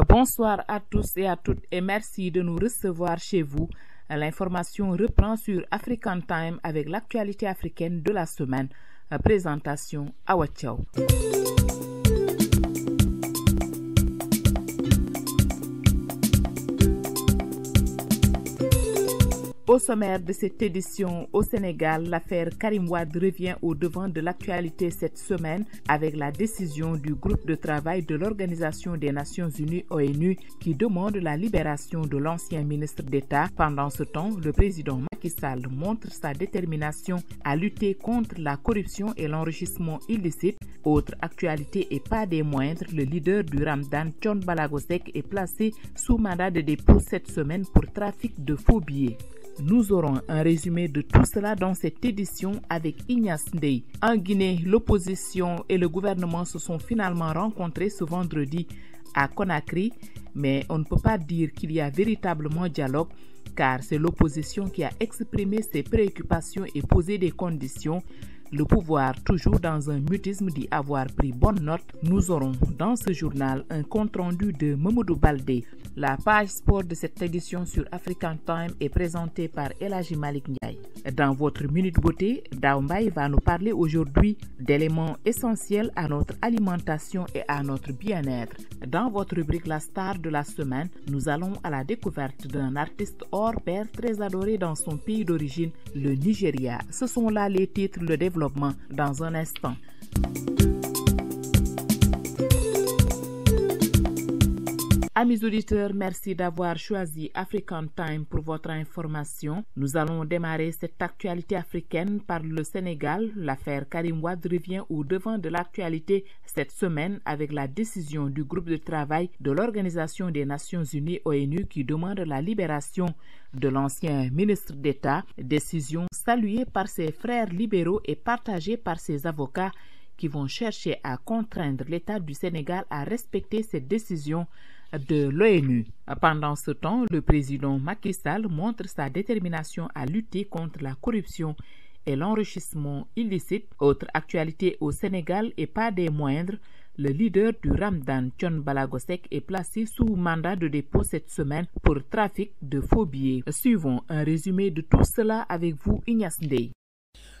Bonsoir à tous et à toutes et merci de nous recevoir chez vous. L'information reprend sur African Time avec l'actualité africaine de la semaine. Présentation Awa Thiaw. Au sommaire de cette édition, au Sénégal, l'affaire Karim Wade revient au devant de l'actualité cette semaine avec la décision du groupe de travail de l'Organisation des Nations Unies ONU qui demande la libération de l'ancien ministre d'État. Pendant ce temps, le président Macky Sall montre sa détermination à lutter contre la corruption et l'enrichissement illicite. Autre actualité et pas des moindres, le leader du Ramadan, Thione Ballago Seck, est placé sous mandat de dépôt cette semaine pour trafic de faux billets. Nous aurons un résumé de tout cela dans cette édition avec Ignace Ndeye. En Guinée, l'opposition et le gouvernement se sont finalement rencontrés ce vendredi à Conakry, mais on ne peut pas dire qu'il y a véritablement dialogue car c'est l'opposition qui a exprimé ses préoccupations et posé des conditions. Le pouvoir, toujours dans un mutisme d'y avoir pris bonne note. Nous aurons dans ce journal un compte-rendu de Mamadou Baldé. La page sport de cette édition sur African Time est présentée par El Hadji Malick Ndiaye. Dans votre Minute Beauté, Dao Mbaye va nous parler aujourd'hui d'éléments essentiels à notre alimentation et à notre bien-être. Dans votre rubrique La Star de la semaine, nous allons à la découverte d'un artiste hors pair très adoré dans son pays d'origine, le Nigeria. Ce sont là les titres, le développement dans un instant. Amis auditeurs, merci d'avoir choisi African Time pour votre information. Nous allons démarrer cette actualité africaine par le Sénégal. L'affaire Karim Wade revient au devant de l'actualité cette semaine avec la décision du groupe de travail de l'Organisation des Nations Unies ONU qui demande la libération de l'ancien ministre d'État. Décision saluée par ses frères libéraux et partagée par ses avocats qui vont chercher à contraindre l'État du Sénégal à respecter cette décision de l'ONU. Pendant ce temps, le président Macky Sall montre sa détermination à lutter contre la corruption et l'enrichissement illicite. Autre actualité au Sénégal et pas des moindres, le leader du Ramadan, Thione Ballago Seck, est placé sous mandat de dépôt cette semaine pour trafic de faux billets. Suivons un résumé de tout cela avec vous, Ignace Ndeye.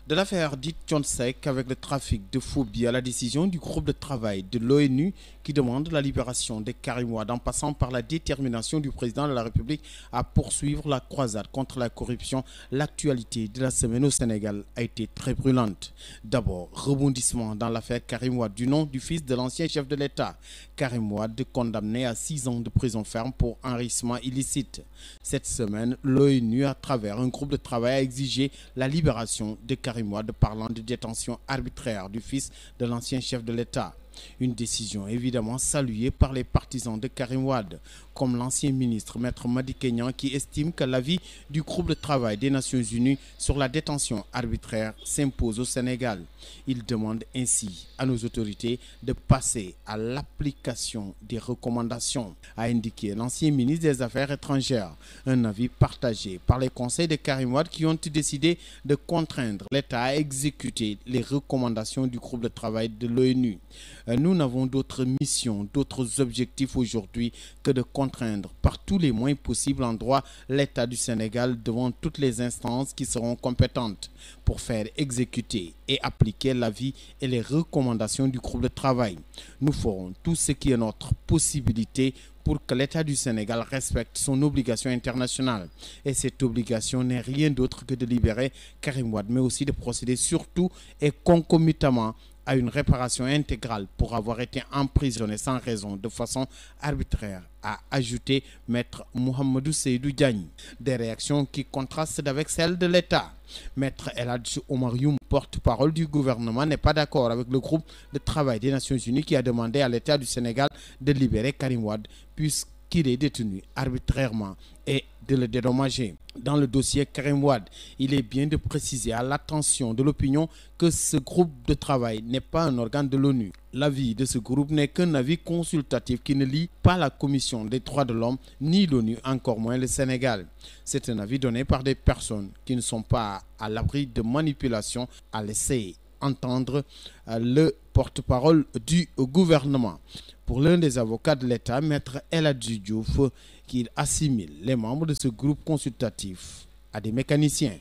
De l'affaire dite Thione Seck avec le trafic de faux billets à la décision du groupe de travail de l'ONU qui demande la libération de Karim Wade en passant par la détermination du président de la République à poursuivre la croisade contre la corruption, l'actualité de la semaine au Sénégal a été très brûlante. D'abord, rebondissement dans l'affaire Karim Wade du nom du fils de l'ancien chef de l'État. Karim Wade condamné à 6 ans de prison ferme pour enrichissement illicite. Cette semaine, l'ONU, à travers un groupe de travail, a exigé la libération de Karim Wade parlant de détention arbitraire du fils de l'ancien chef de l'État. Une décision évidemment saluée par les partisans de Karim Wade, comme l'ancien ministre Maître Madi Kenya qui estime que l'avis du groupe de travail des Nations Unies sur la détention arbitraire s'impose au Sénégal. Il demande ainsi à nos autorités de passer à l'application des recommandations, a indiqué l'ancien ministre des Affaires étrangères. Un avis partagé par les conseils de Karim Wade qui ont décidé de contraindre l'État à exécuter les recommandations du groupe de travail de l'ONU. Nous n'avons d'autre mission, d'autres objectifs aujourd'hui que de contraindre par tous les moyens possibles en droit l'État du Sénégal devant toutes les instances qui seront compétentes pour faire exécuter et appliquer l'avis et les recommandations du groupe de travail. Nous ferons tout ce qui est notre possibilité pour que l'État du Sénégal respecte son obligation internationale. Et cette obligation n'est rien d'autre que de libérer Karim Wade, mais aussi de procéder surtout et concomitamment à une réparation intégrale pour avoir été emprisonné sans raison de façon arbitraire, a ajouté Maître Mohamedou Seydou Diagne. Des réactions qui contrastent avec celles de l'État. Maître El Hadji Omar Youm, porte-parole du gouvernement, n'est pas d'accord avec le groupe de travail des Nations Unies qui a demandé à l'État du Sénégal de libérer Karim Wade puisqu'il est détenu arbitrairement et de le dédommager. Dans le dossier Karim Wade, il est bien de préciser à l'attention de l'opinion que ce groupe de travail n'est pas un organe de l'ONU. L'avis de ce groupe n'est qu'un avis consultatif qui ne lie pas la Commission des droits de l'homme ni l'ONU, encore moins le Sénégal. C'est un avis donné par des personnes qui ne sont pas à l'abri de manipulation, à laisser entendre le porte-parole du gouvernement. Pour l'un des avocats de l'État, Maître El Hadji Diouf, qu'il assimile les membres de ce groupe consultatif à des mécaniciens.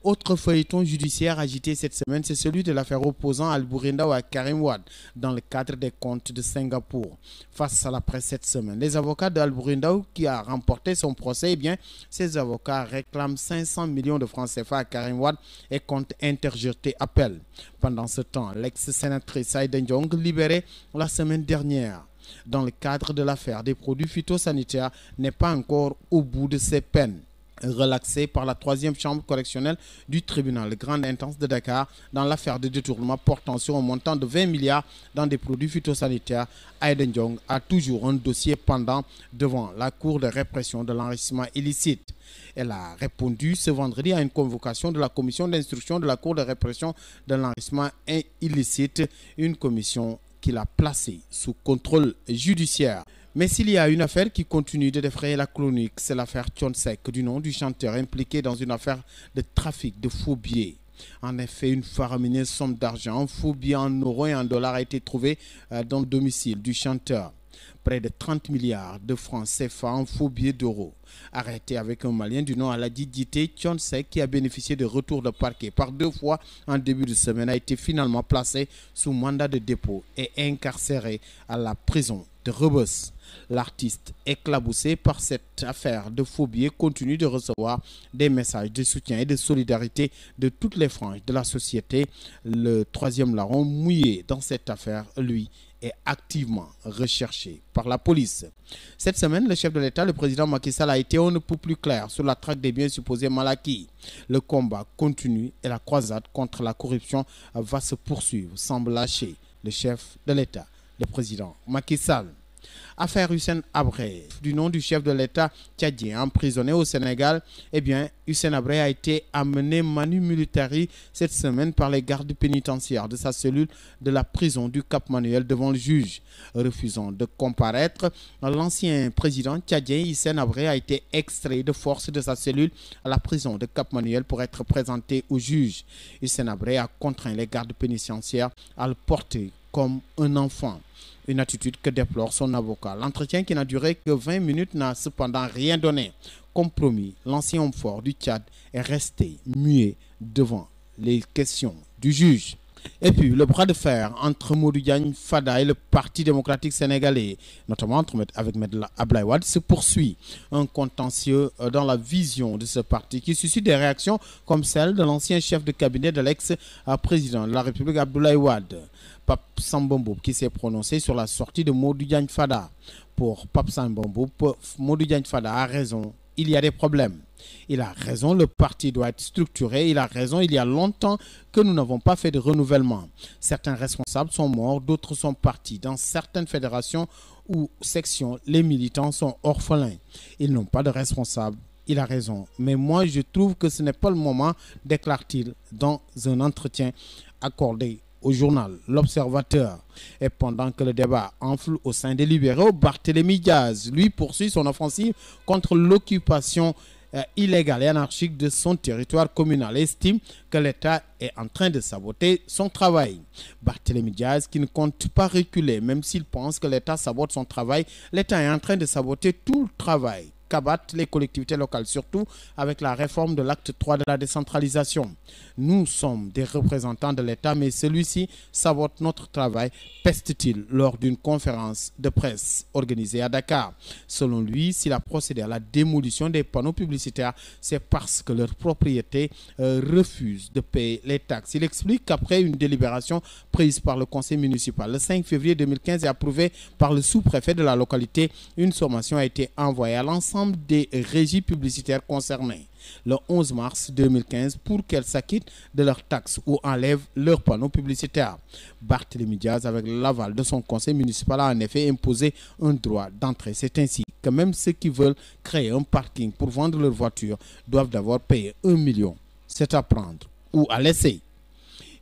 Autre feuilleton judiciaire agité cette semaine, c'est celui de l'affaire opposant Alboury Ndao à Karim Wade dans le cadre des comptes de Singapour. Face à la presse cette semaine, les avocats d'Alboury Ndao qui a remporté son procès, eh bien, ces avocats réclament 500 millions de francs CFA à Karim Wade et comptent interjeter appel. Pendant ce temps, l'ex-sénatrice Aïda Ndiong, libérée la semaine dernière dans le cadre de l'affaire des produits phytosanitaires, n'est pas encore au bout de ses peines. Relaxé par la 3e chambre correctionnelle du tribunal de grande instance de Dakar dans l'affaire de détournement portant sur un montant de 20 milliards dans des produits phytosanitaires, Aïda Ndiong a toujours un dossier pendant devant la Cour de répression de l'enrichissement illicite. Elle a répondu ce vendredi à une convocation de la commission d'instruction de la Cour de répression de l'enrichissement illicite, une commission qu'il a placée sous contrôle judiciaire. Mais s'il y a une affaire qui continue de défrayer la chronique, c'est l'affaire Thione Seck, du nom du chanteur impliqué dans une affaire de trafic de faux billets. En effet, une faramineuse somme d'argent, en faux billets en euros et en dollars a été trouvée dans le domicile du chanteur. Près de 30 milliards de francs CFA en faux billets d'euros. Arrêté avec un Malien du nom Aladi Dité, Thione Seck, qui a bénéficié de retour de parquet par 2 fois en début de semaine, a été finalement placé sous mandat de dépôt et incarcéré à la prison de Rebeuss. L'artiste, éclaboussé par cette affaire de faux billets, continue de recevoir des messages de soutien et de solidarité de toutes les franges de la société. Le 3e larron mouillé dans cette affaire, lui, est activement recherché par la police. Cette semaine, le chef de l'État, le président Macky Sall, a été on ne peut plus clair sur la traque des biens supposés mal acquis. Le combat continue et la croisade contre la corruption va se poursuivre, semble lâcher le chef de l'État, le président Macky Sall. Affaire Hissène Habré, du nom du chef de l'État tchadien emprisonné au Sénégal, eh bien, Hissène Habré a été amené manu militari cette semaine par les gardes pénitentiaires de sa cellule de la prison du Cap-Manuel devant le juge. Refusant de comparaître, l'ancien président tchadien Hissène Habré a été extrait de force de sa cellule à la prison de Cap-Manuel pour être présenté au juge. Hissène Habré a contraint les gardes pénitentiaires à le porter comme un enfant. Une attitude que déplore son avocat. L'entretien qui n'a duré que 20 minutes n'a cependant rien donné. Compromis, l'ancien homme fort du Tchad est resté muet devant les questions du juge. Et puis, le bras de fer entre Modou Diagne Fada et le Parti démocratique sénégalais, notamment avec M. Abdoulaye Wade, se poursuit. Un contentieux dans la vision de ce parti qui suscite des réactions comme celle de l'ancien chef de cabinet de l'ex-président de la République, Abdoulaye Wade. Pape Samba Mboup qui s'est prononcé sur la sortie de Modou Diagne Fada. Pour Pape Samba Mboup, Modou Diagne Fada a raison, il y a des problèmes. Il a raison, le parti doit être structuré. Il a raison, il y a longtemps que nous n'avons pas fait de renouvellement. Certains responsables sont morts, d'autres sont partis. Dans certaines fédérations ou sections, les militants sont orphelins. Ils n'ont pas de responsable. Il a raison. Mais moi, je trouve que ce n'est pas le moment, déclare-t-il dans un entretien accordé au journal L'Observateur. Et pendant que le débat enfle au sein des libéraux, Barthélémy Diaz, lui, poursuit son offensive contre l'occupation illégale et anarchique de son territoire communal et estime que l'État est en train de saboter son travail. Barthélémy Diaz, qui ne compte pas reculer, même s'il pense que l'État sabote son travail, l'État est en train de saboter tout le travail qu'abattent les collectivités locales, surtout avec la réforme de l'acte 3 de la décentralisation. Nous sommes des représentants de l'État, mais celui-ci sabote notre travail, peste-t-il lors d'une conférence de presse organisée à Dakar. Selon lui, s'il a procédé à la démolition des panneaux publicitaires, c'est parce que leurs propriétés refusent de payer les taxes. Il explique qu'après une délibération prise par le conseil municipal le 5 février 2015 et approuvée par le sous-préfet de la localité, une sommation a été envoyée à l'ensemble l'ensemble des régies publicitaires concernées le 11 mars 2015 pour qu'elles s'acquittent de leurs taxes ou enlèvent leurs panneaux publicitaires. Barthélémy Diaz, avec l'aval de son conseil municipal, a en effet imposé un droit d'entrée. C'est ainsi que même ceux qui veulent créer un parking pour vendre leur voiture doivent d'abord payer 1 million. C'est à prendre ou à laisser.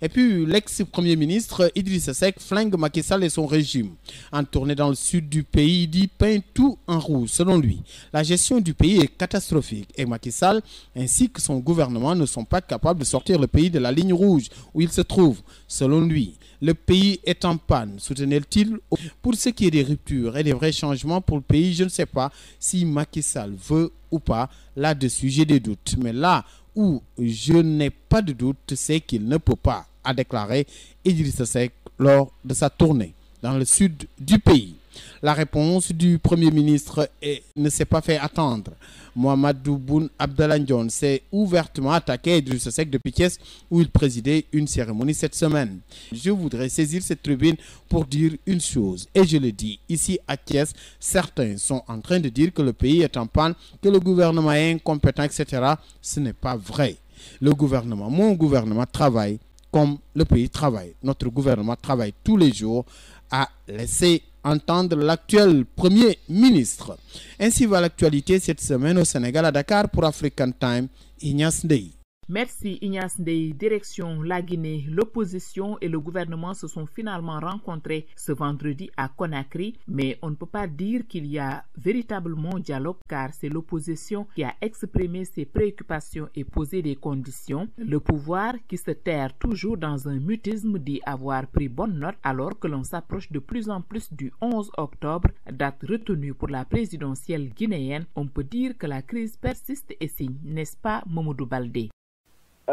Et puis, l'ex-premier ministre Idrissa Seck flingue Macky Sall et son régime. En tournée dans le sud du pays, il dit peint tout en rouge. Selon lui, la gestion du pays est catastrophique et Macky Sall ainsi que son gouvernement ne sont pas capables de sortir le pays de la ligne rouge où il se trouve. Selon lui, le pays est en panne, soutenait-il. Pour ce qui est des ruptures et des vrais changements pour le pays, je ne sais pas si Macky Sall veut ou pas. Là-dessus, j'ai des doutes. Mais là où je n'ai pas de doute, c'est qu'il ne peut pas, a déclaré Idrissa Seck lors de sa tournée dans le sud du pays. La réponse du Premier ministre ne s'est pas fait attendre. Mahamadou Boun Abdallah Dionne s'est ouvertement attaqué à Idrissa Seck depuis Thiès où il présidait une cérémonie cette semaine. Je voudrais saisir cette tribune pour dire une chose, et je le dis, ici à Thiès, certains sont en train de dire que le pays est en panne, que le gouvernement est incompétent, etc. Ce n'est pas vrai. Le gouvernement, mon gouvernement travaille comme le pays travaille. Notre gouvernement travaille tous les jours à laisser entendre l'actuel Premier ministre. Ainsi va l'actualité cette semaine au Sénégal, à Dakar pour African Time. Ignace Ndeye. Merci Ignace Ndeye. Direction la Guinée, l'opposition et le gouvernement se sont finalement rencontrés ce vendredi à Conakry, mais on ne peut pas dire qu'il y a véritablement dialogue car c'est l'opposition qui a exprimé ses préoccupations et posé des conditions. Le pouvoir, qui se terre toujours dans un mutisme, dit avoir pris bonne note alors que l'on s'approche de plus en plus du 11 octobre, date retenue pour la présidentielle guinéenne. On peut dire que la crise persiste et signe, n'est-ce pas Mamadou Baldé?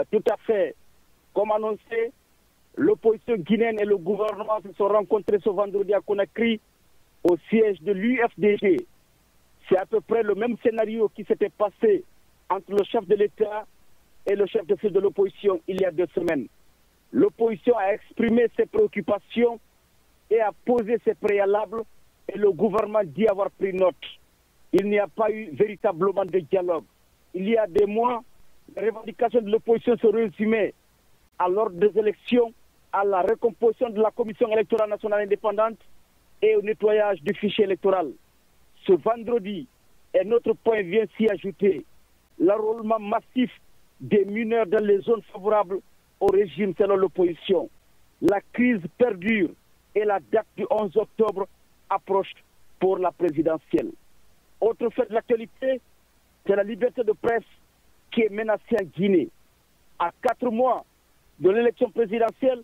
Tout à fait. Comme annoncé, l'opposition guinéenne et le gouvernement se sont rencontrés ce vendredi à Conakry au siège de l'UFDG. C'est à peu près le même scénario qui s'était passé entre le chef de l'État et le chef de file de l'opposition il y a 2 semaines. L'opposition a exprimé ses préoccupations et a posé ses préalables et le gouvernement dit avoir pris note. Il n'y a pas eu véritablement de dialogue. Il y a des mois, les revendications de l'opposition se résumaient à l'ordre des élections, à la recomposition de la Commission électorale nationale indépendante et au nettoyage du fichier électoral. Ce vendredi, un autre point vient s'y ajouter, l'enrôlement massif des mineurs dans les zones favorables au régime selon l'opposition. La crise perdure et la date du 11 octobre approche pour la présidentielle. Autre fait de l'actualité, c'est la liberté de presse qui est menacée en Guinée. À 4 mois de l'élection présidentielle,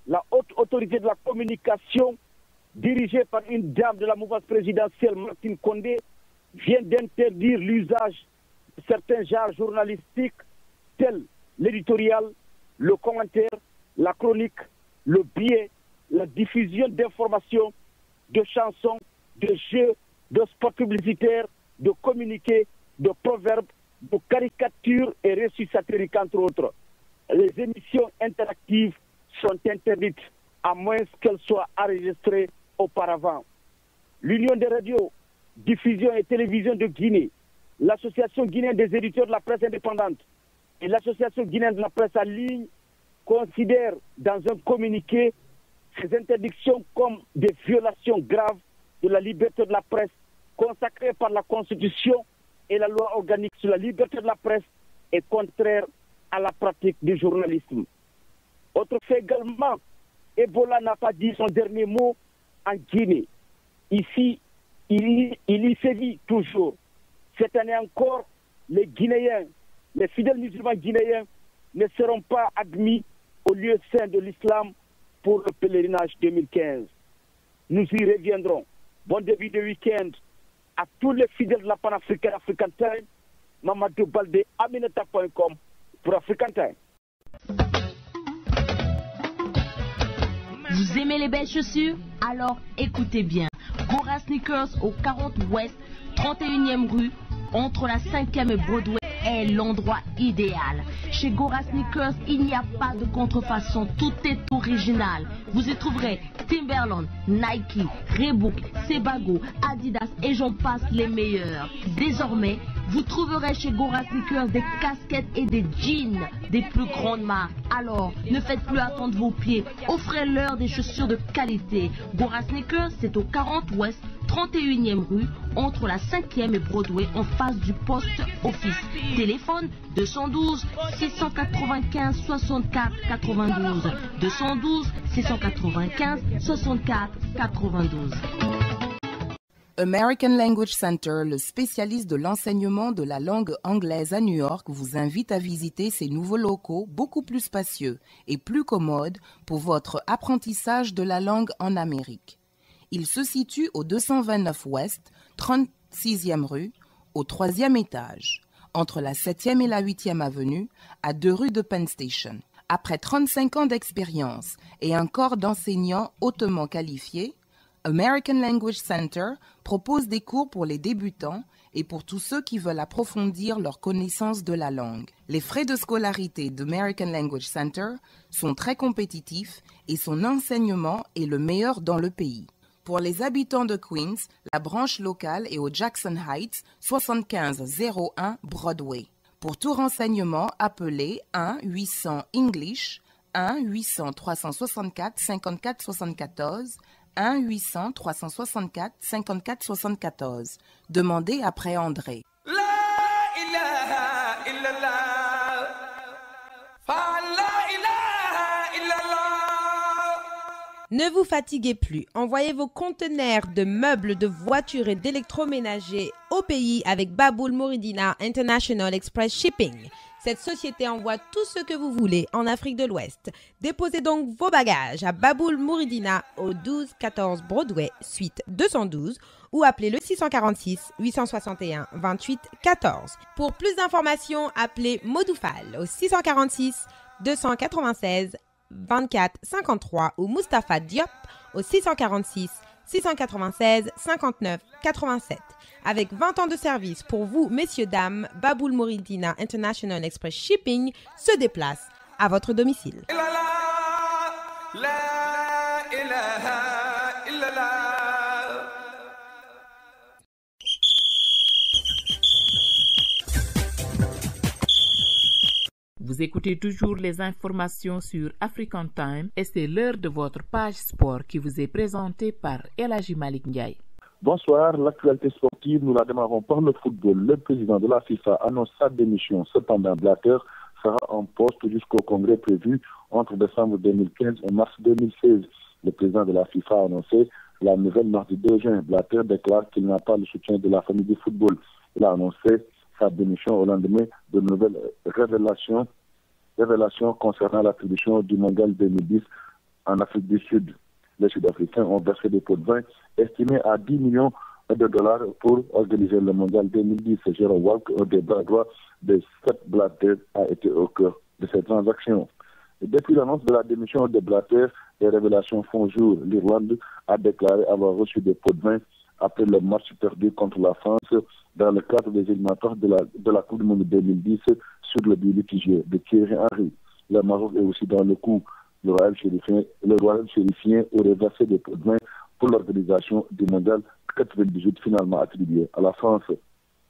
la haute autorité de la communication, dirigée par une dame de la mouvance présidentielle, Martine Condé, vient d'interdire l'usage de certains genres journalistiques tels l'éditorial, le commentaire, la chronique, le billet, la diffusion d'informations, de chansons, de jeux, de spots publicitaires, de communiqués, de proverbes, de caricatures et récits satiriques, entre autres. Les émissions interactives sont interdites, à moins qu'elles soient enregistrées auparavant. L'Union des radios, diffusion et télévision de Guinée, l'Association guinéenne des éditeurs de la presse indépendante et l'Association guinéenne de la presse en ligne considèrent dans un communiqué ces interdictions comme des violations graves de la liberté de la presse consacrée par la Constitution et la loi organique sur la liberté de la presse est contraire à la pratique du journalisme. Autre fait également, Ebola n'a pas dit son dernier mot en Guinée. Ici, il y sévit toujours. Cette année encore, les Guinéens, les fidèles musulmans guinéens ne seront pas admis au lieu saint de l'islam pour le pèlerinage 2015. Nous y reviendrons. Bon début de week-end à tous les fidèles de la panafricaine African Time. Mamadou Baldé, Aminata.com pour African Time. Vous aimez les belles chaussures? Alors écoutez bien. Gora Sneakers au 40 Ouest, 31e rue, entre la 5e et Broadway. est l'endroit idéal. Chez Gora Sneakers, il n'y a pas de contrefaçon, tout est original. Vous y trouverez Timberland, Nike, Reebok, Sebago, Adidas et j'en passe les meilleurs. Désormais, vous trouverez chez Gora Sneakers des casquettes et des jeans des plus grandes marques. Alors, ne faites plus attendre vos pieds, offrez-leur des chaussures de qualité. Gora Sneakers, c'est au 40 Ouest, 31e rue, entre la 5e et Broadway, en face du poste office. Téléphone 212 695 64 92. 212 695 64 92. American Language Center, le spécialiste de l'enseignement de la langue anglaise à New York, vous invite à visiter ses nouveaux locaux beaucoup plus spacieux et plus commodes pour votre apprentissage de la langue en Amérique. Il se situe au 229 Ouest, 36e rue, au 3e étage, entre la 7e et la 8e avenue, à 2 rues de Penn Station. Après 35 ans d'expérience et un corps d'enseignants hautement qualifiés, American Language Center propose des cours pour les débutants et pour tous ceux qui veulent approfondir leur connaissance de la langue. Les frais de scolarité d'American Language Center sont très compétitifs et son enseignement est le meilleur dans le pays. Pour les habitants de Queens, la branche locale est au Jackson Heights, 7501 Broadway. Pour tout renseignement, appelez 1-800-ENGLISH, 1-800-364-5474, 1-800-364-5474. Demandez après André. Ne vous fatiguez plus. Envoyez vos conteneurs de meubles, de voitures et d'électroménagers au pays avec Baboul Mouridina International Express Shipping. Cette société envoie tout ce que vous voulez en Afrique de l'Ouest. Déposez donc vos bagages à Baboul Mouridina au 1214 Broadway, suite 212 ou appelez le 646 861 28 14. Pour plus d'informations, appelez Modoufal au 646 296 24 53 ou Mustapha Diop au 646 696 59 87. Avec 20 ans de service pour vous, messieurs, dames, Baboul Mouridina International Express Shipping se déplace à votre domicile. Vous écoutez toujours les informations sur African Time et c'est l'heure de votre page sport qui vous est présentée par El Hadji Malick Ndiaye. Bonsoir, l'actualité sportive, nous la démarrons par le football. Le président de la FIFA annonce sa démission. Cependant, Blatter sera en poste jusqu'au congrès prévu entre décembre 2015 et mars 2016. Le président de la FIFA a annoncé la nouvelle mardi 2 juin. Blatter déclare qu'il n'a pas le soutien de la famille du football. Il a annoncé sa démission au lendemain de nouvelles révélations concernant l'attribution du mondial 2010 en Afrique du Sud. Les Sud-Africains ont versé des pots de vin estimés à 10 millions de dollars pour organiser le mondial 2010. Jérôme Walk, un des bras droits de Sepp Blatter, a été au cœur de cette transaction. Depuis l'annonce de la démission de Blatter, les révélations font jour. L'Irlande a déclaré avoir reçu des pots de vin après le match perdu contre la France dans le cadre des éliminatoires de la Coupe du Monde 2010 sur le but litigé de Thierry Henry. Le Maroc est aussi dans le coup. Le Royal Chérifien aurait versé des pots de vin pour l'organisation du mondial 98 finalement attribué à la France.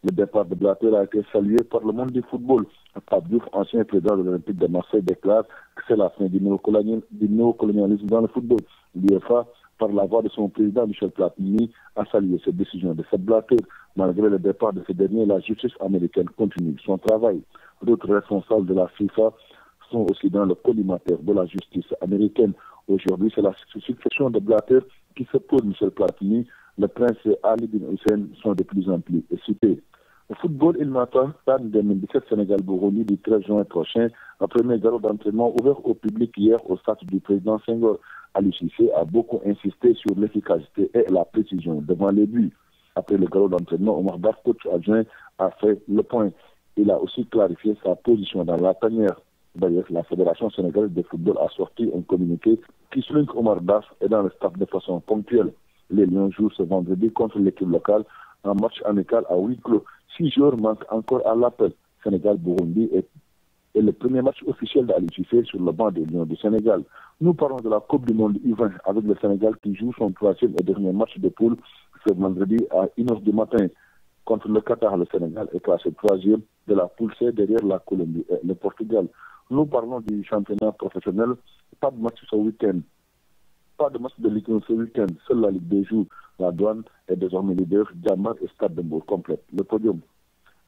Le départ de Blatter a été salué par le monde du football. Pape Diouf, ancien président de l'Olympique de Marseille, déclare que c'est la fin du néocolonialisme dans le football. L'UEFA, par la voix de son président Michel Platini, a salué cette décision de Sepp Blatter. Malgré le départ de ce dernier, la justice américaine continue son travail. D'autres responsables de la FIFA sont aussi dans le collimateur de la justice américaine. Aujourd'hui, c'est la succession de Blatter qui se pose. Michel Platini, le prince Ali bin Hussein sont de plus en plus cités. Au football, il m'attend TAN 2017 Sénégal-Burundi du 13 juin prochain. Un premier galop d'entraînement ouvert au public hier au stade du président Senghor. Ali Cissé a beaucoup insisté sur l'efficacité et la précision devant les buts. Après le galop d'entraînement, Omar Daf, coach adjoint, a fait le point. Il a aussi clarifié sa position dans la tanière. D'ailleurs, la Fédération sénégalaise de football a sorti un communiqué qui souligne qu'Omar Daf est dans le stade de façon ponctuelle. Les Lions jouent ce vendredi contre l'équipe locale un match amical à huis clos. 6 joueurs manquent encore à l'appel. Sénégal-Burundi est le premier match officiel d'Aliou Cissé sur le banc des Lions du Sénégal. Nous parlons de la Coupe du Monde U20 avec le Sénégal qui joue son troisième et dernier match de poule ce vendredi à 1h du matin. Contre le Qatar, le Sénégal est classé troisième de la poule C derrière la Colombie et le Portugal. Nous parlons du championnat professionnel. Pas de match ce week-end. Pas de match de Ligue 1 ce week-end. Seule la Ligue 2 joue. La Douane est désormais leader. Djambar et Stade de Mbour complète le podium.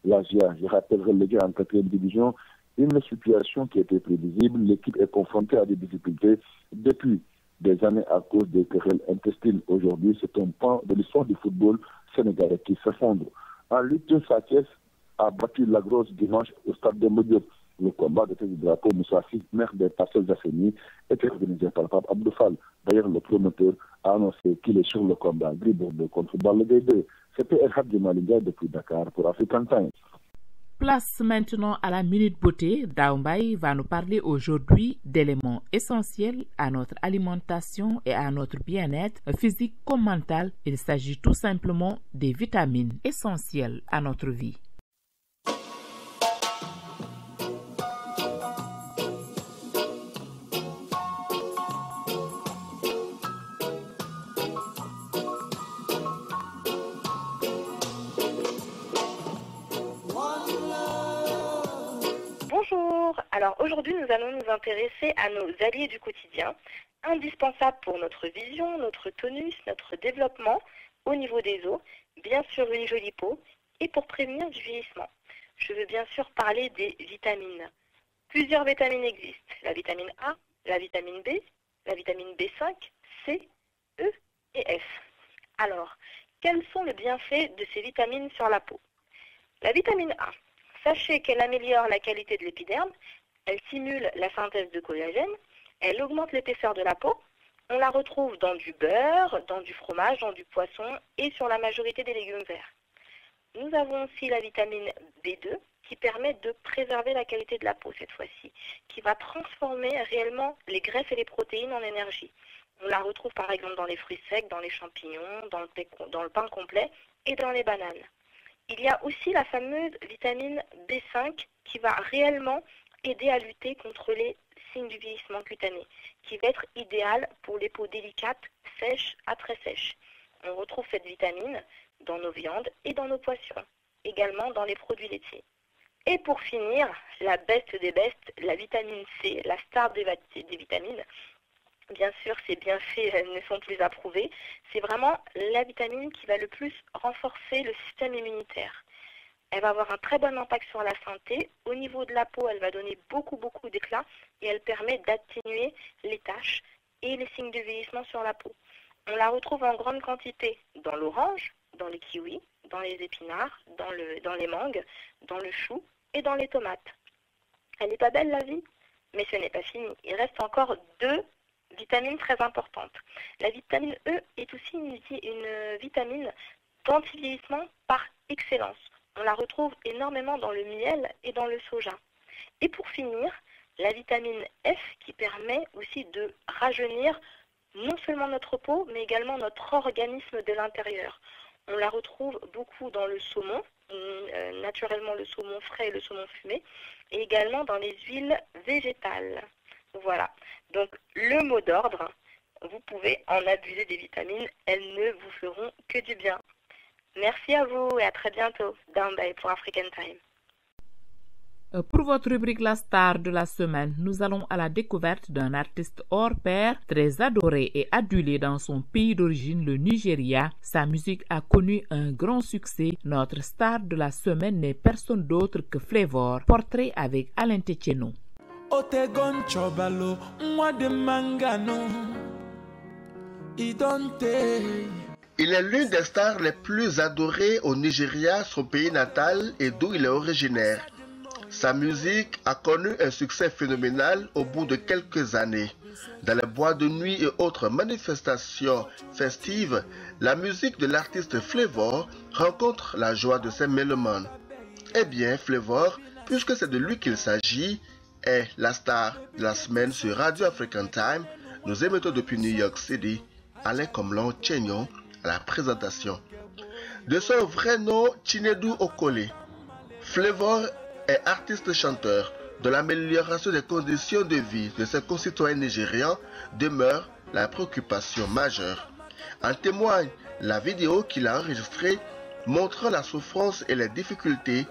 La GIA, je rappelle, reléguée en 4e division. Une situation qui était prévisible. L'équipe est confrontée à des difficultés depuis des années à cause des querelles intestines. Aujourd'hui, c'est un pan de l'histoire du football sénégalais qui s'effondre. En lutte, Sathiès a battu la grosse dimanche au Stade de Modiop. Le combat de du drapeau Moussafi, maire des Parcelles Assenies, était organisé par Pape Abdou Fall. D'ailleurs, le promoteur a annoncé qu'il est sur le combat Gris Bordeaux contre Balla Gaye 2. C'était El Hadji Malinga depuis Dakar pour African Times. Place maintenant à la Minute Beauté. Daoumbay va nous parler aujourd'hui d'éléments essentiels à notre alimentation et à notre bien-être physique comme mental. Il s'agit tout simplement des vitamines essentielles à notre vie. Bonjour, alors aujourd'hui nous allons nous intéresser à nos alliés du quotidien, indispensables pour notre vision, notre tonus, notre développement au niveau des os, bien sûr une jolie peau et pour prévenir du vieillissement. Je veux bien sûr parler des vitamines. Plusieurs vitamines existent, la vitamine A, la vitamine B, la vitamine B5, C, E et F. Alors, quels sont les bienfaits de ces vitamines sur la peau? La vitamine A. Sachez qu'elle améliore la qualité de l'épiderme, elle stimule la synthèse de collagène, elle augmente l'épaisseur de la peau. On la retrouve dans du beurre, dans du fromage, dans du poisson et sur la majorité des légumes verts. Nous avons aussi la vitamine B2 qui permet de préserver la qualité de la peau cette fois-ci, qui va transformer réellement les graisses et les protéines en énergie. On la retrouve par exemple dans les fruits secs, dans les champignons, dans le pain complet et dans les bananes. Il y a aussi la fameuse vitamine B5 qui va réellement aider à lutter contre les signes du vieillissement cutané, qui va être idéale pour les peaux délicates, sèches à très sèches. On retrouve cette vitamine dans nos viandes et dans nos poissons, également dans les produits laitiers. Et pour finir, la best des bestes, la vitamine C, la star des vitamines. Bien sûr, ces bienfaits ne sont plus approuvés. C'est vraiment la vitamine qui va le plus renforcer le système immunitaire. Elle va avoir un très bon impact sur la santé. Au niveau de la peau, elle va donner beaucoup d'éclat et elle permet d'atténuer les taches et les signes de vieillissement sur la peau. On la retrouve en grande quantité dans l'orange, dans les kiwis, dans les épinards, dans les mangues, dans le chou et dans les tomates. Elle n'est pas belle la vie, mais ce n'est pas fini. Il reste encore 2 vitamines très importantes. La vitamine E est aussi une vitamine d'anti-vieillissement par excellence. On la retrouve énormément dans le miel et dans le soja. Et pour finir, la vitamine F qui permet aussi de rajeunir non seulement notre peau, mais également notre organisme de l'intérieur. On la retrouve beaucoup dans le saumon, naturellement le saumon frais et le saumon fumé, et également dans les huiles végétales. Voilà, donc le mot d'ordre, vous pouvez en abuser des vitamines, elles ne vous feront que du bien. Merci à vous et à très bientôt. Daoumbay pour African Time. Pour votre rubrique La Star de la semaine, nous allons à la découverte d'un artiste hors pair, très adoré et adulé dans son pays d'origine, le Nigeria. Sa musique a connu un grand succès. Notre star de la semaine n'est personne d'autre que Flavour, portrait avec Alain Techeno. Il est l'une des stars les plus adorées au Nigeria, son pays natal et d'où il est originaire. Sa musique a connu un succès phénoménal au bout de quelques années. Dans les boîtes de nuit et autres manifestations festives, la musique de l'artiste Flavour rencontre la joie de ses mélomanes. Eh bien, Flavour, puisque c'est de lui qu'il s'agit, est la star de la semaine sur Radio African Time. Nous émettons depuis New York City. Alain Komlon Tchenyo à la présentation. De son vrai nom, Chinedu Okole, Flavour et artiste-chanteur, de l'amélioration des conditions de vie de ses concitoyens nigérians demeure la préoccupation majeure. En témoigne la vidéo qu'il a enregistrée montrant la souffrance et les difficultés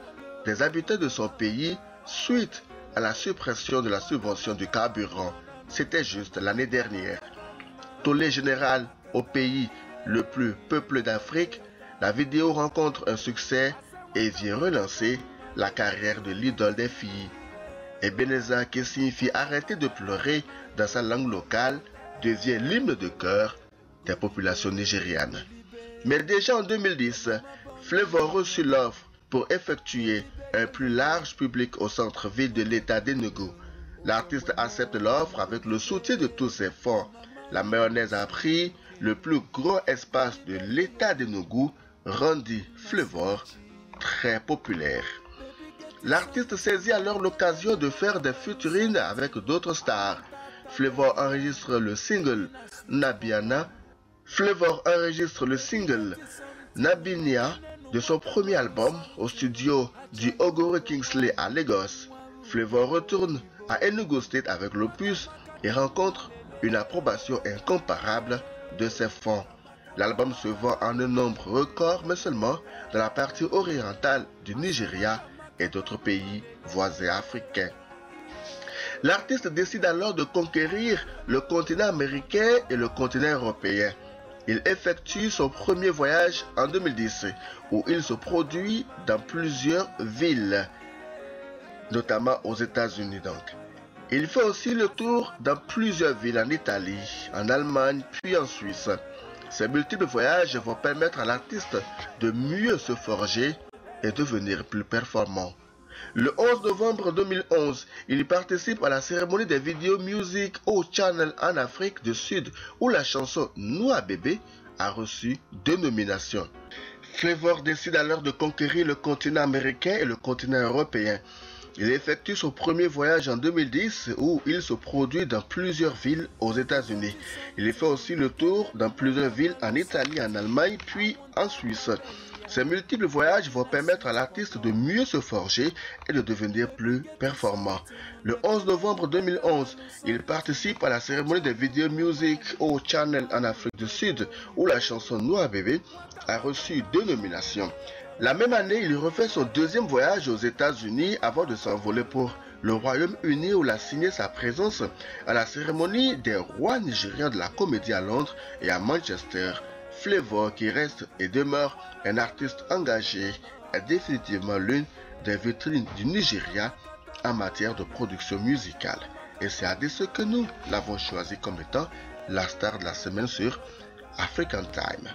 des habitants de son pays suite à la suppression de la subvention du carburant. C'était juste l'année dernière. Tollé général au pays le plus peuplé d'Afrique, la vidéo rencontre un succès et vient relancer la carrière de l'idole des filles. Ebenezer, qui signifie arrêter de pleurer dans sa langue locale, devient l'hymne de cœur des populations nigérianes. Mais déjà en 2010, Flavour reçut l'offre pour effectuer un plus large public au centre-ville de l'État d'Enugu. L'artiste accepte l'offre avec le soutien de tous ses fonds. La mayonnaise a pris le plus gros espace de l'État d'Enugu, rendit Flavour très populaire. L'artiste saisit alors l'occasion de faire des featurines avec d'autres stars. Flavour enregistre le single Nabinia de son premier album au studio du Ogure Kingsley à Lagos. Flavour retourne à Enugu State avec l'opus et rencontre une approbation incomparable de ses fans. L'album se vend en un nombre record, mais seulement dans la partie orientale du Nigeria et d'autres pays voisins africains. L'artiste décide alors de conquérir le continent américain et le continent européen. Il effectue son premier voyage en 2010 où il se produit dans plusieurs villes, notamment aux États-Unis donc. Il fait aussi le tour dans plusieurs villes en Italie, en Allemagne puis en Suisse. Ces multiples voyages vont permettre à l'artiste de mieux se forger et devenir plus performant. Le 11 novembre 2011, il participe à la cérémonie des Video Music au Channel en Afrique du Sud où la chanson Noua Bébé a reçu 2 nominations. Flavour décide alors de conquérir le continent américain et le continent européen. Il effectue son premier voyage en 2010 où il se produit dans plusieurs villes aux États-Unis. Il fait aussi le tour dans plusieurs villes en Italie, en Allemagne puis en Suisse. Ces multiples voyages vont permettre à l'artiste de mieux se forger et de devenir plus performant. Le 11 novembre 2011, il participe à la cérémonie des Video Music au Channel en Afrique du Sud où la chanson Noua Bébé a reçu 2 nominations. La même année, il refait son deuxième voyage aux États-Unis avant de s'envoler pour le Royaume-Uni où il a signé sa présence à la cérémonie des rois nigérians de la comédie à Londres et à Manchester. Flavour, qui reste et demeure un artiste engagé, est définitivement l'une des vitrines du Nigeria en matière de production musicale. Et c'est à ce que nous l'avons choisi comme étant la star de la semaine sur African Time.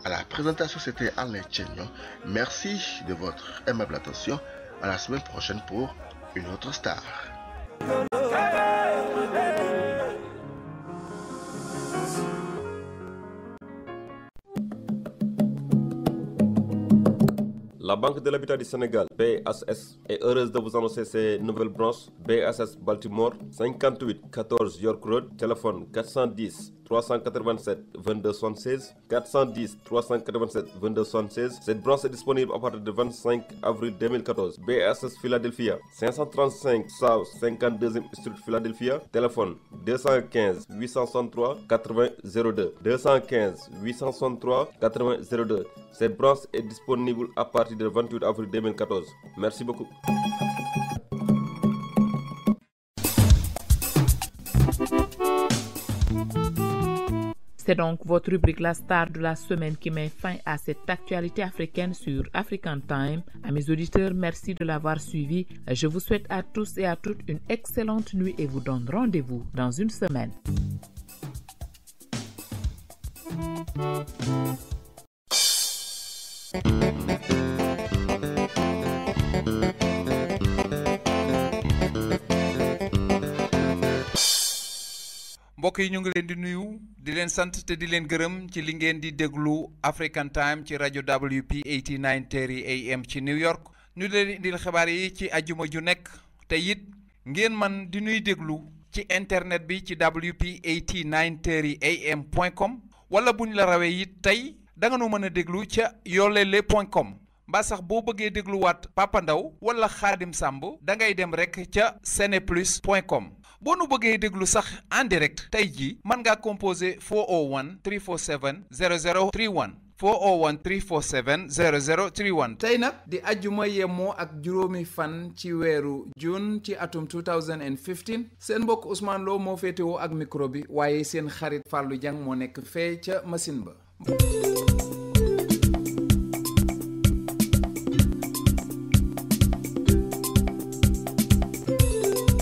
À la présentation, c'était Alain Tchegnon. Merci de votre aimable attention. À la semaine prochaine pour une autre star. La Banque de l'Habitat du Sénégal, BHS, est heureuse de vous annoncer ses nouvelles branches. BHS Baltimore, 58 14 York Road, téléphone 410 387 22 76, 410 387 22 76. Cette branche est disponible à partir du 25 avril 2014. BHS Philadelphia, 535 South 52e Street Philadelphia, téléphone 215 863 80 02, 215 863 80 02. Cette branche est disponible à partir du 28 avril 2014. Merci beaucoup. C'est donc votre rubrique La Star de la semaine qui met fin à cette actualité africaine sur African Time. À mes auditeurs, merci de l'avoir suivi. Je vous souhaite à tous et à toutes une excellente nuit et vous donne rendez-vous dans une semaine. mbokk yi ñu ngi leen di nuyu di leen sant te di leen gërëm ci li ngeen di déglu African Time ci rajo WP 8930 AM ci New York ñu leen indil xibaar yi ci ajuma ju nekk te it ngeen man di nuy déglu ci internet bi ci WP8930am.com wala buñ la rawee it tey da nga nu mën a déglu ca yolele.com mbaa sax boo bëggee dégluwaat Papa Ndaw wala Xaadim Samb da ngay dem rek ca seneplus.com. boo nu bëggee déglu sax en direct tey jii mën ngaa composé 401 347 0031 401 347 0031. tey nag di ajjuma yemoo ak juróomi fan ci weeru juin ci atum 2015 seen mbokk Ousmane Lo moo féetewoo ak micro bi waaye seen xarit Fallou Dieng moo nekk fee ca machine ba.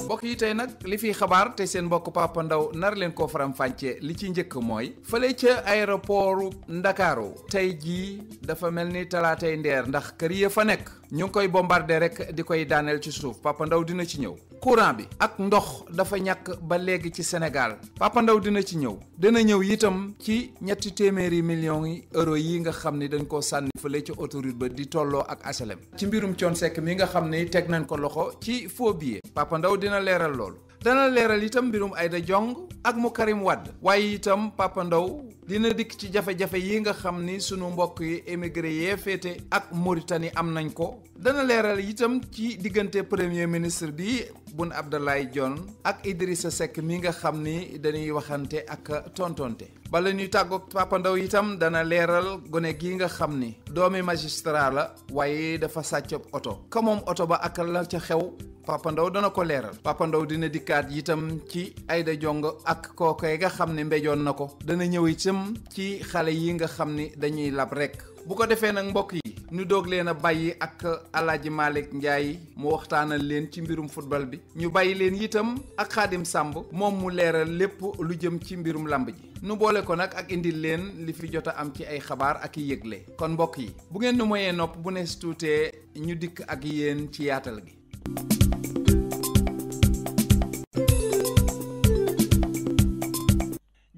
mbokk yi tey nag li fiy xabaar te seen mbokk Papa Ndaw nar leen koo faram-fàccee li ci njëkk mooy fële ca aéroport Ndakaaru tey jii dafa mel ni talaatay ndeer ndax kër ya fa nekk ñu ngi koy bombardé rek di koy daaneel ci suuf Papa Ndaw dina ci ñëw. courant bi ak ndox dafa ñàkk ba léegi ci Sénégal Papa Ndaw dina ci ñëw dina ñëw itam ci ñetti téeméeri millions yi euro yi nga xam ni dañ koo sànni fële ci autoroute ba di tolloo ak HLM ci mbirum Thione Seck mi nga xam ni teg nañ ko loxo ci faux billet Papa Ndaw dina leeral loolu dana leeral itam mbirum Aïda Diong ak mu Karim Wade waaye itam Papa Ndaw dina dikk ci jafe-jafe yi nga xam ni sunu mbokk yi émigré yee féete ak Mauritanie am nañ ko dana leeral itam ci diggante premier ministre bi Boun Abdallah Dionne ak Idrissa Seck mi nga xam ni dañuy waxante ak tontonte bala ñuy tàggoog Papa Ndaw itam dana leeral gone gi nga xam ni doomi magistrat la waaye dafa sàcc oto ka moom oto ba ak la ca xew Papa Ndaw dana ko leeral Papa Ndaw dina dikkaat itam ci Aïda Diong ak kookoy nga xam ne mbéjoon na ko dana ñëw itam ci xale yi nga xam ni dañuy lab rek bu ko defee nag mbokk yi ñu doog leen a bàyyi ak Alaaji Malick Ndiaye mu waxtaanal leen ci mbirum football bi ñu bàyyi leen itam ak Xaadim Samb moom mu leeral lépp lu jëm ci mbirum lamb ji nu boole ko nag ak indil leen li fi jot a am ci ay xabaar ak i yëgle kon mbokk yi bu ngeen nu moyee nopp bu nees tuutee ñu dikk ak yéen ci yaatal gi.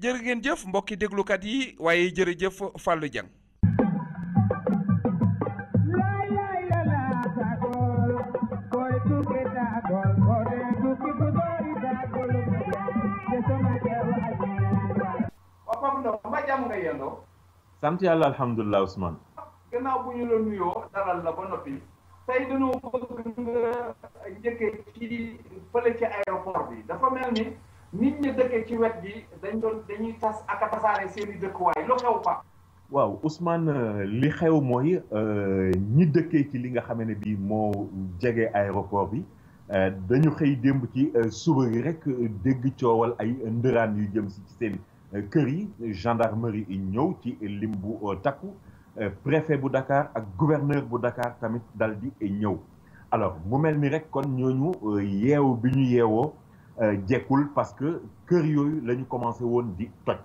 jërë ngeen jëf mbokki déglukat yi waaye jërëjëf Fallou Dieng. sant yàlla alhamdulilah Ousmane. gannaaw bu ñu la nuyoo dalal la ba noppi tey dañoo bëgg nga njëkkee ci fële ci aéroport bi dafa mel ni nit ñi dëkkee ci wet gi dañuy tas ak a tasaare seeni dëkkuwaay lu xew fa. waaw Ousmane li xew mooy ñi dëkkee ci li nga xam ne bii moo jege aéroport bi dañu xëy démb ci suba gi rek dégg coowal ay ndëraan yu jëm si ci seen kër yi gendarmerie yi ñëw ci lim bu takku préfet bu Dakar ak gouverneur bu Dakar tamit dal di ñëw alors mu mel ni rek kon ñooñu yeewu bi ñu yeewoo jekkul parce que kër yooyu la ñu commencé woon di toj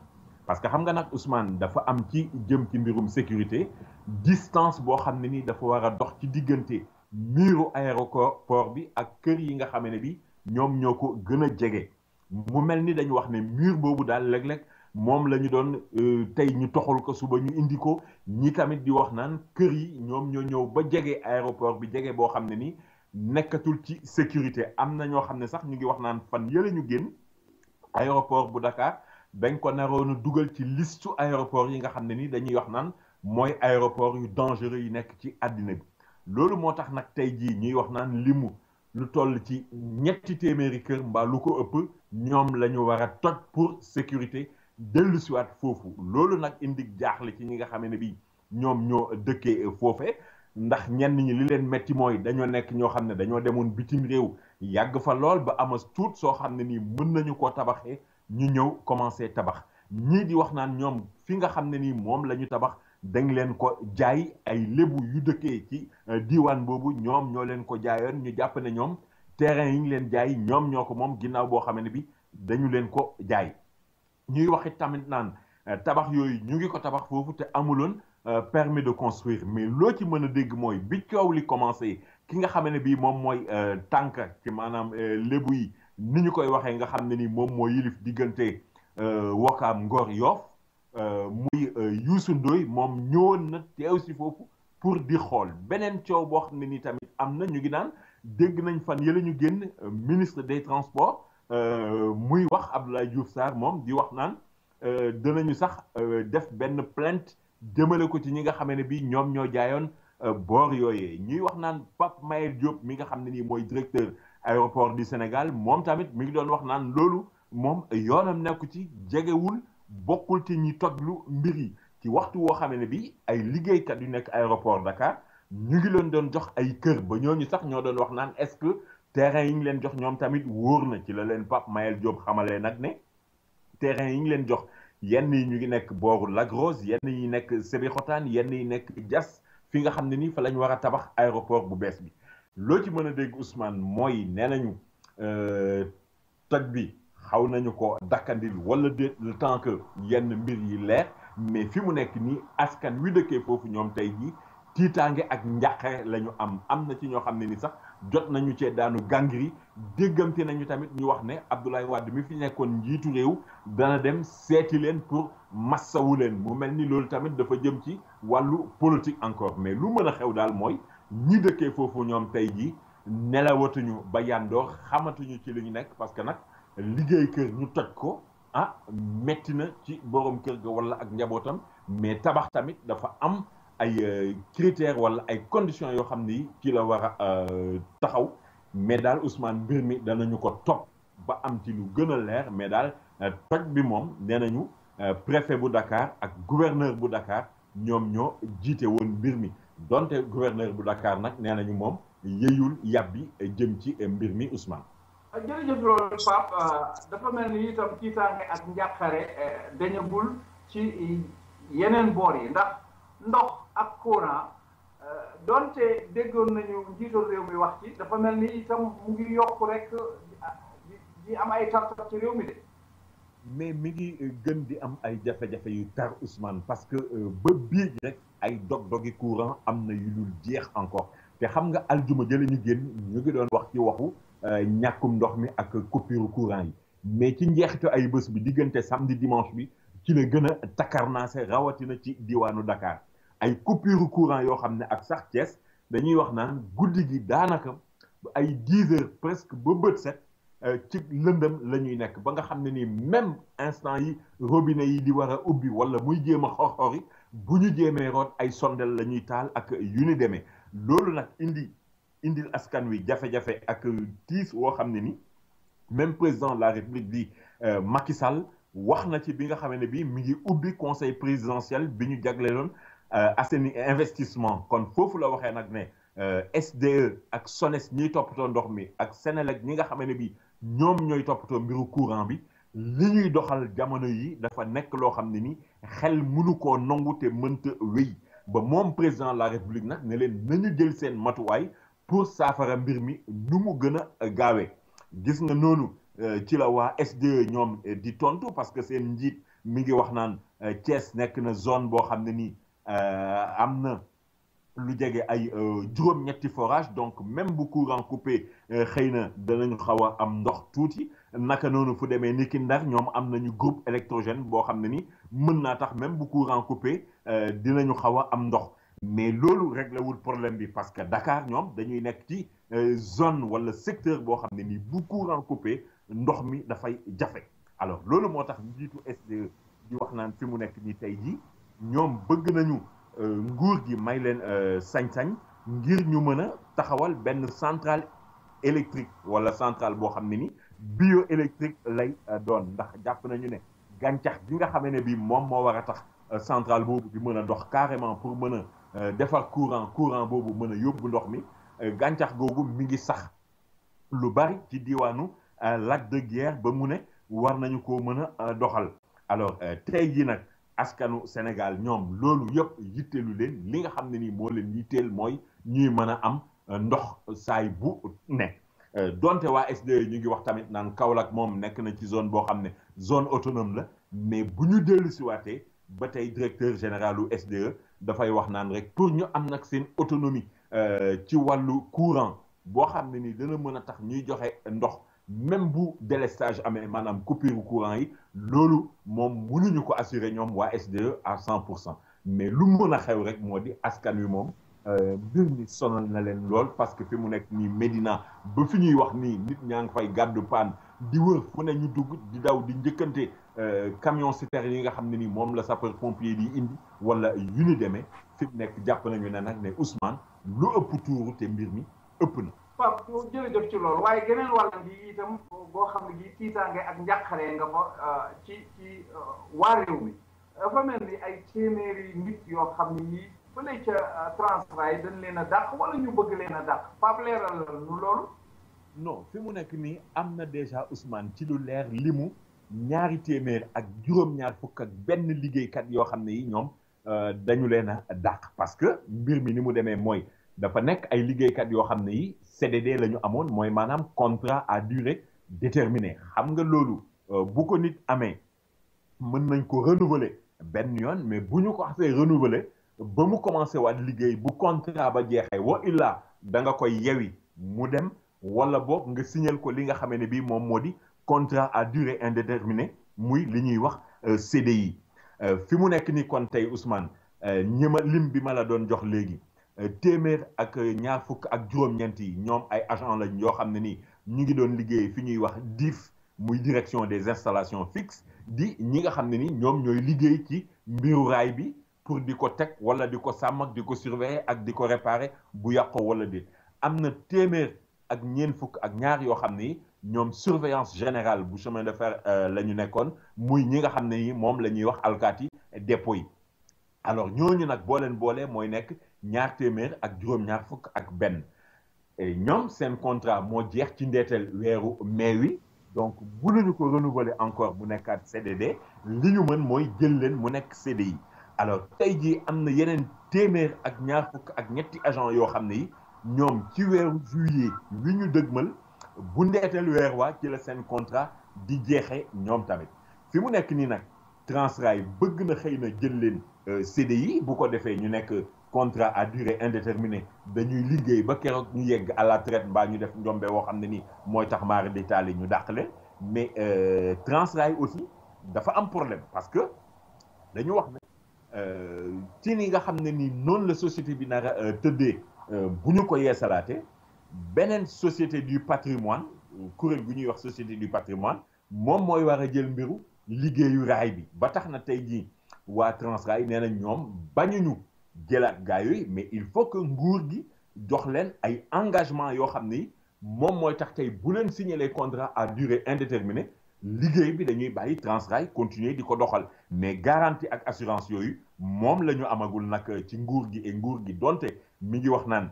parce que xam nga nag Ousmane dafa am ci jëm ci mbirum sécurité distance boo xam ne ni dafa war a dox ci diggante miiru aéroport bi ak kër yi nga xam ne bi ñoom ñoo ko gën a jege mu mel ni dañu wax ne mur boobu daal léeg-léeg moom la ñu doon tey ñu toxal ko suba ñu indi ko ñi tamit di wax naan kër yi ñoom ñoo ñëw ba jege aéroport bi jege boo xam ne ni nekkatul ci sécurité am na ñoo xam ne sax ñu ngi wax naan fan yële ñu génn aéroport bu Dakar dañ ko naroon a dugal ci listu aéroport yi nga xam ne ni dañuy wax naan mooy aéroport yu dangereux yi nekk ci àddina bi loolu moo tax nag tey jii ñuy wax naan limu lu toll ci ñetti téeméeri kër mbaa lu ko ëpp ñoom la ñu war a toj pour sécurité dellu siwaat foofu loolu nag indi jaaxle ci ñi nga xam ne bi ñoom ñoo dëkkee foofe ndax ñenn ñi li leen metti mooy dañoo nekk ñoo xam ne dañoo demoon bitim réew yàgg fa lool ba amas tuut soo xam ne nii mën nañu koo tabaxee ñu ñëw commencé tabax ñii di wax naan ñoom fi nga xam ne nii moom la ñu tabax dañ leen ko jaay ay lébu yu dëkkee ci diiwaan boobu ñoom ñoo leen ko jaayoon ñu jàpp ne ñoom terrain yi ñu leen jaay ñoom ñoo ko moom ginnaaw boo xam ne bi dañu leen ko jaay ñuy waxit tamit naan tabax yooyu ñu ngi ko tabax foofu te amuloon permis de construire mais loo ci mën a dégg mooy bi coow li commencé ki nga xam ne bii moom mooy tànk ci maanaam lébu yi ni ñu koy waxee nga xam ne ni moom moo yilif diggante Wakaam Ngor Yoff muy Youssou Ndoye moom ñëwoon na teew si foofu pour di xool beneen coow boo xam ne ni tamit am na ñu ngi naan dégg nañ fan yële ñu génn ministre des transports muy wax Abdoulaye Diouf Sarr moom di wax naan danañu sax def benn plainte jëmale ko ci ñi nga xam ne bi ñoom ñoo jaayoon boor yooyee ñuy wax naan Pape Mayel Diop mi nga xam ne nii mooy directeur aéroport du Sénégal moom tamit mi ngi doon wax naan loolu moom yoonam nekku ci jegewul bokkul ci ñi tojlu mbir yi ci waxtu woo xam ne bi ay liggéeykat yu nekk aéroport Dakar ñu ngi leen doon jox ay kër ba ñooñu sax ñoo doon wax naan est-ce que terrain yi ñu leen jox ñoom tamit wóor na ci la leen Pape Mayel Diop xamalee nag ne terrain yi ñu leen jox yenn yi ñu ngi nekk booru Lac Rose yenn yi nekk Sébikotane yenn yi nekk Diass fi nga xam ne nii fa la ñu war a tabax aéroport bu bees bi loo ci mën a dégg Ousmane mooy nee nañu toj bi xaw nañu ko dakkandil wala de le temps que yenn mbir yi leer mais fi mu nekk nii askan wi dëkkee foofu ñoom tey jii tiitaange ak njàqare la ñu am na ci ñoo xam ne ni sax jot nañu cee daanu gàngiri déggante nañu tamit ñu wax ne Abdoulaye Wade mi fi nekkoon njiitu réew dana dem seeti leen pour massawu leen mu mel ni loolu tamit dafa jëm ci wàllu politique encore mais lu mën a xew daal mooy ñi dëkkee foofu ñoom tey jii nelawatuñu ba yandoor xamatuñu ci li ñu nekk parce que nag liggéey kër ñu toj ko metti na ci borom kër ga wala ak njabootam mais tabax tamit dafa am ay critères wala ay conditions yoo xam ni ci la war a taxaw mais daal Ousmane mbir mi danañu ko topp ba am ci lu gën a leer mais daal toj bi moom nee nañu préfet bu Dakar ak gouverneur bu Dakar ñoom ñoo jiite woon mbir mi donte gouverneur bu Dakar nag nee nañu moom yeyul yàbbi jëm ci mbir mi Ousmane. jërëjëf loolu Pape dafa mel ni itam tiitaange ak njàqare dañagul ci yeneen boor yi ndax ndox ak courant donte déggoon nañu njiitu réew mi wax ci dafa mel ni itam mu ngi yokk rek di am ay tar-tar ci réew mi de. mais mi ngi gën di am ay jafe-jafe yu tar Ousmane parce que ba biig rek ay dog-dogi courant am na yu dul jeex encore te xam nga aljuma jële ñu génn ñu ngi doon wax ci waxu ñàkkum ndox mi ak coupure courant yi mais ci njeexitu ay bés bi diggante samedi dimanche bi ci la gën a takkarnaase rawatina ci diwaanu Dakar ay coupure courant yoo xam ne ak sax Thiès dañuy wax naan guddi gi daanaka ay 10 heures presque ba bët set ci lëndëm la ñuy nekk ba nga xam ne nii même instant yi robinet yi di war a ubbi wala muy jéem a xor-xori bu ñu jéemee root ay sondel la ñuy taal ak yu ni demee loolu nag indil askan wi jafe-jafe ak tiis woo xam ne ni même président de la République bi Macky Sall wax na ci bi nga xam ne bi mi ngi ubbi conseil présidentiel bi ñu jagleeloon asseni investissement kon foofu la waxee nag ne SDE ak SONES ñiy toppatoo ndox mi ak Senelec ñi nga xam ne bi ñoom ñooy toppatoo mbiru courant bi li ñuy doxal jamono yi dafa nekk loo xam ne ni xel mënu koo nangu te mënta wéy ba moom président de la République nag ne leen nañu jël seen matuwaay pour saafara mbir mi nu mu gën a gaawee gis nga noonu ci la waa SDE ñoom di tontu parce que seen njiit mi ngi wax naan Thiès nekk na zone boo xam ne nii am na lu jege ay juróom-ñetti forage donc même bu courant coupé xëy na danañu xaw a am ndox tuuti naka noonu fu demee ni ki Ndar ñoom am nañu groupe électrogène boo xam ne ni mën naa tax même bu courant coupé dinañu xaw a am ndox mais loolu réglé wul problème bi parce que Dakar ñoom dañuy nekk ci zone wala secteur boo xam ne ni bu courant coupé ndox mi dafay jafe alors loolu moo tax njiitu SDE di wax naan fi mu nekk nii tey jii ñoom bëgg nañu nguur gi may leen sañ-sañ ngir ñu mën a taxawal benn centrale électrique wala centrale boo xam ne ni bioélectrique lay doon ndax jàpp nañu ne gàncax gi nga xam ne bi moom moo war a tax centrale boobu di mën a dox carrément pour mën a defar courant boobu mën a yóbbu ndox mi gàncax googu mi ngi sax lu bari ci diwaanu Lac de Guiers ba mu ne war nañu ko mën a doxal alors tey jii nag askanu Sénégal ñoom loolu yëpp yitteelu leen li nga xam ne nii moo leen yitteel mooy ñuy mën a am ndox saay bu ne donte waa SDE ñu ngi wax tamit naan Kaolack moom nekk na ci zone boo xam ne zone autonome la mais bu ñu dellu si waatee ba tey directeur général u SDE dafay wax naan rek pour ñu am nag seen autonomie ci wàllu courant boo xam ne ni dana mën a tax ñuy joxe ndox même bu délestage amee maanaam coupure courant yi loolu moom mënuñu ko assurer ñoom waa SDE à 100% mais lu mën a xew rek moo di askan wi moom mbir mi sonal na leen lool parce que fi mu nekk nii Médina ba fi ñuy wax nii nit ñaa ngi fay gàddu paan di wër fu ne ñu dugg di daw di njëkkante camion citerne yi nga xam ne ni moom la sapeur pompier di indi wala yu ni demee fi mu nekk jàpp nañu ne nag ne Ousmane lu ëpp tuuru te mbir mi ëpp na. Pape jërëjëf ci loolu waaye geneen wàllam gi itam boo xam ne gi tiitaange ak njàqare nga fa ci waa réew mi dafa mel ni ay téeméeri nit yoo xam ne yii fële ca Transrail dañ leen a dàq wala ñu bëgg leen a dàq Pape leeral la nu loolu. non fi mu nekk nii am na déjà Ousmane ci lu leer limu ñaari téeméer ak juróom-ñaar fukk ak benn liggéeykat yoo xam ne yi ñoom dañu leen a dàq parce que mbir mi ni mu demee mooy dafa nekk ay liggéeykat yoo xam ne yi CDD la ñu amoon mooy maanaam contrat à durée déterminée xam nga loolu bu ko nit amee mën nañ ko renouveler benn yoon mais bu ñu ko xasee renouveler ba mu commencé waat liggéey bu contrat ba jeexee wa illa da nga koy yewi mu dem wala boog nga signal ko li nga xamee ne bii moom moo di contrat à durée indéterminée muy li ñuy wax CDI fi mu nekk ni kon tey Ousmane ñima lim bi ma la doon jox léegi téeméer ak ñaar fukk ak juróom-ñeent yi ñoom ay agent lañ yoo xam ne nii ñu ngi doon liggéey fi ñuy wax DIF muy direction des installations fixes di ñi nga xam ne ni ñoom ñooy liggéey ci mbiru raay bi pour di ko teg wala di ko sàmm ak di ko surveiller ak di ko réparer bu yàqoo wala déet am na téeméer ak ñeent fukk ak ñaar yoo xam ne ñoom surveillance générale bu chemin de fer la ñu nekkoon muy ñi nga xam ne ni moom la ñuy wax alkaati dépôt yi alors ñooñu nag boo leen boolee mooy nekk ñaar téeméer ak juróom-ñaar fukk ak benn ñoom seen contrat moo jeex ci ndeeteel weeru mai wi donc bu ñu ko renouveler encore mu nekkaat CDD li ñu mën mooy jël leen mu nekk CDI alors tey jii am na yeneen téeméer ak ñaar fukk ak ñetti agent yoo xam ne yi ñoom ci weeru juillet wi ñu dëgmal bu ndeeteel weer waa ci la seen contrat di jeexee ñoom tamit fi mu nekk nii nag Transrail bëgg na xëy na jël leen CDI bu ko defee ñu nekk contrat à durée indéterminée dañuy liggéey ba keroog ñu yegg à la traite mbaa ñu def njombe woo xam ne nii mooy tax maari détaillé ñu dàq leen mais Transrail aussi dafa am problème parce que dañu wax ne ci ni nga xam ne nii noonu la société bi nar a tëddee bu ñu ko yeesalaate beneen société du patrimoine kuréel gu ñuy wax société du patrimoine moom mooy war a jël mbiru liggéeyu raay bi ba tax na tey jii waa Transrail nee na ñoom bañuñu jëlaat gaa yooyu mais il faut que nguur gi jox leen ay engagement yoo xam ni moom mooy tax tey bu leen signé les contrats à durée indéterminée liggéey bi dañuy bàyyi Transrail continuer di ko doxal mais garantie ak assurance yooyu moom la ñu amagul nag ci nguur gi et nguur gi donte mi ngi wax naan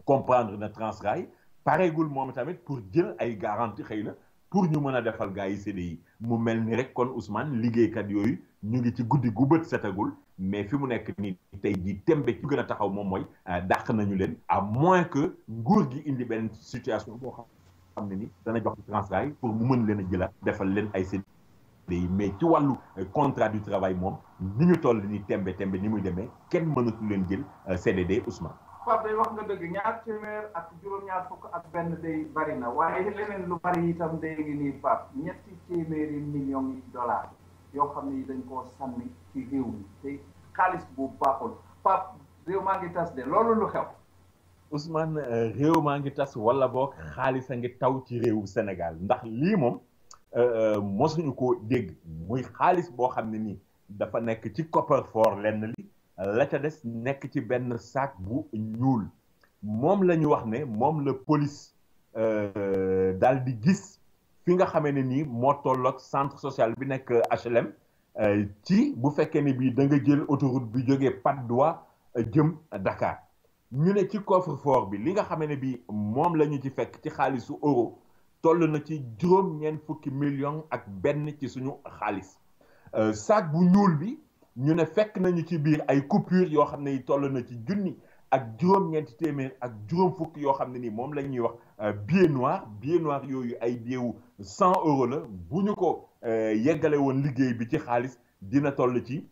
comprendre na Transrail pareegul moom tamit pour jël ay garantie xëy na pour ñu mën a defal gars yi CDI mu mel ni rek kon Ousmane liggéeykat yooyu ñu ngi ci guddi gu bët setagul mais fi mu nekk nii tey jii tembe ci gën a taxaw moom mooy dàq nañu leen à moins que nguur gi indi benn situation boo xam ne ni dana jox ci Transrail pour mu mën leen a jëlaat defal leen ay CDI mais ci wàllu contrat du travail moom ni ñu toll ni tembe ni muy demee kenn mënatu leen jël CDD Ousmane. Pape day wax nga dëgg ñaar téeméer ak juróom-ñaar fukk ak benn day bari na waaye leneen lu bari itam day ngi nii Pape ñetti téeméeri millions yi dollars yoo xam ne dañ koo sànni ci réew mi te xaalis bu baaxul Pape réew maa ngi tas de loolu lu xew. Ousmane réew maa ngi tas wala boog xaalis a ngi taw ci réewu Sénégal ndax lii moom mosuñu ko dégg muy xaalis boo xam ne nii dafa nekk ci coffre-fort lenn li. la ca des nekk ci benn sac bu ñuul moom la ñu wax ne moom la police daal di gis fi nga xamee ne nii moo tolloog centre social bi nekk HLM ci bu fekkee ne bii da nga jël autoroute bi jógee Patte d'Oie jëm Dakar ñu ne ci coffre-fort bi li nga xamee ne bii moom la ñu ci fekk ci xaalisu euro toll na ci juróom-ñeent fukki millions ak benn ci suñu xaalis sac bu ñuul bi ñu ne fekk nañu ci biir ay coupures yoo xam ne yi toll na ci junni ak juróom-ñeenti téeméer ak juróom fukk yoo xam ne ni moom la ñuy wax billet noir yooyu ay billet wu 100 euros la bu ñu ko yeggale woon liggéey bi ci xaalis dina toll ci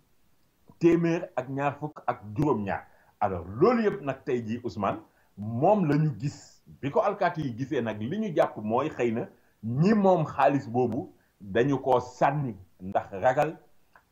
téeméer ak ñaar fukk ak juróom-ñaar alors loolu yëpp nag tey jii Ousmane moom la ñu gis bi ko alkaati yi gisee nag li ñu jàpp mooy xëy na ñi moom xaalis boobu dañu ko sànni ndax ragal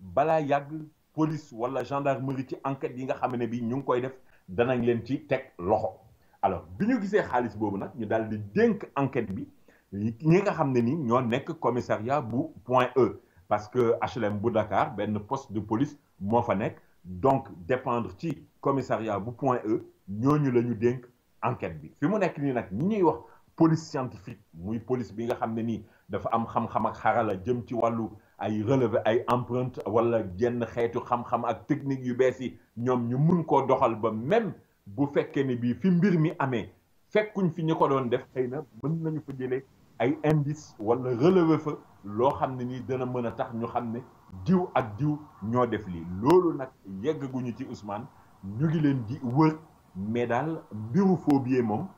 balaa yàgg police wala gendarmerie ci enquête yi nga xam ne bi ñu ngi koy def danañ leen ci teg loxo alors bi ñu gisee xaalis boobu nag ñu daal di dénk enquête bi ñi nga xam ne ni ñoo nekk commissariat bu Point E parce que HLM bu Dakar benn poste de police moo fa nekk donc dépendre ci commissariat bu Point E ñooñu la ñu dénk enquête bi fi mu nekk nii nag ñi ñuy wax police scientifique muy police bi nga xam ne nii dafa am xam-xam ak xarala jëm ci wàllu ay relevé ay empreinte wala genn xeetu xam-xam ak technique yu bees yi ñoom ñu mun koo doxal ba même bu fekkee ne bii fi mbir mi amee fekkuñ fi ñu ko doon def xëy na mën nañu fa jëlee ay indice wala relevé fa loo xam ne nii dana mën a tax ñu xam ne diw ak diw ñoo def lii loolu nag yeggaguñu ci Ousmane ñu ngi leen di wër mais daal mbiru faux billet moom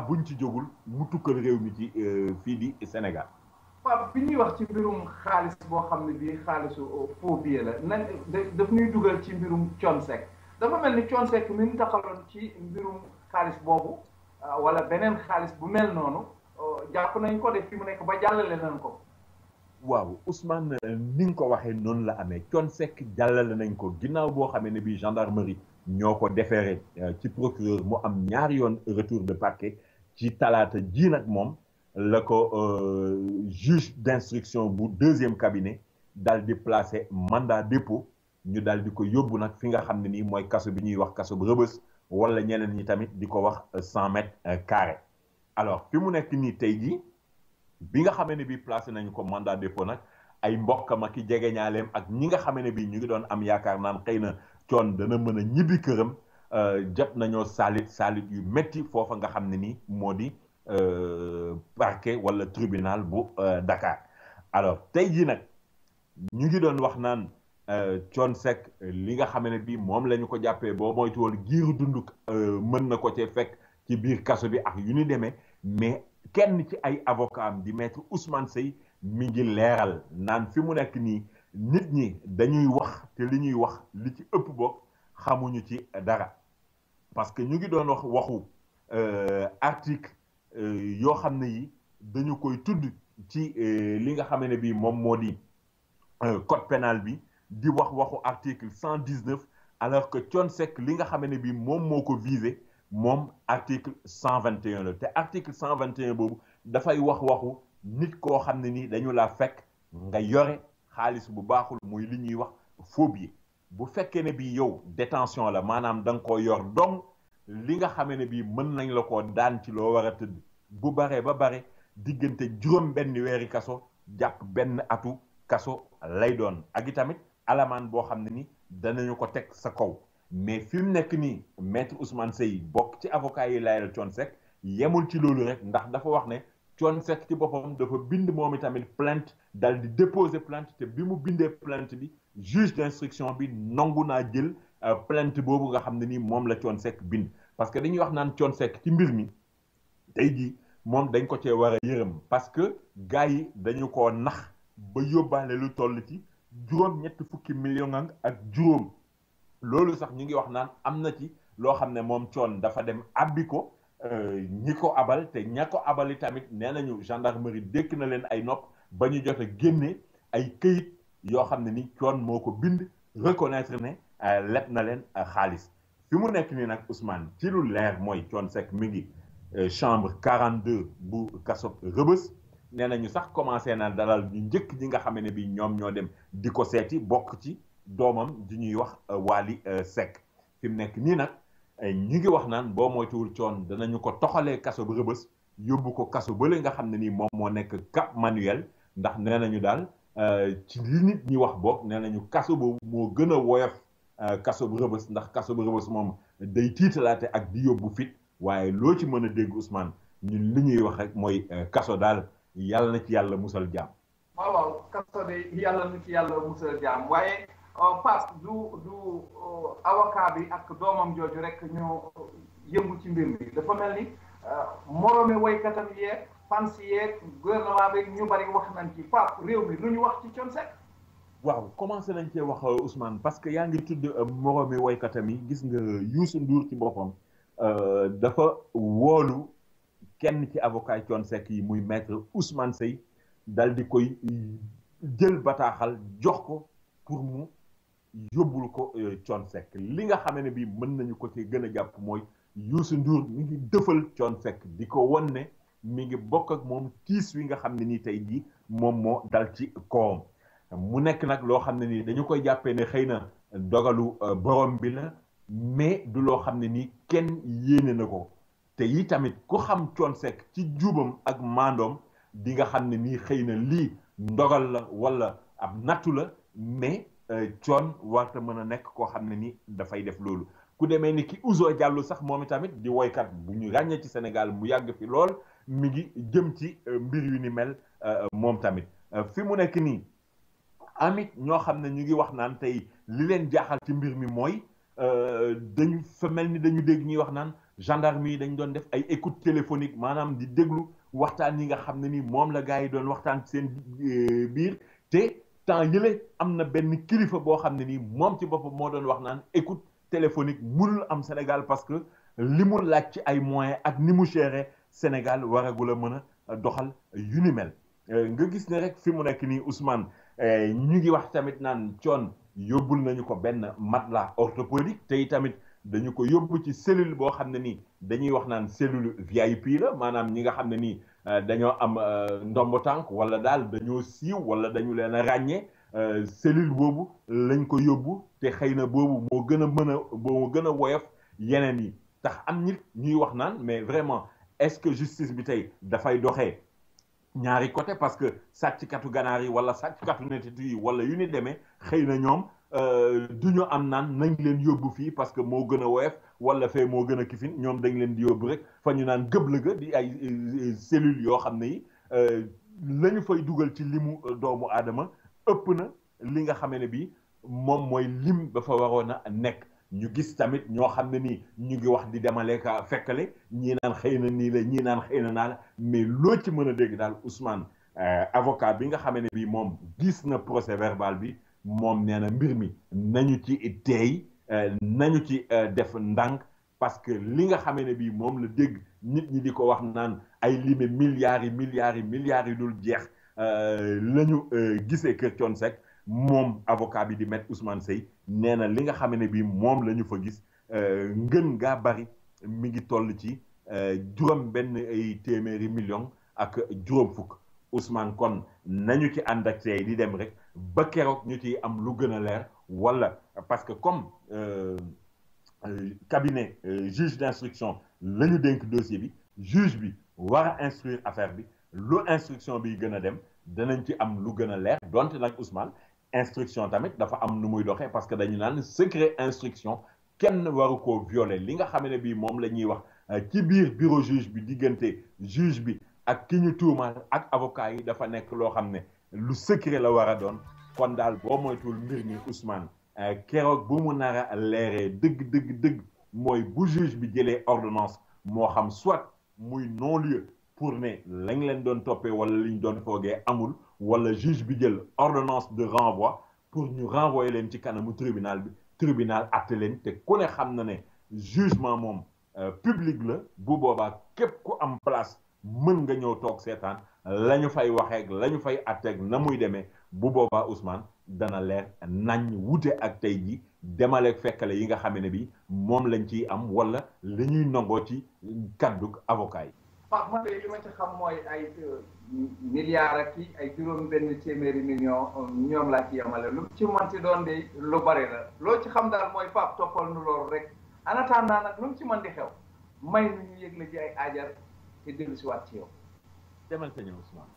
buñ ci jógul mu tukkal réew mi ci fii di Sénégal. Pape bi ñuy wax ci mbirum xaalis boo xam ne bii xaalisu faux billet la na daf ñuy dugal ci mbirum Thione Seck dafa mel ni Thione Seck mi ñu taxaloon ci mbirum xaalis boobu wala beneen xaalis bu mel noonu jàpp nañ ko def fi mu nekk ba jàllale nañ ko. waaw Ousmane ni nga ko waxee noonu la amee Thione Seck jàllale nañ ko ginnaaw boo xamee ne bii gendarmerie ñoo ko déféré ci procureur mu am ñaari yoon retour de parquet ci talaata ji nag moom la ko juge d'instruction bu deuxième cabinet daal di placer mandat dépôt ñu daal di ko yóbbu nag fi nga xam ne nii mooy kaso bi ñuy wax kaso bu Rebeuss wala ñeneen ñi tamit di ko wax 100 mètres carrés alors fi mu nekk nii tey jii bi nga xamee ne bii placé nañu ko mandat dépôt nag ay mbokkam ak i jegeñaaleem ak ñi nga xamee ne bii ñu ngi doon am yaakaar naan xëy na Thione dana mën a ñibbi këram jot nañoo saalit yu métti foofa nga xam ne nii moo di parquet wala tribunal bu Dakar alors tey jii nag ñu ngi doon wax naan Thione Seck li nga xam ne bii moom la ñu ko jàppee boo moytuwul giiru dund mën na ko cee fekk ci biir kaso bi ak yu ni demee mais kenn ci ay avocat am di maître Ousmane Seye mi ngi leeral naan fi mu nekk nii nit ñi dañuy wax te li ñuy wax li ci ëpp bokk xamuñu ci dara parce que ñu ngi doon wax waxu article yoo xam ne yi dañu koy tudd ci li nga xam ne bii moom moo di code pénal bi di waxu article 119 alors que Thione Seck li nga xam ne bii moom moo ko visé moom article 121 la te article 121 boobu dafay waxu nit koo xam ne ni dañu la fekk nga yore xaalis bu baaxul muy li ñuy wax faux billet bu fekkee ne bii yow détention la maanaam da nga koo yor donc li nga xamee ne bii mën nañ la koo daan ci loo war a tëdd bu baree ba bare diggante juróom benn weeri kaso jàpp benn atu kaso lay doon ak itamit alamaan boo xam ne ni danañu ko teg sa kaw mais fi mu nekk nii maître Ousmane Seye bokk ci avocat yi layal Thione Seck yemul ci loolu rek ndax dafa wax ne Thione Seck ci boppam dafa bind moom itamit plainte dal di déposer plainte te bi mu bindee plainte bi juge d'instruction bi nangu naa jël plainte boobu nga xam ne ni moom la Thione Seck bind parce que dañuy wax naan Thione Seck ci mbir mi tey jii moom dañ ko cee war a yërëm parce que gars yi dañu koo nax ba yóbbaale lu toll ci juróom-ñetti fukki million ak juróom loolu sax ñu ngi wax naan am na ci loo xam ne moom Thione dafa dem abbi ko ñi ko abal te ña ko abali tamit nee nañu gendarmerie dékk na leen ay nopp ba ñu jot a génne ay këyit yoo xam ne ni Thione moo ko bind reconnaître ne leb na leen xaalis fi mu nekk nii nag Ousmane ci lu leer mooy Thione Seck mi ngi chambre 42 bu kaso Rebeuss nee nañu sax commencé na dalal ñu njëkk ñi nga xam ne bi ñoom ñoo dem di ko seeti bokk ci doomam di ñuy wax Wally Seck fi mu nekk nii nag ñi ngi wax naan boo moytuwul Thione danañu ko toxalee kaso bu Rebeuss yóbbu ko kaso bële nga xam ne nii moom moo nekk Cap Manuel ndax nee nañu daal ci li nit ñi wax boog nee nañu kaso boobu moo gën a woyof kaso bu Rebeuss ndax kaso bu Rebeuss moom day tiitalaate ak di yóbbu fit waaye loo ci mën a dégg Ousmane ñun li ñuy wax rek mooy kaso daal yàlla na ci yàlla musal jaam. waaw kaso de yàlla na ci yàlla musal jaam waaye Pape du avocat bi ak doomam jooju rek ñoo yëngu ci mbir mi dafa mel ni moroomi woykatam yeeg fans yeeg gouvernement bi ñu bari wax nañ ci Pape réew mi lu ñu wax ci Thione Seck. waaw commencé nañ cee wax Ousmane parce que yaa ngi tudd moroomi woykatam yi gis nga Youssou Ndour ci boppam dafa woolu kenn ci avocat Thione Seck yi muy maître Ousmane Seye dal di koy jël bataaxal jox ko pour mu yóbbul ko Thione Seck li nga xam ne bii mën nañu ko ci gën a jàpp mooy Youssou Ndour mi ngi dëfal Thione Seck di ko won ne mi ngi bokk ak moom tiis wi nga xam ne nii tey jii moom moo dal ci kawam mu nekk nag loo xam ne nii dañu koy jàppee ne xëy na dogalu borom bi la mais du loo xam ne nii kenn yéene na ko te yi tamit ku xam Thione Seck ci jubam ak maandoom di nga xam ne nii xëy na lii ndogal la wala ab nattu la mais Thione warta mën a nekk koo xam ne ni dafay def loolu ku demee ni ki Ouzo Diallo sax moom itamit di woykat bu ñu ràññee ci Sénégal mu yàgg fi lool mi ngi jëm ci mbir yu ni mel moom tamit fi mu nekk nii amit ñoo xam ne ñu ngi wax naan tey li leen jaaxal ci mbir mi mooy dañu fa mel ni dañu dégg ñuy wax naan gendarme yi dañ doon def ay écoute téléphonique maanaam di déglu waxtaan yi nga xam ne ni moom la gars yi doon waxtaan seen biir te temps yële am na benn kilifa boo xam ne nii moom ci boppam moo doon wax naan écoute téléphonique mënul am Sénégal parce que li mu laaj ci ay moyens ak ni mu chéré Sénégal waragul a mën a doxal yu ni mel nga gis ne rek fi mu nekk nii Ousmane ñu ngi wax tamit naan Thione yóbbul nañu ko benn matelas orthopédique te tamit dañu ko yóbbu ci cellule boo xam ne nii dañuy wax naan cellule VIP la maanaam ñi nga xam ne nii dañoo am ndombo tànk wala daal dañoo siiw wala dañu leen a ràññee cellule boobu lañ ko yóbbu te xëy na boobu moo gën a mën a moo gën a woyof yeneen yi tax am nit ñuy wax naan mais vraiment est-ce que justice bi tey dafay doxee ñaari côté parce que sàcckatu ganaar yi wala sàcckatu netitu yi wala yu ni demee xëy na ñoom du ñu am naan nañ leen yóbbu fii parce que moo gën a woyof wala fee moo gën a kifin ñoom dañ leen di yóbbu rek fa ñu naan gëb la ga di ay cellules yoo xam ne yi la ñu fay dugal ci limu doomu aadama ëpp na li nga xamee ne bii moom mooy lim ba fa waroon a nekk ñu gis tamit ñoo xam ne nii ñu ngi wax di demale ka fekkale ñii naan xëy na nii la ñii naan xëy na naa la mais loo ci mën a dégg daal Ousmane avocat bi nga xamee ne bii moom gis na procès verbal bi moom nee na mbir mi nañu ci teey nañu ci def ndànk parce que li nga xamee ne bii moom la dégg nit ñi di ko wax naan ay lime milliards yi dul jeex la ñu gisee kër Thione Seck moom avocat bi di maître Ousmane Seye nee na li nga xam ne bii moom la ñu fa gis ngën gaa bari mi ngi toll ci juróom benn ay téeméeri million ak juróom fukk Ousmane kon nañu ci ànd ak tey di dem rek ba keroog ñu ciy am lu gën a leer wala parce que comme cabinet juge d'instruction la ñu dénk dossier bi juge bi war a instruire affaire bi lu instruction bi gën a dem danañ ci am lu gën a leer donte nag Ousmane instruction tamit dafa am nu muy doxee parce que dañu naan secret instruction kenn waru koo violer li nga xam ne bii moom la ñuy wax ci biir bureau juge bi diggante juge bi ak ki ñu tuumaal ak avocat yi dafa nekk loo xam ne lu secret la war a doon kon daal boo moytuwul mbir mi Ousmane keroog bu mu nar a leeree dëgg mooy bu juge bi jëlee ordonnance moo xam soit muy non-lieu pour ne lañ leen doon toppee wala liñ doon foogee amul wala juge bi jël ordonnance de renvoi pour ñu renvoyer leen ci kanamu tribunal bi tribunal atte leen te ku ne xam na ne jugement moom public la bu boobaa képp ku am place mën nga ñëw toog seetaan la ñu fay waxeeg la ñu fay atteeg na muy demee bu boobaa Ousmane dana leer nañ wute ak tey ji demaleeg fekkale yi nga xam ne bi moom lañ ciy am wala li ñuy nangoo ci kaddug avocat yi. Pape man de li ma ci xam mooy ay milliards ak i ay juróom benn téeméeri million ñoom laa ci yemale lu ci manti doon de lu bari la loo ci xam daal mooy Pape toppal nu loolu rek en attendant nag lu mu ci mën di xew may nu ñu yëg la ji ay aajar te dellu si waat ci yow. demal sa ñëw Ousmane.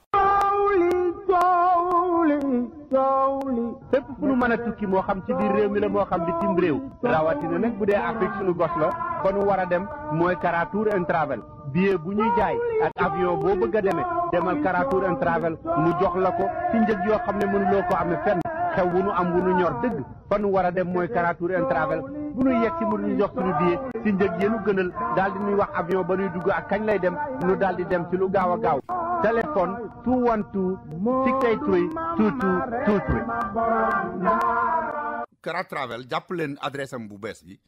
coow li fépp fu nu mën a tukki moo xam ci biir réew mi la moo xam bitim réew rawatina nag bu dee Afrique suñu gos la fa nu war a dem mooy Kara Tour and Travel billet bu ñuy jaay ak avion boo bëgg a demee demal Kara Tour and Travel mu jox la ko ci njëg yoo xam ne mënuloo ko amee fenn xew wu nu am wu nu ñor dëgg fa nu war a dem mooy Kara Tour and Travel bu nu yegg si mu ñu jox suñu billet ci njëg yéenu gënal daal di nuy wax avion ba nuy dugg ak kañ lay dem nu daal di dem ci lu gaaw a gaaw téléphone 212-683-2223. Kara Travel jàpp leen adresse am bu bees bi.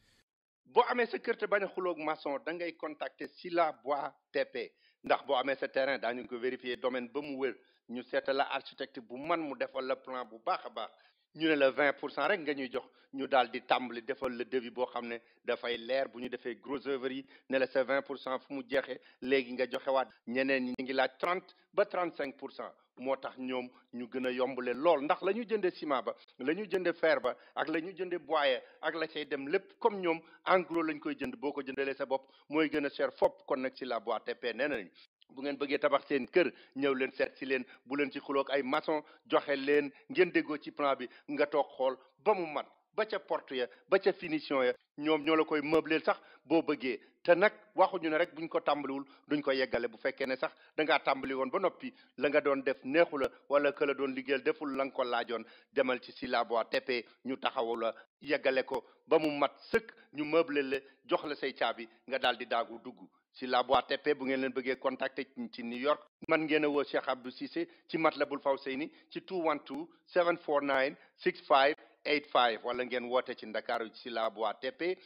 boo amee sa kër te bañ a xuloog maçon da ngay contacter Sila Bois TP ndax boo amee sa terrain daañu ko vérifier domaine ba mu wër ñu seetal la architecte bu man mu defal la plan bu baax a baax ñu ne la 20% rek nga ñuy jox ñu daal di tàmbali defal le devis boo xam ne dafay leer bu ñu defee gros œuvre yi ne la sa 20% fu mu jeexee léegi nga joxewaat ñeneen ñi ngi laaj 30 ba 35%. moo tax ñoom ñu gën a yombale lool ndax la ñu jëndee ciment ba la ñu jëndee fer ba ak la ñu jëndee bois ak la cay dem lépp comme ñoom en gros lañ koy jënd boo ko jëndalee sa bopp mooy gën a cher fopp kon nag si la boîte TP nee nañ bu ngeen bëggee tabax seen kër ñëw leen seet si leen bu leen ci xuloog ay maçon joxe leen ngeen déggoo ci plan bi nga toog xool ba mu mat ba ca porte ya ba ca finition ya ñoom ñoo la koy meubleel sax boo bëggee te nag waxuñu ne rek buñ ko tàmbaliwul duñ ko yeggale bu fekkee ne sax da ngaa tàmbali woon ba noppi la nga doon def neexu la wala que la doon liggéeyal deful la nga ko laajoon demal ci Sylla Bois TP ñu taxawu la yeggale ko ba mu mat sëkk ñu meubleel la jox la say caabi nga daal di daagu dugg Sylla Bois TP bu ngeen leen bëggee contacter ci New York man ngeen a woo Cheikh Abdou Cissé ci Matlabul Fawzeyni ci 212 749 6585 wala ngeen woote ci Ndakaaru ci Sylla Bois TP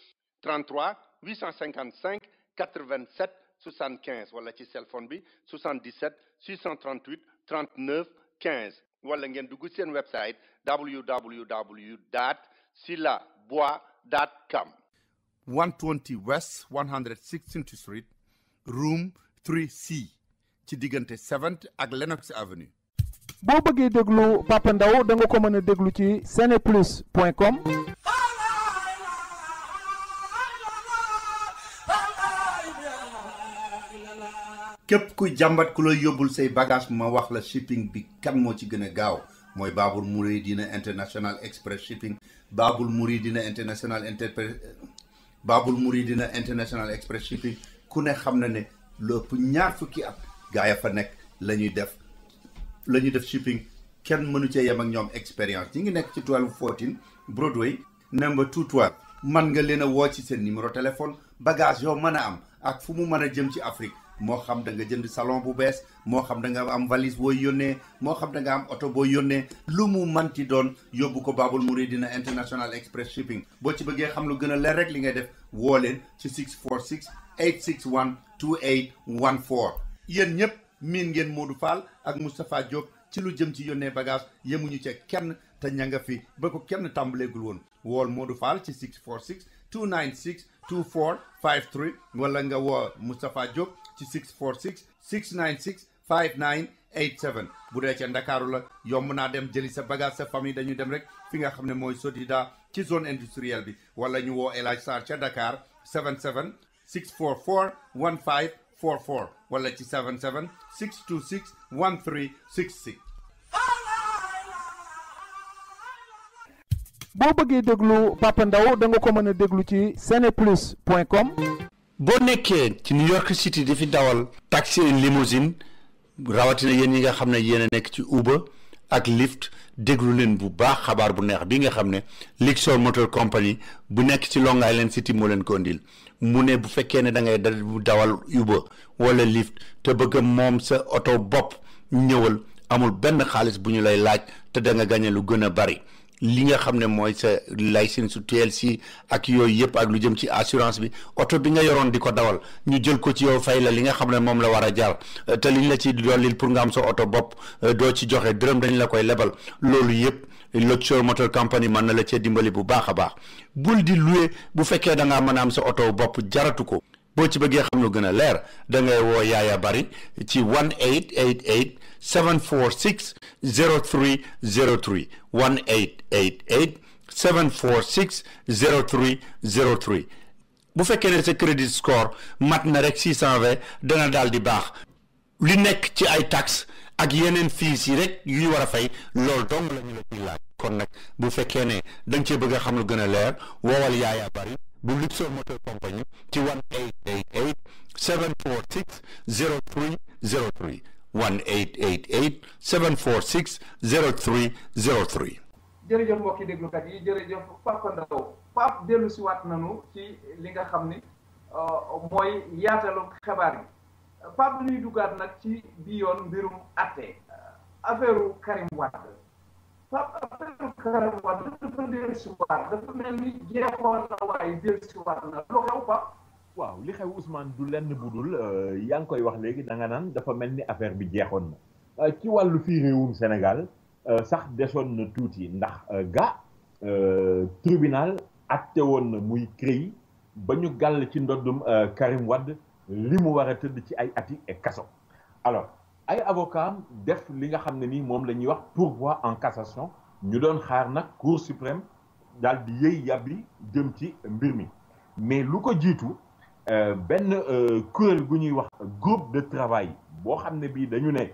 33 855 87 75 wala ci cellphone bi 77 638 39 15 wala ngeen dugg seen website www.syllabois.com 120 West 116th Street room 3C ci diggante 7th ak Lenox Avenue. boo bëggee déglu Papa Ndaw da nga ko mën a déglu ci seneplus.com. képp kuy jàmbat ku la yóbbul say bagage ma wax la shipping bi kan moo ci gën a gaaw mooy Babul Mouridina International Express Shipping. Babul Mouridina International Express Shipping ku ne xam na ne lépp ñaar fukki at gaa ya fa nekk la ñuy def shipping kenn mënu cee yem ak ñoom expérience ñi ngi nekk ci 1214 Broadway number 212 man nga leen a woo ci seen numéro téléphone bagage yoo mën a am ak fu mu mën a jëm ci Afrique moo xam da nga jënd salon bu bees moo xam da nga am valise booy yónnee moo xam da nga am oto booy yónnee lu mu manti doon yóbbu ko Babul Mouridina International Express Shipping boo ci bëggee xam lu gën a leer rek li ngay def woo leen ci 646 861 2814 yéen ñëpp miin ngeen Modou Fall ak Moustapha Diop ci lu jëm ci yónnee bagage yemuñu ca kenn te ña nga fi ba ko kenn tàmbaleegul woon wool Modou Fall ci 646 296 2453 wala nga woo Moustapha Diop ci 646 696 5987 bu dee ca Ndakaaru la yomb naa dem jëli sa bagage sa famille dañu dem rek fi nga xam ne mooy Sodida ci zone industrielle bi wala ñu woo El Hadj Sarr ca Dakar 77 644 1544 wala ci 77 626 1366. boo bëggee déglu Papa Ndaw da nga ko mën a déglu ci seneplus.com. boo nekkee ci New York City di fi dawal taxi et limousine rawatina yéen yi nga xam ne yéen a nekk ci Uber ak Lyft déglu leen bu baax xabaar bu neex bi nga xam ne Lixor Motor Company bu nekk ci Long Island City moo leen ko indil mu ne bu fekkee ne da ngay dawal Uber wala Lyft te bëgg moom sa oto bopp ñëwal amul benn xaalis bu ñu lay laaj te da nga gagné lu gën a bari li nga xam ne mooy sa licence su TLC ak yooyu yëpp ak lu jëm ci assurance bi oto bi nga yoroon di ko dawal ñu jël ko ci yow fay la li nga xam ne moom la war a jar te liñ la ci dollil pour nga am sa oto bopp doo ci joxe dërëm dañ la koy lebal loolu yëpp Luxor Motor Company mën na la cee dimbali bu baax a baax bul di louer bu fekkee da ngaa mën a am sa oto bopp jaratu ko boo ci bëggee xam lu gën a leer da ngay woo Yaaya Bari ci 1888 746 0303 1888 746 0303 bu fekkee ne sa crédit score mat na rek 620 dana daal di baax li nekk ci ay taxes ak yeneen fees yi rek yu ñu war a fay loolu dong la ñu la ciy laaj kon nag bu fekkee ne da nga cee bëgg a xam lu gën a leer woowal Yaaya Bari bu Luxor Motor Company ci 1888 746 0303 1888 746 0303. jërëjëf mbokki déglukat yi jërëjëf Papa Ndaw Pape dellu si waat nañu ci li nga xam ni mooy yaatalu xibaar yi Pape ñuy duggaat nag ci bi yoon mbirum atte affaire Karim Wade Pape affaire Karim Wade dafa dellu si waat dafa mel ni jeexoon na waaye dellu si waat na lu xew Pape. waaw li xew Ousmane du lenn budul yaa ngi koy wax léegi da nga naan dafa mel ni affaire bi jeexoon na ci wàllu fii réewum Sénégal sax desoon na tuuti ndax tribunal atte woon na muy CREI ba ñu gàll ci ndoddum Karim Wade li mu war a tëdd ci ay ati et kaso. Alors ay avocat def li nga xam ne ni moom la ñuy wax pourvoi en cassation ñu doon xaar nag cour suprême daal di yëy yàbbi jëm ci mbir mi mais lu ko jiitu benn kuréel gu ñuy wax groupe de travail boo xam ne bii dañu ne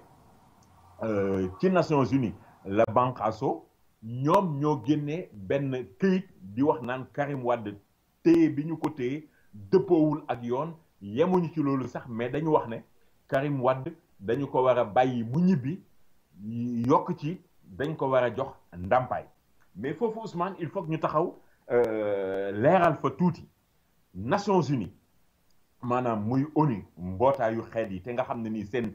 ci Nations Unies la banqaaso ñoom ñoo génnee benn këyit di wax naan Karim Wade téye bi ñu ko téye dëppoowul ak yoon yemuñu ci loolu sax mais dañu wax ne Karim Wade dañu ko war a bàyyi mu ñibbi yokk ci dañ ko war a jox ndàmpaay mais foofu Ousmane il faut que ñu taxaw leeral fa tuuti Nations Unies maanaam muy ONU mbootaayu xeet yi te nga xam ne ni seen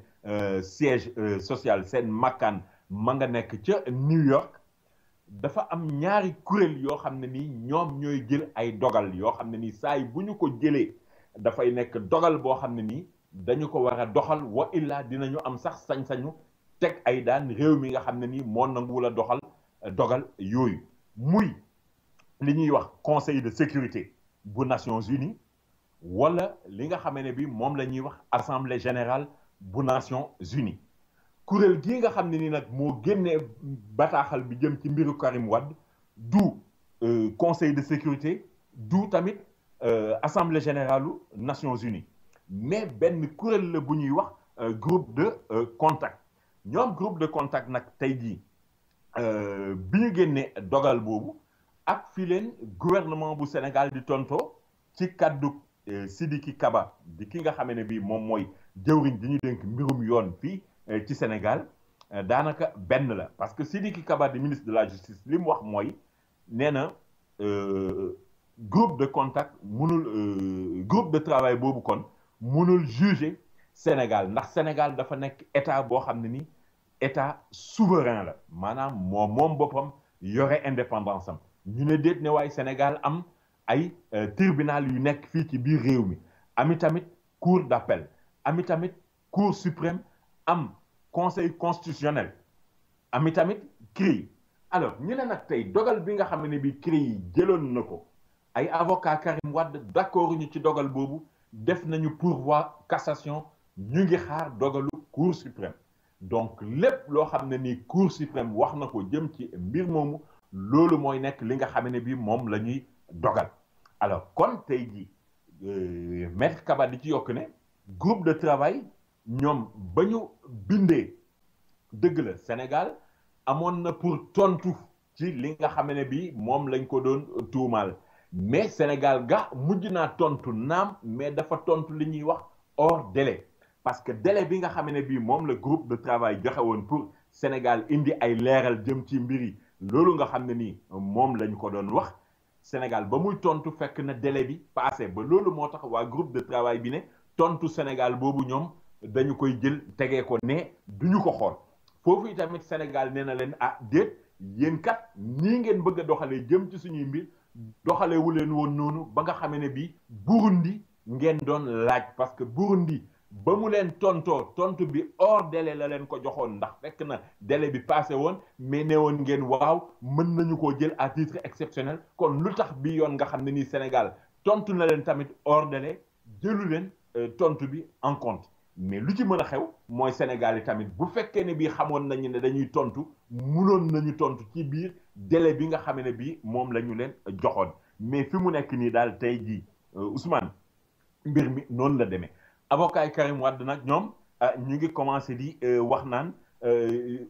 siège social seen makkaan ma nga nekk ca New York dafa am ñaari kuréel yoo xam ne ni ñoom ñooy jël ay dogal yoo xam ne ni saa yi bu ñu ko jëlee dafay nekk dogal boo xam ne nii dañu ko war a doxal wa illa dinañu am sax sañ-sañu teg ay daan réew mi nga xam ne nii moo nanguwul a doxal dogal yooyu muy li ñuy wax conseil de sécurité bu Nations Unies wala li nga xam ne bi moom la ñuy wax assemblée générale bu Nations Unies kuréel gii nga xam ne ni nag moo génnee bataaxal bi jëm ci mbiru Karim Wade du conseil de sécurité du tamit assemblée générale u Nations Unies mais benn kuréel la bu ñuy wax groupe de contact ñoom groupe de contact nag tey jii bi ñu génnee dogal boobu ak fi leen gouvernement bu Sénégal di tontoo ci kaddu Sidiki Kaba di ki nga xam ne bii moom mooy jëwriñ di ñu dénk mbirum yoon fii ci Sénégal daanaka benn la parce que Sidiki Kaba di ministre de la justice li mu wax mooy nee na groupe de contact munul groupe de travail boobu kon munul juger Sénégal ndax Sénégal dafa nekk état boo xam ne ni état souverain la maanaam moom boppam yore indépendance am ñu ne déet ne waaye Sénégal am ay tribunal yu nekk fii ci biir réew mi ami tamit cour d'appel ami tamit cour suprême am conseil constitutionnel ami tamit CREI alors ñu ne nag tey dogal bi nga xam ne bi CREI jëloon na ko ay avocat Karim Wade d'accord ñu ci dogal boobu def nañu pourvoi cassation ñu ngi xaar dogalu cour suprême donc lépp loo xam ne ni cour suprême wax na ko jëm ci mbir moomu loolu mooy nekk li nga xam ne bi moom la ñuy dogal alors kon tey jii maître Kaba di ci yokk ne groupe de travail ñoom ba ñu bindee dëgg la Sénégal amoon na pour tontu ci li nga xam ne bi moom lañ ko doon tuumaal mais Sénégal ga mujj naa tontu naam mais dafa tontu li ñuy wax hors délai parce que délai bi nga xam ne bii moom la groupe de travail joxe woon pour Sénégal indi ay leeral jëm ci mbir yi loolu nga xam ne nii moom lañ ko doon wax Sénégal ba muy tontu fekk na délai bi passé ba loolu moo tax waa groupe de travail bi ne tontu Sénégal boobu ñoom dañu koy jël tegee ko ne duñu ko xool foofu itamit Sénégal nee na leen ah déet yéen kat nii ngeen bëgg a doxalee jëm ci suñuy mbir doxalee wu leen woon noonu ba nga xamee ne bii Burundi ngeen doon laaj parce que Burundi ba mu leen tontu bi hors délai la leen ko joxoon ndax fekk na délai bi passé woon mais ne woon ngeen waaw mën nañu koo jël à titre exceptionnel kon lu tax bi yoon nga xam ne nii Sénégal tontu na leen tamit hors délai jëlu leen tontu bi en compte mais lu ci mën a xew mooy Sénégal yi tamit bu fekkee ne bii xamoon nañu ne dañuy tontu munoon nañu tontu ci biir délai bi nga xam ne bii moom la ñu leen joxoon mais fi mu nekk nii daal tey jii Ousmane mbir mi noonu la demee avocat yi Karim Wade nag ñoom ñu ngi commencé di wax naan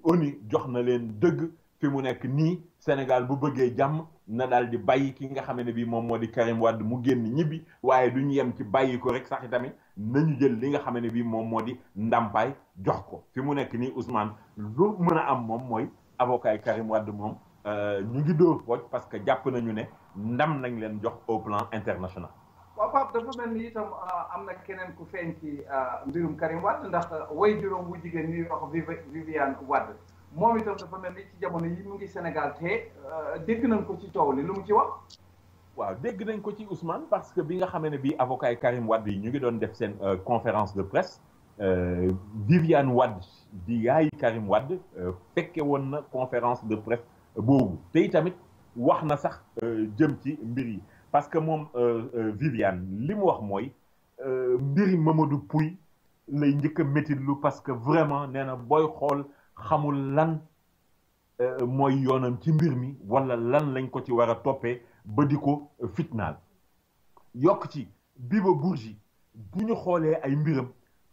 ONU jox na leen dëgg fi mu nekk nii Sénégal bu bëggee jàmm na daal di bàyyi ki nga xam ne bii moom moo di Karim Wade mu génn ñibbi waaye duñu yem ci bàyyi ko rek sax tamit nañu jël li nga xam ne bii moom moo di ndàmpaay jox ko fi mu nekk nii Ousmane lu mën a am moom mooy avocat yi Karim Wade moom ñu ngi dóor pooj parce que jàpp nañu ne ndam nañ leen jox au plan international. waaw Pape dafa mel ni itam am na keneen ku feeñ ci mbirum Karim Wade ndax way juróom wu jigéen ñuy wax Viviane Wade moom itam dafa mel ni ci jamono yi mu ngi Sénégal te dégg nañ ko ci coow li lu mu ci wax. waaw dégg nañ ko ci Ousmane parce que bi nga xamee ne bii avocat yi Karim Wade yi ñu ngi doon def seen conférence de presse Viviane Wade di yaay Karim Wade fekke woon na conférence de presse boobu te itamit wax na sax jëm ci mbir yi parce que moom Viviane li mu wax mooy mbiri Mamadou Pouye lay njëkk a métitlu parce que vraiment nee na booy xool xamul lan mooy yoonam ci mbir mi wala lan lañ ko ci war a toppee ba di ko fitnaal yokk ci Bibo Bourgi bu ñu xoolee ay mbiram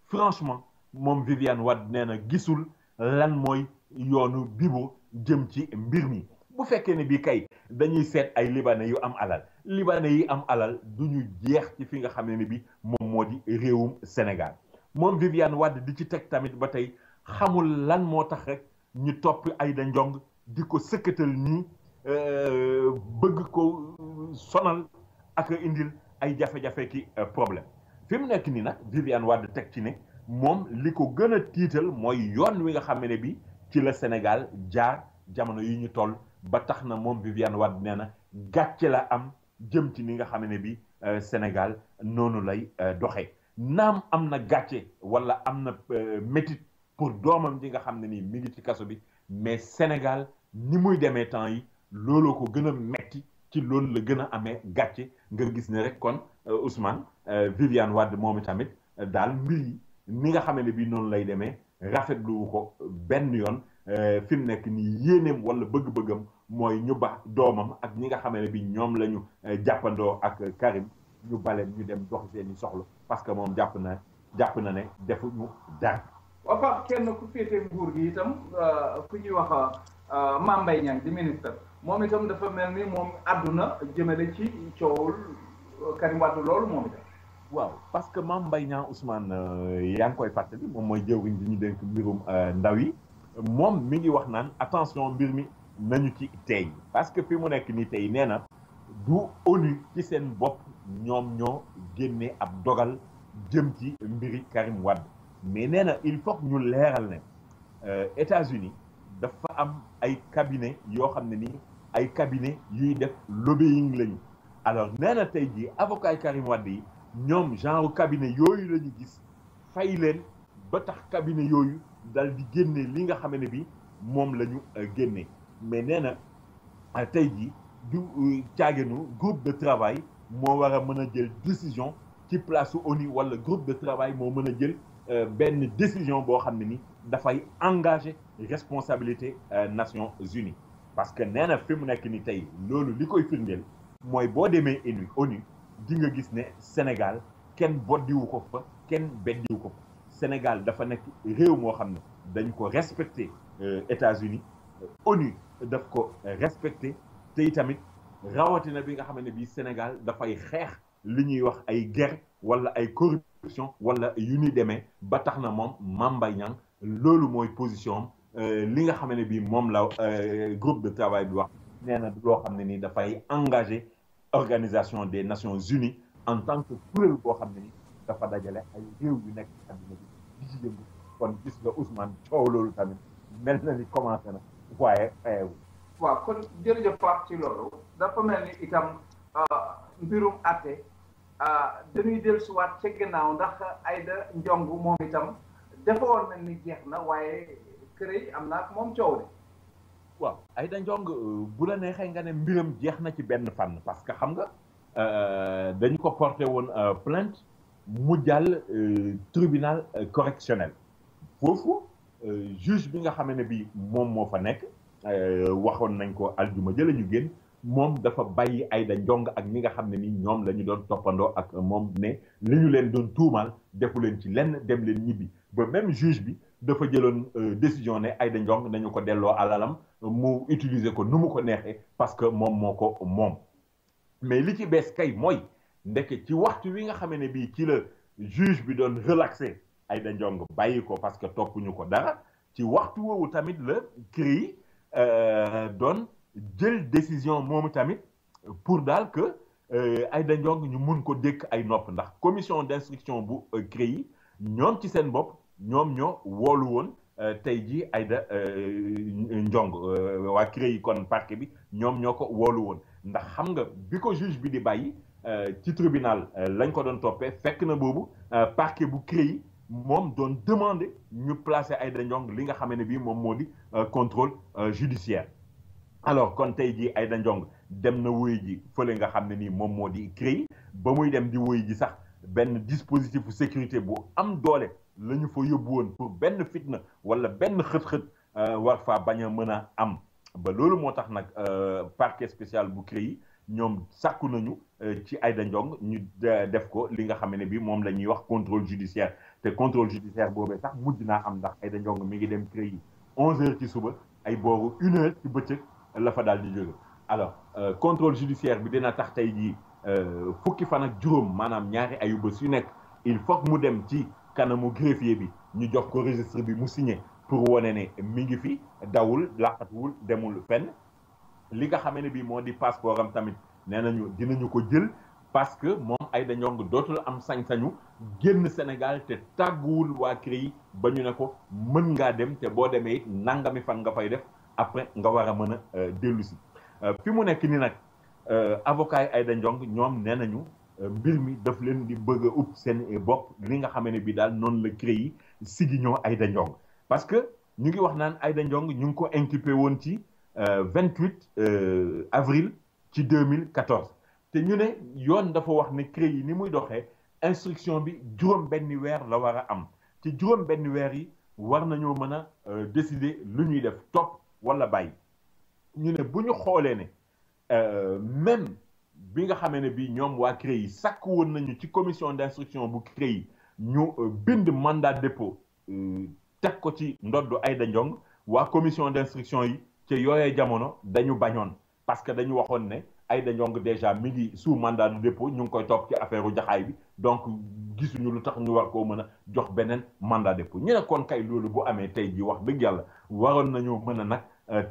franchement moom Viviane Wade nee na gisul lan mooy yoonu Bibo jëm ci mbir mi bu fekkee ne bii kay dañuy seet ay libanais yu am alal libanais yi am alal du ñu jeex ci fi nga xam ne bi moom moo di réewum Sénégal moom Viviane Wade di ci teg tamit ba tey xamul lan moo tax rek ñu topp Aïda Ndiong di ko sëkkatal nii bëgg ko sonal ak indil ay jafe-jafe ki problème fi mu nekk nii nag Viviane Wade teg ci ne moom li ko gën a tiital mooy yoon wi nga xam ne bi ci la Sénégal jaar jamono yi ñu toll ba tax na moom Viviane Wade nee na gàcce la am jëm ci ni nga xam ne bi Sénégal noonu lay doxee naam am na gàcce wala am na métit pour doomam ji nga xam ne nii mi ngi ci kaso bi mais Sénégal ni muy demee temps yi looloo ko gën a metti ci loolu la gën a amee gàcce nga gis ne rek kon Ousmane Viviane Wade moom tamit daal mbir yi ni nga xam ne bi noonu lay demee rafetlu ko benn yoon fi mu nekk nii yéeneem wala bëgg-bëggam mooy ñu ba doomam ak ñi nga xam ne bi ñoom la ñu jàppandoo ak Karim ñu baleen ñu dem dox seeni soxla parce que moom jàpp na ne defuñu dara. waa Pape kenn ku féete nguur gi itam ku ñuy wax Mame Mbaye Niang di ministre moom itam dafa mel ni moom àdduna jëmale ci coowul Karim Wade loolu moom itam. waaw parce que Mame Mbaye Niang Ousmane yaa ngi koy fàttali moom mooy jëwriñ bi ñu dénk mbirum ndaw yi moom mi ngi wax naan attention mbir mi nañu ci tey parce que fi mu nekk nii tey nee na du ONU ci seen bopp ñoom ñoo génne ab dogal jëm ci mbiri Karim Wade mais nee na il faut que ñu leeral ne États-Unis dafa am ay cabinet yoo xam ne nii ay cabinet yuy def lobbying lañu alors nee na tey jii avocat yi Karim Wade yi ñoom genre cabinet yooyu la ñu gis fay leen ba tax cabinet yooyu dal di génne li nga xam ne bi moom la ñu génne mais nee na tey jii du caaginu groupe de travail moo war a mën a jël décision ci place ONU wala groupe de travail moo mën a jël benn décision boo xam ne ni dafay engager responsabilité Nations Unies parce que nee na fi mu nekk ni tey loolu li koy firndeel mooy boo demee ONU di nga gis ne Sénégal kenn boddiwu ko fa kenn beddiwu ko fa Sénégal dafa nekk réew moo xam ne dañ ko respecté États-Unis ONU daf ko respecté te tamit rawatina bi nga xam ne bii Sénégal dafay xeex li ñuy wax ay guerre wala ay corruption wala yu ñuy demee ba tax na moom Mame Mbaye Niang loolu mooy position li nga xam ne bii moom la groupe de travail bi wax nee na loo xam ne ni dafay engagé Organisation des Nations Unies en tant que kuréel boo xam ne ni dafa dajale ay réew yu nekk ci àdduna bi di ci yëngu kon gis nga Ousmane coow loolu tamit mel na ni commencé na waaye waaw kon jërëjëf Pape ci loolu dafa mel ni itam mbirum àtte dañuy dellusiwaat ca gannaaw ndax Aïda Ndiong moom itam dafa woon mel ni jeex na waaye kër yi am na ak moom coow de. waaw Aïda Ndiong bu la neexee nga ne mbiram jeex na ci benn fànn parce que xam nga dañu ko porté woon plainte mu jàll tribunal correctionnel foofu juge bi nga xam ne bi moom moo fa nekk waxoon nañ ko aljuma jëla ñu génn moom dafa bàyyi Aïda Ndiong ak ñi nga xam ne ni ñoom la ñu doon toppandoo ak moom ne li ñu leen doon tuumaal defu leen ci lenn dem leen ñibbi ba même juge bi dafa jëloon décision ne Aïda Ndiong nañu ko delloo alalam mu utiliser ko nu mu ko neexee parce que moom moo ko moom mais li ci bees kay mooy ndeke ci waxtu wi nga xam ne bii ci la juge bi doon relaxé Aïda Ndiong bàyyi ko parce que toppuñu ko dara ci waxtu woowu tamit la CREI doon jël décision moomu tamit pour daal que Aïda Ndiong ñu mun ko dékk ay nopp ndax commission d'instruction bu CREI ñoom ci seen bopp ñoom ñoo woolu woon tey jii Aïda Ndiong waa CREI kon parquet bi ñoom ñoo ko woolu woon ndax xam nga bi ko juge bi di bàyyi ci tribunal lañ ko doon toppee fekk na boobu parquet bu CREI moom doon demander ñu placer Aïda Ndiong li nga xam ne bii moom moo di contrôle judiciaire alors kon tey jii Aïda Ndiong dem na wuy ji fële nga xam ne nii moom moo di CREI ba muy dem di wuy ji sax benn dispositif de sécurité bu am doole la ñu fa yóbbu woon pour benn fitna wala benn xët-xët war faa bañ a mën a am ba loolu moo tax nag parquet spécial bu CREI ñoom sàkku nañu ci Aïda Ndiong ñu def ko li nga xam ne bi moom la ñuy wax contrôle judiciaire te contrôle judiciaire boobee sax mujj naa am ndax Aïda Ndiong mi ngi dem CREI 11h ci suba ay booru 1h ci bëccëg la fa daal di jóge alors contrôle judiciaire bi dina tax tey jii fukki fan ak juróom maanaam ñaari ayu bés yu nekk il faut que mu dem ci kanamu greffier bi ñu jox ko registre bi mu signé pour wane ne mi ngi fi dawul laqatuwul demul fenn li nga xam ne bii moo di passeport am tamit nee nañu dinañu ko jël parce que moom Aïda Ndiong dootul am sañ-sañu génn Sénégal te tàgguwul waa CREI ba ñu ne ko mën ngaa dem te boo demee it nangami fan nga fay def après nga war a mën a dellu si fi mu nekk ni nag avocat yi Aïda Ndiong ñoom nee nañu mbir mi daf leen di bëgg a upp seen bopp li nga xam ne bii daal noonu la CREI sigi ñoo Aïda Ndiong parce que ñu ngi wax naan Aïda Ndiong ñu ngi ko inculpé woon ci 28 avril ci 2014 te ñu ne yoon dafa wax ne CREI ni muy doxee instruction bi juróom benni weer la war a am ci juróom benni weer yi war nañoo mën a décider lu ñuy def topp wala bàyyi ñu ne bu ñu xoolee ne même bi nga xamee ne bi ñoom waa CREI sàkk woon nañu ci commission d'instruction bu CREI ñu bind mandat dépôt teg ko ci ndoddu Aïda Ndiong waa commission d'instruction yi ci yooyee jamono dañu bañoon parce que dañu waxoon ne Aïda Ndiong déjà mi ngi sous mandat de dépôt ñu ngi koy topp ci affaire u jaxaay bi donc gisuñu lu tax ñu war koo mën a jox beneen mandat de dépôt ñu ne kon kay loolu bu amee tey ji wax dëgg yàlla waroon nañoo mën a nag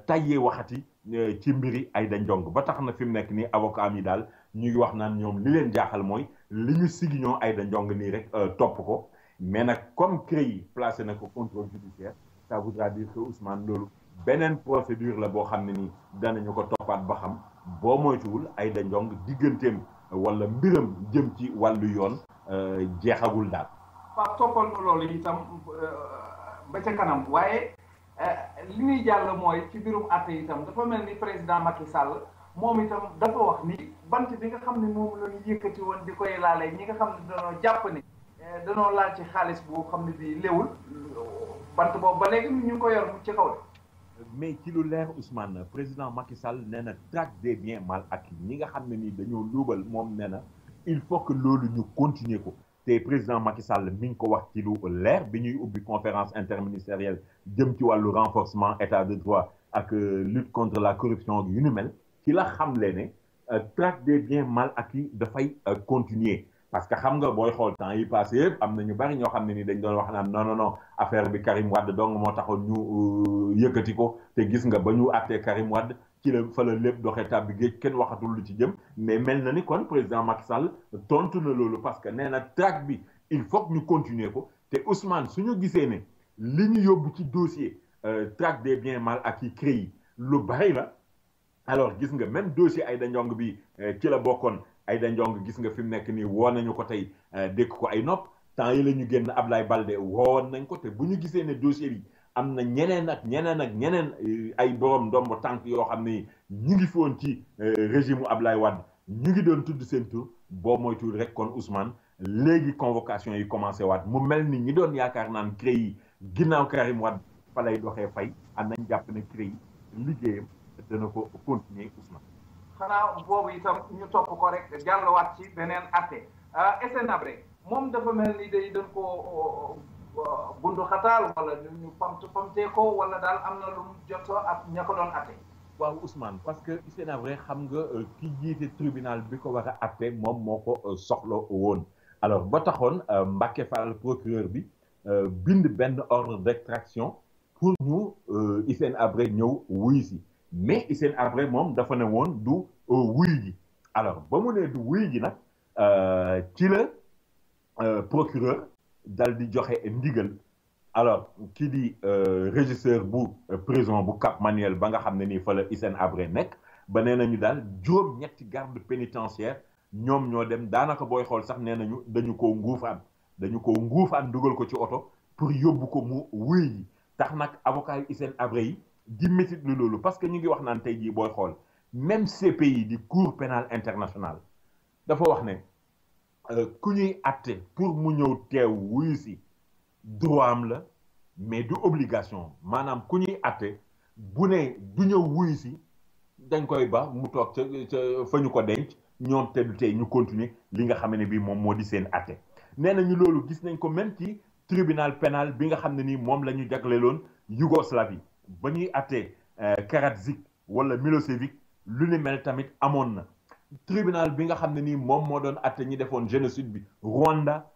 tayyee waxati ci mbiri Aïda Ndiong ba tax na fi mu nekk nii avocat mi daal ñu ngi wax naan ñoom li leen jaaxal mooy li ñu sigi ñoo Aïda Ndiong nii rek topp ko mais nag comme CREI placé na ko contrôle judiciaire ça voudra dire que Ousmane loolu beneen procédure la boo xam ne nii danañu ko toppaat ba xam boo moytuwul Aïda Ndiong digganteem wala mbiram jëm ci wàllu yoon jeexagul daal. Pape toppal loolu itam ba ca kanam waaye li ñuy jàll mooy ci mbirum àtte itam dafa mel ni président Macky Sall moom itam dafa wax ni bant bi nga xam ne moom la ñu yëkkati woon di koy laalee ñi nga xam ne dañoo jàpp ni dañoo laal ci xaalis boo xam ne bii léwul bant boobu ba léegi ñu ngi ko yor ci kaw de. mais ci lu leer Ousmane président Macky Sall nee na traque des biens mal acquis ñi nga xam ne nii dañoo luubal moom nee na il faut que loolu ñu continuer ko te président Macky Sall mi ngi ko wax ci lu leer bi ñuy ubbi conférence interministérielle jëm ci wàllu renforcement état de droit ak lutte contre la corruption yu ni mel ci la xamle ne traque des biens mal acquis dafay continuer parce que xam nga booy xool temps yi passé yëpp am na ñu bari ñoo xam ne ni dañ doon wax naan non affaire bi Karim Wade dong moo taxoon ñu yëkkati ko te gis nga ba ñu àttee Karim Wade ci la fa la lépp doxee tàbbi géej kenn waxatul lu ci jëm mais mel na ni kon président Macky Sall tontu na loolu parce que nee na traque bi il faut que ñu continuer ko te Ousmane suñu gisee ne li ñu yóbbu ci dossier traque des biens mal acquis CREI lu bari la alors gis nga même dossier Aïda Ndiong bi ci la bokkoon Aïda Ndiong gis nga fi mu nekk nii woo nañu ko tey dékk ko ay nopp temps yi la ñu génn Ablaye Balde woowoon nañ ko te bu ñu gisee ne dossier bi am na ñeneen ay borom ndombo tànk yoo xam ne ñu ngi fi woon ci régime u Ablaye Wade ñu ngi doon tudd seen tur boo moytuwul rek kon Ousmane léegi convocation yi commencé waat mu mel ni ñi doon yaakaar naan CREI ginnaaw Karim Wade fa lay doxee fay am nañ jàpp ne CREI liggéeyam dana ko continuer Ousmane. xanaa boobu itam ñu topp ko rek jàllwaat ci beneen atte SN Habré moom dafa mel ni day dañ ko bundu xataal wala ñu pamtee ko wala daal am na lu mu jotoo ak ña ko doon atte. waaw Ousmane parce que SN Habré xam nga ki jiite tribunal bi ko war a atte moom moo ko soxla woon alors ba taxoon Mbacké Fall procureur bi bind benn ordre d'extraction pour ñu SN Habré ñëw wuy si mais SN Habré moom dafa ne woon du wuy ji alors ba mu ne du wuy ji nag ci la procureur dal di joxe ndigal alors kii di régisseur bu prison bu Cap Manuel ba nga xam ne nii fa la SN Habré nekk ba nee nañu daal juróom-ñetti garde pénitentiaire ñoom ñoo dem daanaka booy xool sax nee nañu dañu ko nguufaan dañu ko nguufaan dugal ko ci oto pour yóbbu ko mu wuy yi tax nag avocat yi Hissène Habré yi di métit lu loolu parce que ñu ngi wax naan tey jii booy xool même CPI di Cour pénale internationale dafa wax ne ku ñuy atte pour mu ñëw teew wuyu si droit am la mais du obligation maanaam ku ñuy atte bu ne du ñëw wuyu si dañ koy ba mu toog ca fa ñu ko denc ñoom te du tey ñu continuer li nga xam ne bii moom moo di seen atte nee nañu loolu gis nañ ko même ci tribunal pénal bi nga xam ne nii moom la ñu jagleeloon Yougoslavie ba ñuy attee Karadzic wala Milosevic lu ni mel tamit amoon na tribunal bi nga xam ne nii moom moo doon atte ñi defoon génocide bi Rwanda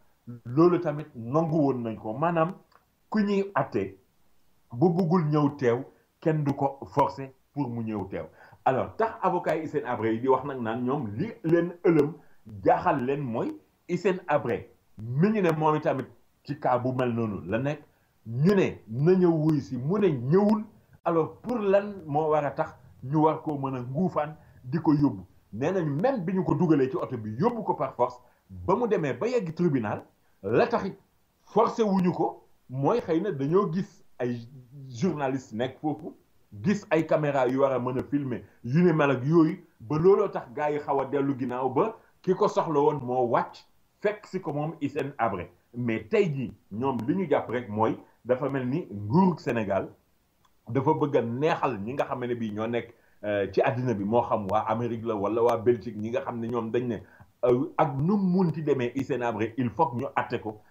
loolu tamit nangu woon nañ ko maanaam ku ñuy atte bu bëggul ñëw teew kenn du ko forcer pour mu ñëw teew alors tax avocat yi Hissène Habré yi di wax nag naan ñoom li leen ëlëm jaaxal leen mooy Hissène Habré mi ñu ne moom itamit ci cas bu mel noonu la nekk ñu ne na ñëw wuy si mu ne ñëwul alors pour lan moo war a tax ñu war koo mën a nguufaan di ko yóbbu nee nañu même bi ñu ko dugalee ci oto bi yóbbu ko par force ba mu demee ba yegg tribunal la taxit forcé wuñu ko mooy xëy na dañoo gis ay journaliste nekk foofu gis ay caméra yu war a mën a filmer yu ne mel ak yooyu ba looloo tax gars yi xaw a dellu ginnaaw ba ki ko soxla woon moo wàcc fekk si ko moom Hissène Habré mais tey jii ñoom li ñu jàpp rek mooy dafa mel ni nguurug Sénégal dafa bëgg a neexal ñi nga xam ne bii ñoo nekk ci àddina bi moo xam waa Amérique la wala waa Belgique ñi nga xam ne ñoom dañ ne ak nu munti demee Hissène Habré il faut que ñu atte ko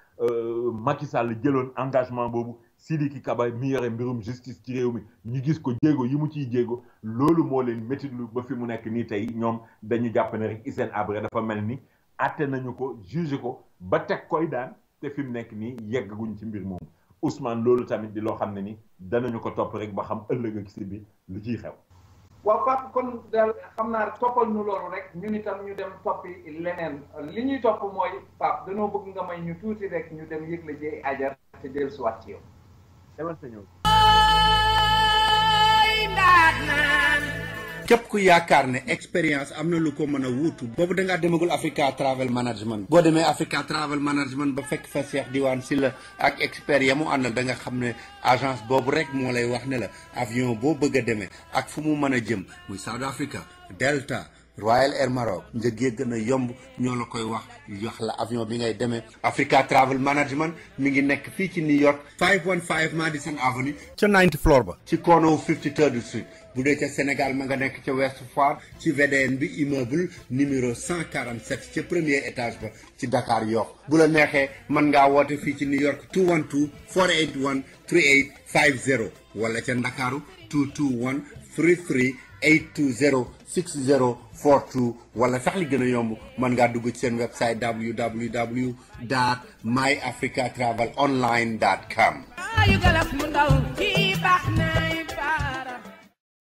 Macky Sall jëloon engagement boobu Sidiki Kaba mi yore mbirum justice ci réew mi ñu gis ko jéego yi mu ciy jéego loolu moo leen métitlu ba fi mu nekk nii tey ñoom dañu jàpp ne rek Hissène Habré dafa mel ni atte nañu ko jugé ko ba teg koy daan te fi mu nekk nii yeggaguñ ci mbir moomu Ousmane loolu tamit di loo xam ne ni danañu ko topp rek ba xam ëllëg ak si bi lu ciy xew. waaw Pape kon daal xam naa toppal nu loolu rek ñun itam ñu dem toppi leneen li ñuy topp mooy Pape danoo bëgg nga may ñu tuuti rek ñu dem yëgle jëy ajar te dellusiwaat ci yow. demal sa ñëw. képp ku yaakaar ne expérience am na lu ko mën a wuutu boobu da ngaa demagul Africa Travel Management boo demee Africa Travel Management ba fekk fa Cheikh Diwane Sylla ak expert ya mu àndal da nga xam ne agence boobu rek moo lay wax ne la avion boo bëgg a demee ak fu mu mën a jëm muy South Africa Delta Royal Air Maroc njëg yi gën a yomb ñoo la koy wax jox la avion bi ngay demee Africa Travel Management mi ngi nekk fii ci New York 515 Madison Avenue ca 9th floor ba ci corner 53rd Street bu dee ca Sénégal ma nga nekk ca West Foire ci VDN bi immeuble numéro 147 ca premier étage ba ci Dakar Yoff bu la neexee mën ngaa woote fii ci New York 212 481 3850 wala ca Ndakaaru 221 33 820 6042 wala sax li gën a yomb mën ngaa dugg ci seen website www.myafricatravelonline.com.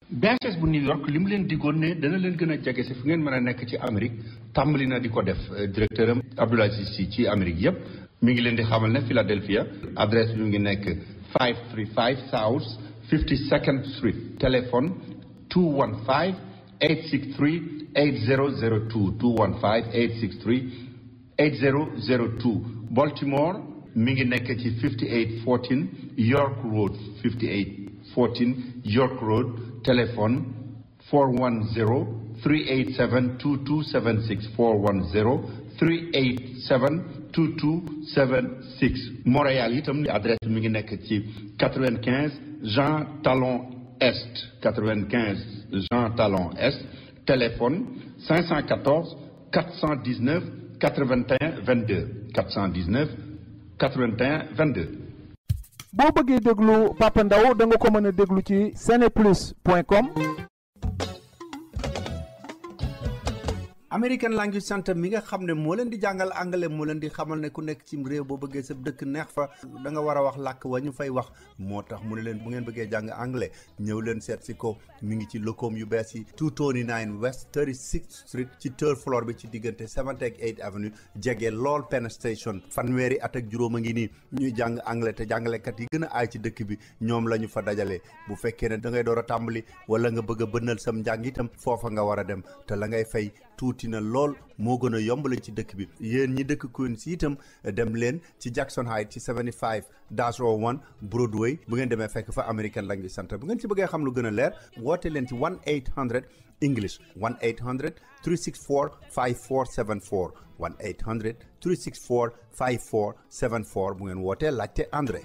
BHS bu New York li mu leen digoon ne dana leen gën a jege si fu ngeen mën a nekk ci Amérique tàmbali na di ko def directeur am Abdoulaye Cissé ci Amérique yëpp mi ngi leen di xamal ne Philadelphia adresse bi mu ngi nekk 535 South 52nd Street téléphone 215-863-8002 215-863-8002 Baltimore mi ngi nekk ci 5814 York Road 5814 York Road téléphone 410-387-2276 410-387-2276 Montréal itam adresse mi ngi nekk ci 95 Jean Talon Est 95 Jean Talon Est téléphone 514 419 81 22 419 81 22. boo bëggee déglu Papa Ndao da nga ko mën a déglu ci seneplus.com. American Language Center mi nga xam ne moo leen di jàngal anglais moo leen di xamal ne ku nekk ci réew boo bëggee sa dëkk neex fa da nga war a wax làkk wa ñu fay wax moo tax mu ne leen bu ngeen bëggee jàng anglais ñëw leen seet si ko mi ngi ci locom yu bees yi 229 West 36th Street ci third floor bi ci diggante 7th ak 8th Avenue jege lool Penn Station fanweeri at ak juróom a ngi nii ñuy jàng anglais te jàngalekat yi gën a aay ci dëkk bi ñoom la ñu fa dajalee bu fekkee ne da ngay door a tàmbali wala nga bëgg a bënnal sam njàng itam foofa nga war a dem te la ngay fay tuuti na lool moo gën a yombale ci dëkk bi yéen ñi dëkk Queens itam dem leen ci Jackson Heights ci 75-01 Broadway bu ngeen demee fekk fa American Language Center bu ngeen ci bëggee xam lu gën a leer woote leen ci 1-800 English 1-800-364-5474 1-800-364-5474 bu ngeen wootee laajte André.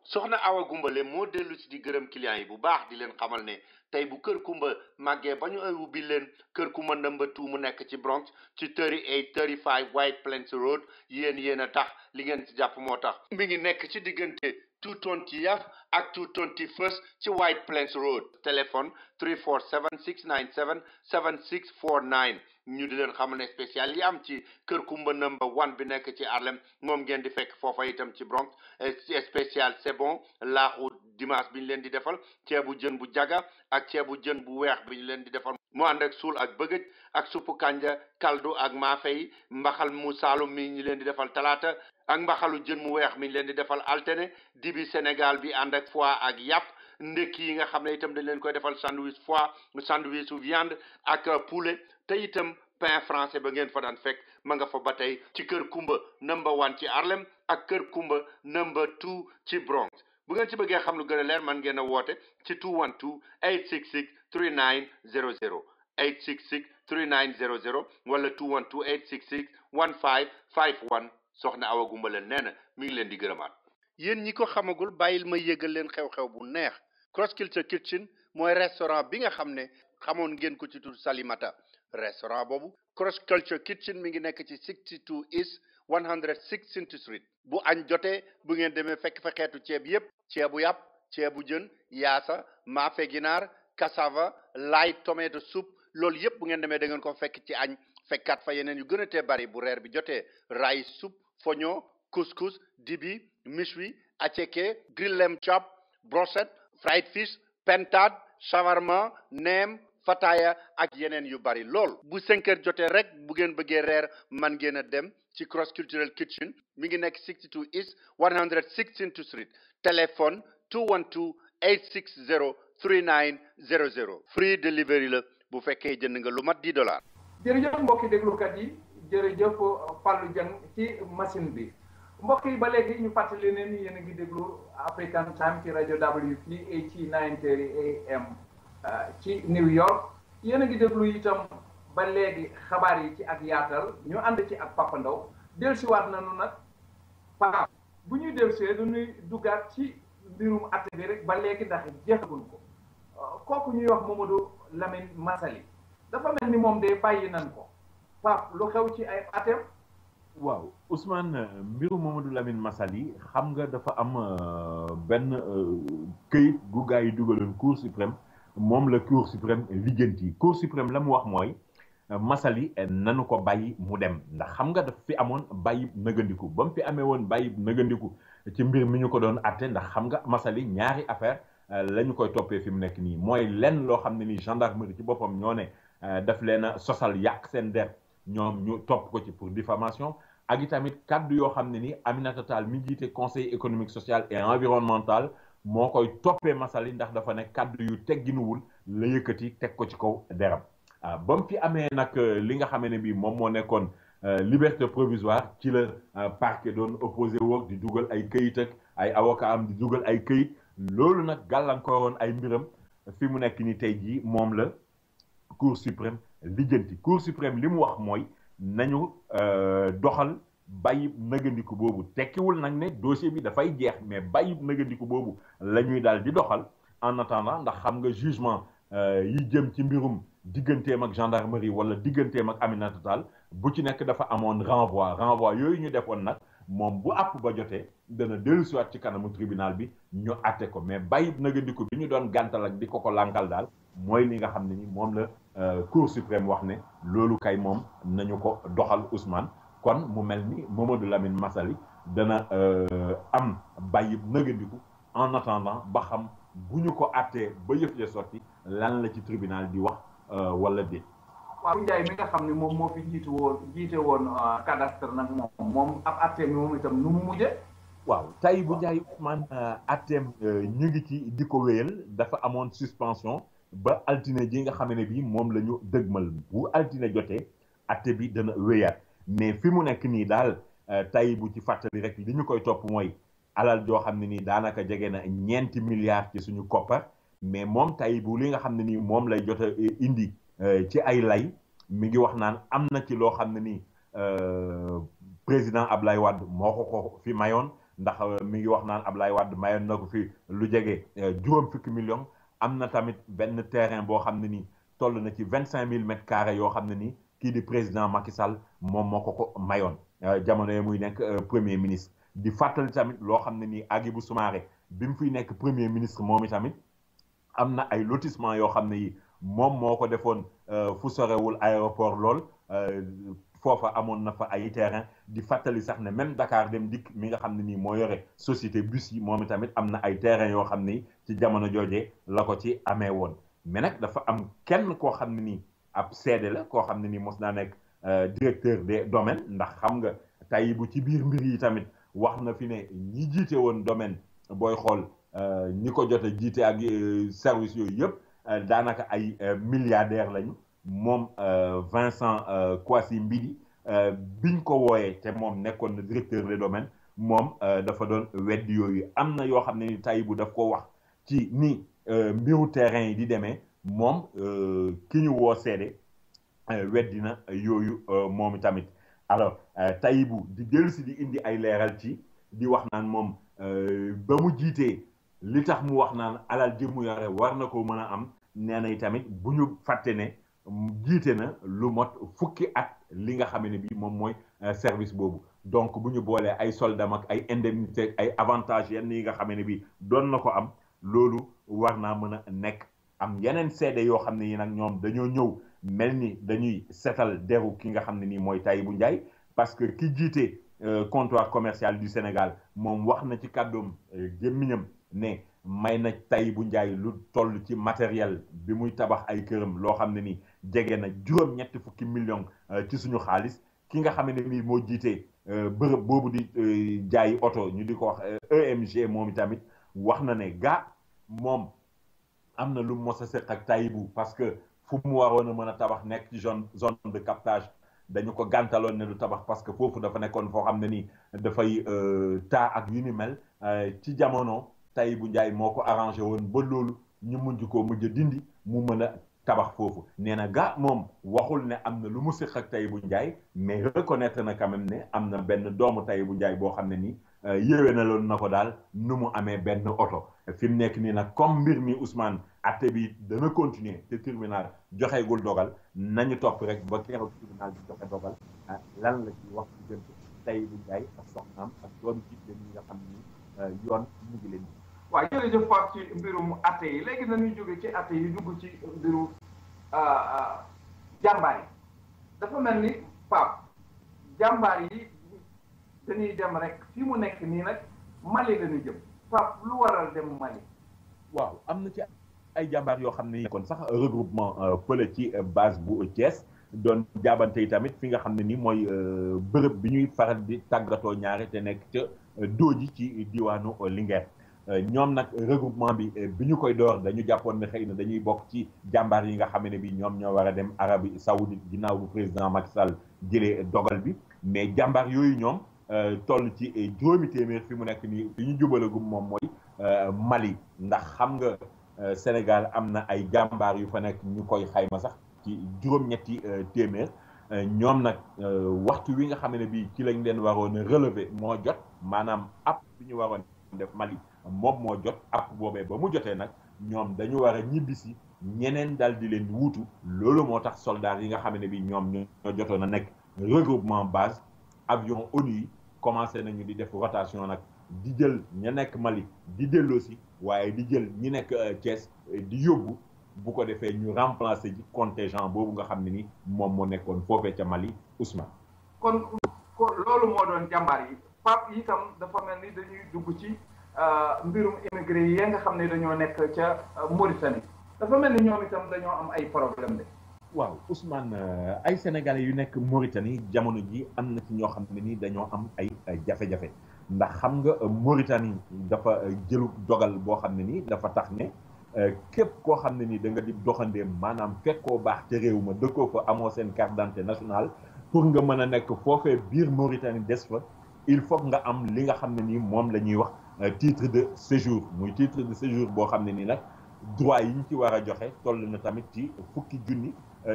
soxna Awa Gumbale moo dellu si di gërëm client yi bu baax di leen xamal ne tey bu Kër Kumba màggee ba ñu ubbi leen Kër Kumba number 2 mu nekk ci Bronx ci 3835 White Plains Road yéen a tax li ngeen ci jàpp moo tax mi ngi nekk ci diggante 220 ak 221 ci White Plains Road téléphone 347-697-7649 ñu di leen xamal ne spécial yi am ci Kër Kumba number 1 bi nekk ci Harlem moom ngeen di fekk foofa itam ci Bronx spécial c'est bon laaxu dimanche bi ñu leen di defal ceebu jën bu jaga ak ceebu jën bu weex bi ñu leen di defal mu ànd ak suul ak bëgëj ak suppu kanja kaldu ak maafe yi mbaxal mu saalum mi ñu leen di defal talaata ak mbaxalu jën mu weex mi ñu leen di defal altine dibi Sénégal bi ànd ak foie ak yàpp ndekki yi nga xam ne itam dañ leen koy defal sandwich foie sandwich su viande ak poulet te itam pain français ba ngeen fa daan fekk ma nga fa ba tey ci Kër Kumba number 1 ci Harlem ak Kër Kumba number 2 ci Bronx bu ngeen ci bëggee xam lu gën a leer man ngeen a woote ci 212-866-3900 866-3900 wala 212-866-1551 soxna Awa Gumbale nee na mi ngi leen di gërëmaat. yéen ñi ko xamagul bàyyil ma yëgal leen xew-xew bu neex Cross Culture Kitchen mooy restaurant bi nga xam ne xamoon ngeen ko ci tur Salimata restaurant boobu Cross Culture Kitchen mi ngi nekk ci 62 East 116th Street bu añ jotee bu ngeen demee fekk fa xeetu ceeb yépp ceebu yàpp ceebu jën yaasa maafe ginaar cassava light tomato soup loolu yépp bu ngeen demee da ngeen ko fekk ci añ fekkaat fa yeneen yu gën a tee bari bu reer bi jotee rice soup foño couscous dibi méchoui attiéké grilled lamb chop brochette fried fish pentade shawarma neem fataya ak yeneen yu bari lool bu 5 heures jotee rek bu ngeen bëggee reer man ngeen a dem ci Cross Cultural Kitchen mi ngi nekk 62 East 116th Street téléphone 212-860-3900 free delivery la bu fekkee jënd nga lu mat $10. jërëjëf mbokki déglukat yi jërëjëf Fallou Dieng ci machine bi mbokk yi ba léegi ñu fàttali ne ni yéen a ngi déglu African Time ci rajo WP 8930 AM ci New York yéen a ngi déglu itam ba léegi xabaar yi ci ak yaatal ñu ànd ci ak Papa Ndaw dellusiwaat nañu nag Papa bu ñuy dellusee dañuy duggaat ci mbirum atte bi rek ba léegi ndax jeexagul ko kooku ñuy wax Mamadou Lamine Massaly dafa mel ni moom de bàyyi nañ ko Papa lu xew ci ay atem waaw Ousmane mbiru Mamadou Lamine Massaly xam nga dafa am benn këyit gu gaa yi dugaloon Cour suprême moom la Cour suprême lijjanti Cour suprême la mu wax mooy Massaly nanu ko bàyyi mu dem ndax xam nga daf fi amoon bàyyi nëgandiku ba mu fi amee woon bàyyi nëgandiku ci mbir mi ñu ko doon atte ndax xam nga Massaly ñaari affaire la ñu koy toppee fi mu nekk nii mooy lenn loo xam ne ni gendarmerie ci boppam ñoo ne daf leen a sosal yàq seen der ñoom ñu topp ko ci pour diffamation ak itamit kaddu yoo xam ne ni Aminata Tall mi jiite conseil économique social et environnemental moo koy toppee Massaly ndax dafa ne kaddu yu tegginuwul la yëkkati teg ko ci kaw deram ba mu fi amee nag li nga xamee ne bii moom moo nekkoon liberté provisoire ci la parquet doon opposé woog di dugal ay këyit ak ay avocat am di dugal ay këyit loolu nag gàllankooroon ay mbiram fi mu nekk ni tey jii moom la Cour suprême lijjanti Cour suprême li mu wax mooy nañu doxal bàyyib nëgandiku boobu tekkiwul nag ne dossier bi dafay jeex mais bàyyib nëgandiku boobu la ñuy daal di doxal en attendant ndax xam nga jugement yi jëm ci mbirum digganteem ak gendarmerie wala digganteem ak Aminata Tall bu ci nekk dafa amoon renvoi yooyu ñu defoon nag moom bu àpp ba jotee dana dellusiwaat ci kanamu tribunal bi ñu àtte ko mais bàyyib nëgandiku bi ñu doon gàntal ak di ko lànkal daal mooy li nga xam ne ni moom la Cour suprême wax ne loolu kay moom nañu ko doxal Ousmane kon mu mel ni Mamadou Lamine Massaly dana am bàyyib nëgandiku en attendant ba xam bu ñu ko àttee ba yëf ya sotti lan la ci tribunal di wax wala déet. waaw Ndiaye mi nga xam ne moom moo fi jiite woon cadastre nag moom ab àtteem moom itam nu mu mujjee. waaw tey bu Ndiaye Ousmane àtteem ñu ngi ci di ko wéyal dafa amoon suspension ba altine ji nga xam ne bii moom la ñu dëgmal bu altine jotee atte bi dana wéyaat mais fi mu nekk nii daal Tahibou ci fàttali rek li ñu koy topp mooy alal joo xam ne nii daanaka jege na 4 milliards ci suñu koppar mais moom Tahibou li nga xam ne nii moom lay jot a indi ci ay lay mi ngi wax naan am na ci loo xam ne nii président Ablaye Wade moo ko fi mayoon ndax mi ngi wax naan Ablaye Wade mayoon na ko fi lu jege juróom fukki millions am na tamit benn terrain boo xam ne nii toll na ci 25 000 mètres carrés yoo xam ne nii kii di président Macky Sall moom moo ko mayoon jamono yi muy nekk premier ministre di fàttali tamit loo xam ne nii Hadjibou Soumaré bi mu fiy nekk premier ministre moom i tamit am na ay lotissement yoo xam ne yi moom moo ko defoon fu sorewul aéroport lool foofa amoon na fa ay terrain di fàttali sax ne même Dakar Dem Dikk mi nga xam ne nii moo yore société bus yi moom i tamit am na ay terrain yoo xam ne ci jamono joojee la ko ci amee woon mais nag dafa am kenn koo xam ne nii ab seede la koo xam ne nii mos naa nekk directeur des domaines ndax xam nga Tahibou ci biir mbir yi tamit wax na fi ne ñi jiite woon domaine booy xool ñi ko jot a jiite ak service yooyu yëpp daanaka ay milliardaires lañu moom Vincent Kwasi Mbidi biñ ko wooyee te moom nekkoon na directeur des domaines moom dafa doon weddi yooyu am na yoo xam ne ni Tahibou daf ko wax ci ni mbiru terrain yi di demee moom ki ñu woo seede weddi na yooyu moom tamit alors Tahibou di dellusi di indi ay leeral ci di wax naan moom ba mu jiitee li tax mu wax naan alal ji mu yore war na ko mën a am nee na tamit bu ñu fàtte ne jiite na lu mot fukki at li nga xam ne bii moom mooy service boobu donc bu ñu boolee ay soldam ak ay indemnité ay avantages yenn yi nga xam ne bii doon na ko am loolu war naa mën a nekk am yeneen seede yoo xam ne yi nag ñoom dañoo ñëw mel ni dañuy setal deru ki nga xam ne nii mooy Tahibou Ndiaye parce que ki jiite comptoir commercial du Sénégal moom wax na ci kàddoom gémmiñam ne may na Tahibou Ndiaye lu toll ci matériel bi muy tabax ay këram loo xam ne ni jege na juróom-ñetti fukki millions ci suñu xaalis ki nga xam ne nii moo jiite bërëb boobu di jaay oto ñu di ko wax EMG moom itamit wax na ne moom am na lu mos a seq ak Tahibou parce que fu mu waroon a mën a tabax nekk ci zone de captage dañu ko gàntaloon ne du tabax parce que foofu dafa nekkoon foo xam ne nii dafay taa ak yu ni mel ci jamono Tahibou Ndiaye moo ko arrangé woon ba loolu ñu mujj koo mujj dindi mu mën a tabax foofu nee na moom waxul ne am na lu mu séq ak Tahibou Ndiaye mais reconnaître na quand même ne am na benn doomu Tahibou Ndiaye boo xam ne nii yéwee na loon na ko daal nu mu amee benn oto fi mu nekk nii nag comme mbir mi Ousmane atte bi dana continuer te tribunal joxeegul dogal nañu topp rek ba keroog tribunal bi joxe dogal lan la ci wax ci diggante Tahibou Ndiaye ak soxnaam ak doomu jiit leen ñi nga xam ni yoon mu ngi leen waaw jërëjëf Pape ci mbirum atte yi léegi nañuy jóge ci atte yi dugg ci mbiru jàmbaar yi dafa mel ni Pape jàmbaar yi dañuy dem rek fi mu nekk nii nag Mali lañu jëm Pape lu waral dem Mali. waaw am na ci ay jàmbaar yoo xam ne kon sax regroupement fële ci base bu Thiès doon jaabante yi tamit fi nga xam ne ni mooy bërëb bi ñuy faral di tàggatoo ñaare te nekk ca Dooji ci diwaanu Linguère ñoom nag regroupement bi ñu koy door dañu jàppoon ne xëy na dañuy bokk ci jàmbaar yi nga xam ne bi ñoom ñoo war a dem Arabie Saoudite ginnaaw bu président Macky Sall jëlee dogal bi mais jàmbaar yooyu ñoom toll ci juróomi téeméer fi mu nekk nii fi ñu jubalagum moom mooy Mali ndax xam nga Sénégal am na ay jàmbaar yu fa nekk ñu koy xayma sax ci juróom-ñetti téeméer ñoom nag waxtu wi nga xam ne bii ci lañ leen waroon a relever moo jot maanaam app bi ñu waroon def Mali moom moo jot app boobee ba mu jotee nag ñoom dañu war a ñibbisi ñeneen daal di leen wuutu loolu moo tax soldats yi nga xam ne bii ñoom ñoo jotoon a nekk regroupement base avion ONU yi commencé nañu di def rotation nag di jël ña nekk Mali di delloosi waaye di jël ñi nekk Thiès di yóbbu bu ko defee ñu remplacer ji contingent boobu nga xam ne ni moom moo nekkoon foofee ca Mali Ousmane. kon loolu moo doon jàmbaar yi Pape yi itam dafa mel ni dañuy dugg ci mbirum immigré yi nga xam ne dañoo nekk ca Mauritanie dafa mel ni ñoom itam dañoo am ay problème de. waaw Ousmane ay sénégalais yu nekk Mauritanie jamono ji am na ci ñoo xam ne ni dañoo am ay jafe-jafe ndax xam nga Mauritanie dafa jëlu dogal boo xam ne ni dafa tax ne képp koo xam ne ni da nga di doxandeem maanaam fekkoo baax ca réew ma dëkkoo fa amoo seen carte d'identité nationale pour nga mën a nekk foofee biir Mauritanie des fa il faut nga am li nga xam ne nii moom la ñuy wax titre de séjour muy titre de séjour boo xam ne nii nag droit yi ñu ci war a joxe toll na tamit ci fukki junni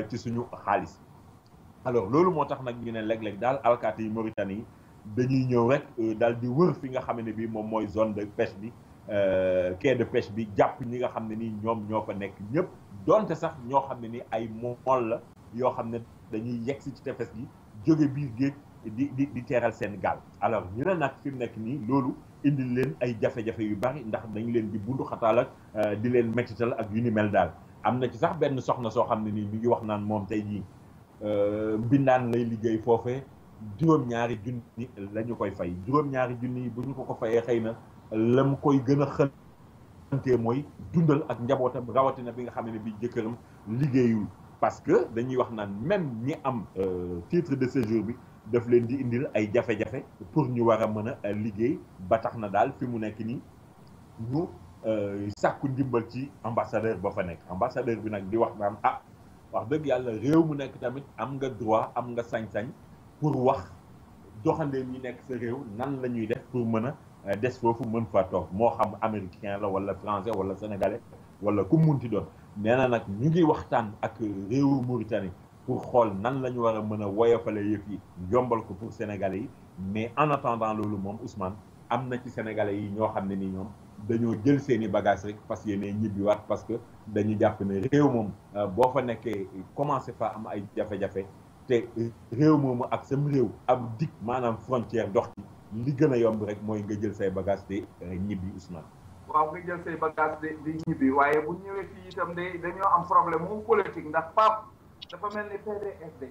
ci suñu xaalis. alors loolu moo tax nag ñu ne léeg-léeg daal alkaati yi Mauritanie yi dañuy ñëw rek daal di wër fi nga xam ne bii moom mooy zone de pêche bi quai de pêche bi jàpp ñi nga xam ne nii ñoom ñoo fa nekk ñëpp donte sax ñoo xam ne ni ay mool la yoo xam ne dañuy yegg si ci tefes gi jóge biir géej di teeral seen gaal. alors ñu ne nag fi mu nekk nii loolu indil leen ay jafe-jafe yu bari ndax dañ leen di bundu xataal ak di leen mettital ak yu ni mel daal. am na ci sax benn soxna soo xam ne nii mi ngi wax naan moom tey jii mbindaan lay liggéey foofee juróom-ñaari junni la ñu koy fay juróom-ñaari junni bu ñu ko fayee xëy na la mu koy gën a xëntee mooy dundal ak njabootam rawatina bi nga xam ne bi jëkkëram liggéeyul parce que dañuy wax naan même ñi am titre de séjour bi daf leen di indil ay jafe-jafe pour ñu war a mën a liggéey ba tax na daal fi mu nekk nii ñu sàkku ndimbal ci ambassadeur ba fa nekk ambassadeur bi nag di wax naan wax dëgg yàlla réew mu nekk tamit am nga droit am nga sañ-sañ pour wax doxandéem yi nekk sa réew nan la ñuy def pour mën a des foofu mën faa toog moo xam américain la wala français wala sénégalais wala ku munti doon nee na nag ñu ngi waxtaan ak réewu Mauritanie pour xool nan la ñu war a mën a woyofale yëf yi yombal ko pour sénégalais yi mais en attendant loolu moom Ousmane am na ci sénégalais yi ñoo xam ne ni ñoom dañoo jël seeni bagage rek parce que yéene ñibbiwaat parce que dañu jàpp ne réew moom boo fa nekkee commencé fa am ay jafe-jafe te réew moomu ak sam réew am dig maanaam frontière dox ci li gën a yomb rek mooy nga jël say bagage te ñibbi Ousmane. waaw nga jël say bagage di ñibbi waaye bu ñëwee fii itam dañoo am problème mu politique ndax Pape dafa mel ni PDS de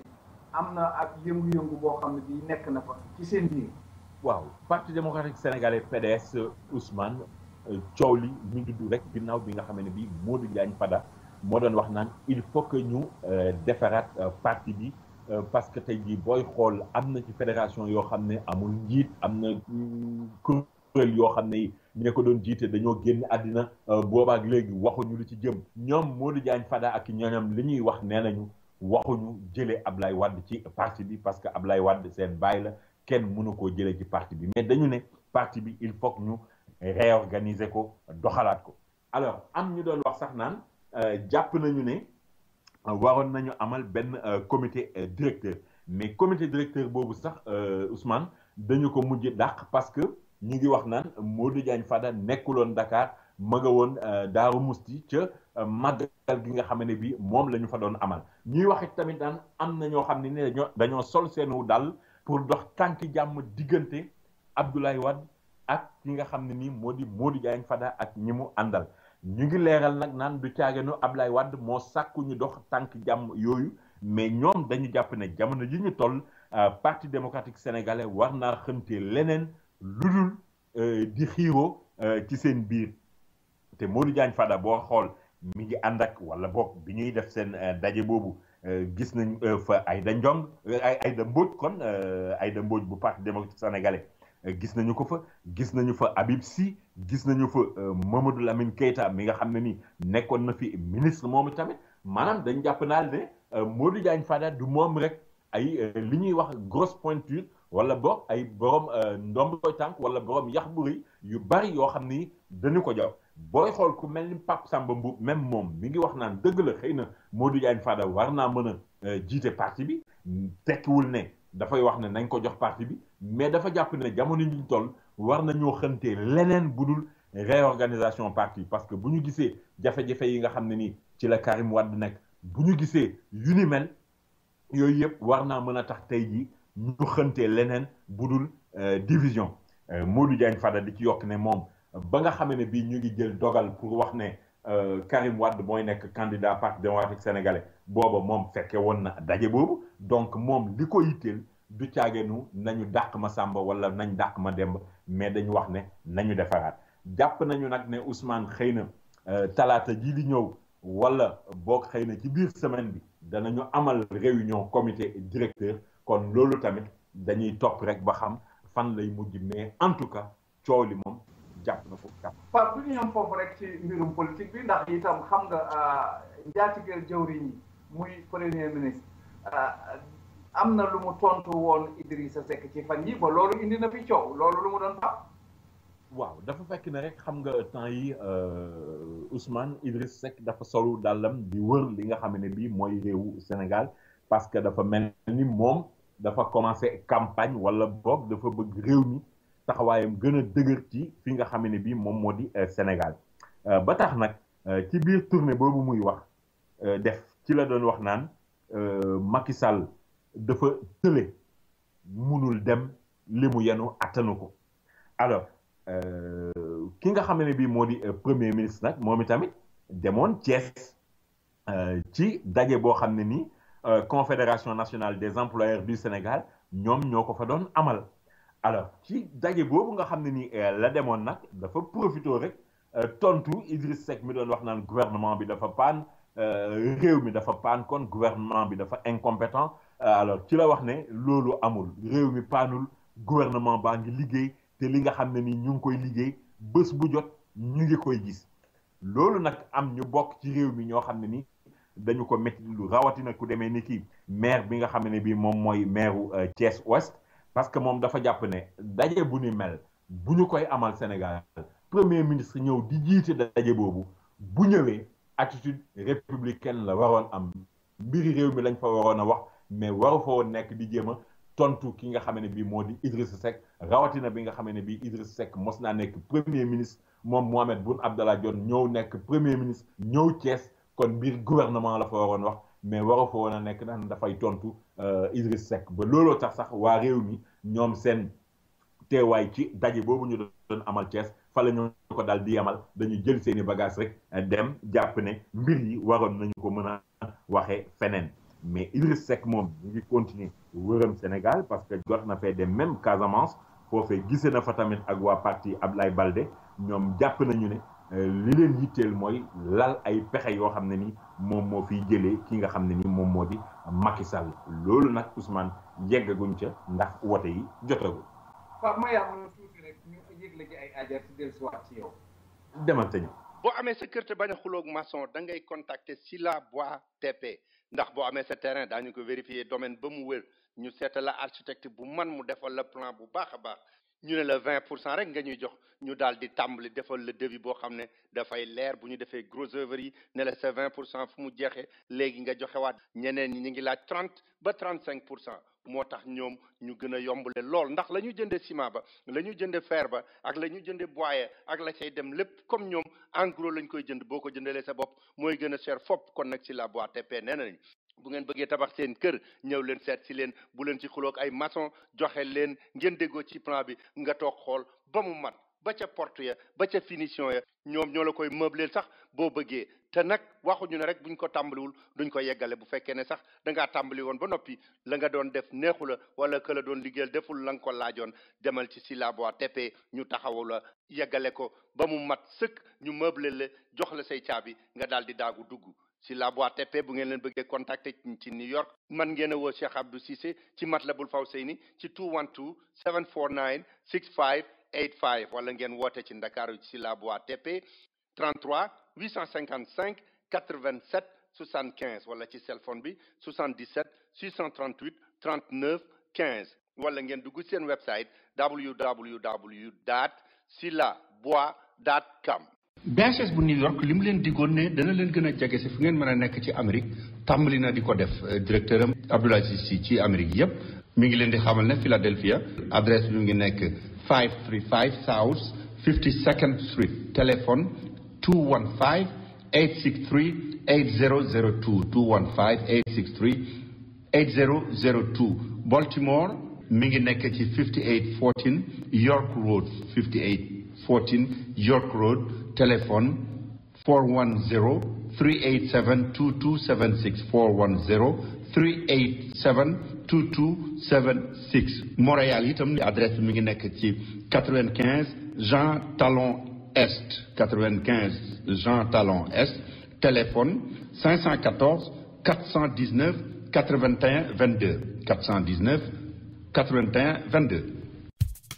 am na ak yëngu-yëngu boo xam ne bii nekk na fa ci seen biir. waaw parti démocratique sénégalais PDS Ousmane coow li mi ngi dugg rek ginnaaw bi nga xam ne bii Modou Diagne Fada moo doon wax naan il faut que ñu defaraat parti bi parce que tey jii booy xool am na ci fédération yoo xam ne amul njiit am na kuréel yoo xam ne ñi ko doon jiite dañoo génn àddina boobaak léegi waxuñu lu ci jëm ñoom Modou Diagne Fada ak ñooñam li ñuy wax nee nañu waxuñu jëlee Ablaye Wade ci parti bi parce que Ablaye Wade seen baay la kenn mënu koo jëlee ci parti bi mais dañu ne parti bi il faut que ñu réorganiser ko doxalaat ko alors am ñu doon wax sax naan jàpp nañu ne waroon nañu amal benn comité directeur mais comité directeur boobu sax Ousmane dañu ko mujj dàq parce que ñu ngi wax naan Modou Diagne Fada nekkuloon Dakar ma nga woon Daaru Musti ca màggal gi nga xam ne bi moom la ñu fa doon amal ñuy wax it tamit daan am na ñoo xam ne dañoo sol seenu dal pour dox tànki jàmm diggante Abdoulaye Wade ak ki nga xam ne nii moo di Modou Diagne Fada ak ñi mu àndal ñu ngi leeral nag naan du caaginu Abdoulaye Wade moo sàkku ñu dox tànk jàmm yooyu mais ñoom dañu jàpp ne jamono ji ñu toll parti démocratique sénégalais war naa xëntee leneen lu dul di xiiroo ci seen biir te Modou Diagne Fada boo xool mi ngi ànd ak wala boog bi ñuy def seen daje boobu gis nañ fa Aïda Ndiong Aïda Mbodj kon Aïda Mbodj bu parti démocratique sénégalais gis nañu ko fa gis nañu fa Habib Sy gis nañu fa Mamadou Lamine Keita mi nga xam ne ni nekkoon na fi ministre moomu tamit maanaam dañ jàpp naal ne Modou Diagne Fada du moom rek ay li ñuy wax grosse pointure wala boog ay borom ndomboy tànk wala borom yax bu rëy yu bari yoo xam ni dañu ko jox booy xool ku mel ni Pape Samba Mboup même moom mi ngi wax naan dëgg la xëy na Modou Diagne Fada war naa mën a jiite parti bi tekkiwul ne dafay wax ne nañ ko jox parti bi mais dafa jàpp ne jamono ñu toll war nañoo xëntee leneen bu dul réorganisation parti parce que bu ñu gisee jafe-jafe yi nga xam ne nii ci la Karim Wade nekk bu ñu gisee yu ni mel yooyu yëpp war naa mën a tax tey jii ñu xëntee leneen bu dul division Modou Diagne Fada di ci yokk ne moom ba nga xam ne bii ñu ngi jël dogal pour wax ne Karim Wade mooy nekk candidat parti démocratique sénégalais booba moom fekke woon na daje boobu donc moom li ko yitteel du caageenu nañu dàq ma Samba wala nañ dàq ma Demba mais dañu wax ne nañu defaraat jàpp nañu nag ne Ousmane xëy na talaata ji di ñëw wala boog xëy na ci biir semaine bi danañu amal réunion comité directeur kon loolu tamit dañuy topp rek ba xam fan lay mujj mais en tout cas coow li moom jàpp na ko jàpp. Pape du ñu yem foofu rek ci mbirum politique bi ndax itam xam nga njaatigeel jëwriñ yi muy premier ministre am na lu mu tontu woon Idrissa Seck ci fan yi ba loolu indi na fi coow loolu lu mu doon Pape. waaw dafa fekk ne rek xam nga temps yi Ousmane Idriss Seck dafa solu dàllam di wër li nga xam ne bii mooy réewu Sénégal parce que dafa mel ni moom dafa commencé campagne wala boog dafa bëgg réew mi taxawaayam gën a dëgër ci fi nga xam ne bii moom moo di Sénégal ba tax nag ci biir tournée boobu muy wax def ci la doon wax naan Macky Sall dafa tële munul dem li mu yenu attanu ko alors ki nga xam ne bii moo di premier ministre nag moom itamit demoon Thiès ci daje boo xam ne nii Confédération nationale des employeurs du Sénégal ñoom ñoo ko fa doon amal alors ci daje boobu nga xam ne nii la demoon nag dafa profité rek tontu Idriss Seck mi doon wax naan gouvernement bi dafa paan réew mi dafa paan kon gouvernement bi dafa incompétent alors ci la wax ne loolu amul réew mi paanul gouvernement baa ngi liggéey te li nga xam ne ni ñu ngi koy liggéey bés bu jot ñu ngi koy gis loolu nag am ñu bokk ci réew mi ñoo xam ne ni dañu ko métti lu rawatina ku demee ni kii maire bi nga xam ne bii moom mooy maireu Thiès Ouest parce que moom dafa jàpp ne daje bu ni mel bu ñu koy amal Sénégal premier ministre ñëw di jiite daje boobu bu ñëwee attitude républicaine la waroon am mbiri réew mi lañ fa waroon a wax mais waru fa woon nekk di jéem a tontu ki nga xam ne bii moo di Idrissa Seck rawatina bi nga xam ne bii Idrissa Seck mos naa nekk premier ministre moom Mohamed Boun Abdallah Dionne ñëw nekk premier ministre ñëw Thiès kon mbir gouvernement la fa waroon wax mais waru fa woon a nekk naan dafay tontu Idrissa Seck ba looloo tax sax waa réew mi ñoom seen teewaay ci daje boobu ñu doon amal Thiès fa la ñu ko daal di yamal dañu jël seeni bagage rek dem jàpp ne mbir yi waroon nañu ko mën a waxee feneen mais Idriss Seck moom ñu ngi continuer wëram Sénégal parce que jot na fee dem même Casamance foofee gisee na fa tamit ak waa parti Ablaye Baldé ñoom jàpp nañu ne li leen yitteel mooy lal ay pexe yoo xam ne ni moom moo fiy jëlee ki nga xam ne ni moom moo di Macky Sall loolu nag Ousmane yeggaguñ ca ndax wote yi jotagul. Pape ma yàlla tuuti rek ñu yëgle ci ay ajar ci dellusiwaat ci yow. demal te ñu. boo amee sa kër te bañ a xuloog maçon da ngay contacter Sila Bois TP ndax boo amee sa terrain daañu ko vérifier domaine ba mu wër ñu seetal la architecte bu man mu defal la plan bu baax a baax ñu ne la 20% rek nga ñuy jox ñu daal di tàmbali defal le devis boo xam ne dafay leer bu ñu defee gros œuvre yi ne la sa 20% fu mu jeexee léegi nga joxewaat ñeneen ñi ñu ngi laaj 30 ba 35% moo tax ñoom ñu gën a yombale lool ndax la ñu jëndee ciment ba la ñu jëndee fer ba ak la ñu jëndee bois ak la cay dem lépp comme ñoom en gros lañ koy jënd boo ko jëndalee sa bopp mooy gën a cher fopp kon nag si la Bois TP nee nañ bu ngeen bëggee tabax seen kër ñëw leen seet si leen bu leen ci xuloog ay maçon joxe leen ngeen déggoo ci plan bi nga toog xool ba mu mat ba ca porte ya ba ca finition ya ñoom ñoo la koy meubleel sax boo bëggee te nag waxuñu ne rek buñ ko tàmbaliwul duñ ko yeggale bu fekkee ne sax da ngaa tàmbali woon ba noppi la nga doon def neexu la wala que la doon liggéeyal deful la nga ko laajoon demal ci Sila Bois TP ñu taxawu la yeggale ko ba mu mat sëkk ñu meubleel la jox la say caabi nga daal di daagu dugg Sila Bois TP bu ngeen leen bëggee contacter ci New York man ngeen a woo Cheikh Abdou Cissé ci Matlabul Fawzeyni ci 212 749 6585 wala ngeen woote ci Ndakaaru ci Sila Bois TP 33 855 87 75 wala ci cellphone bi 77 638 39 15 wala ngeen dugg seen website www.silabois.com. BHS bu New York li mu leen digoon ne dana leen gën a jege si fu ngeen mën a nekk ci Amérique tàmbali na di ko def directeur am Abdoulaye Cissé ci Amérique yépp mi ngi leen di xamal ne Philadelphia adresse bi mu ngi nekk 535 South 52nd Street téléphone 215 863 8002 215 863 8002 Baltimore mi ngi nekk ci 5814 York Road 5814 York Road téléphone 410-387-2276 410-387-2276 Montréal itam adresse mi ngi nekk ci 95 Jean Talon Est 95 Jean Talon Est téléphone 514 419 81 22 419 81 22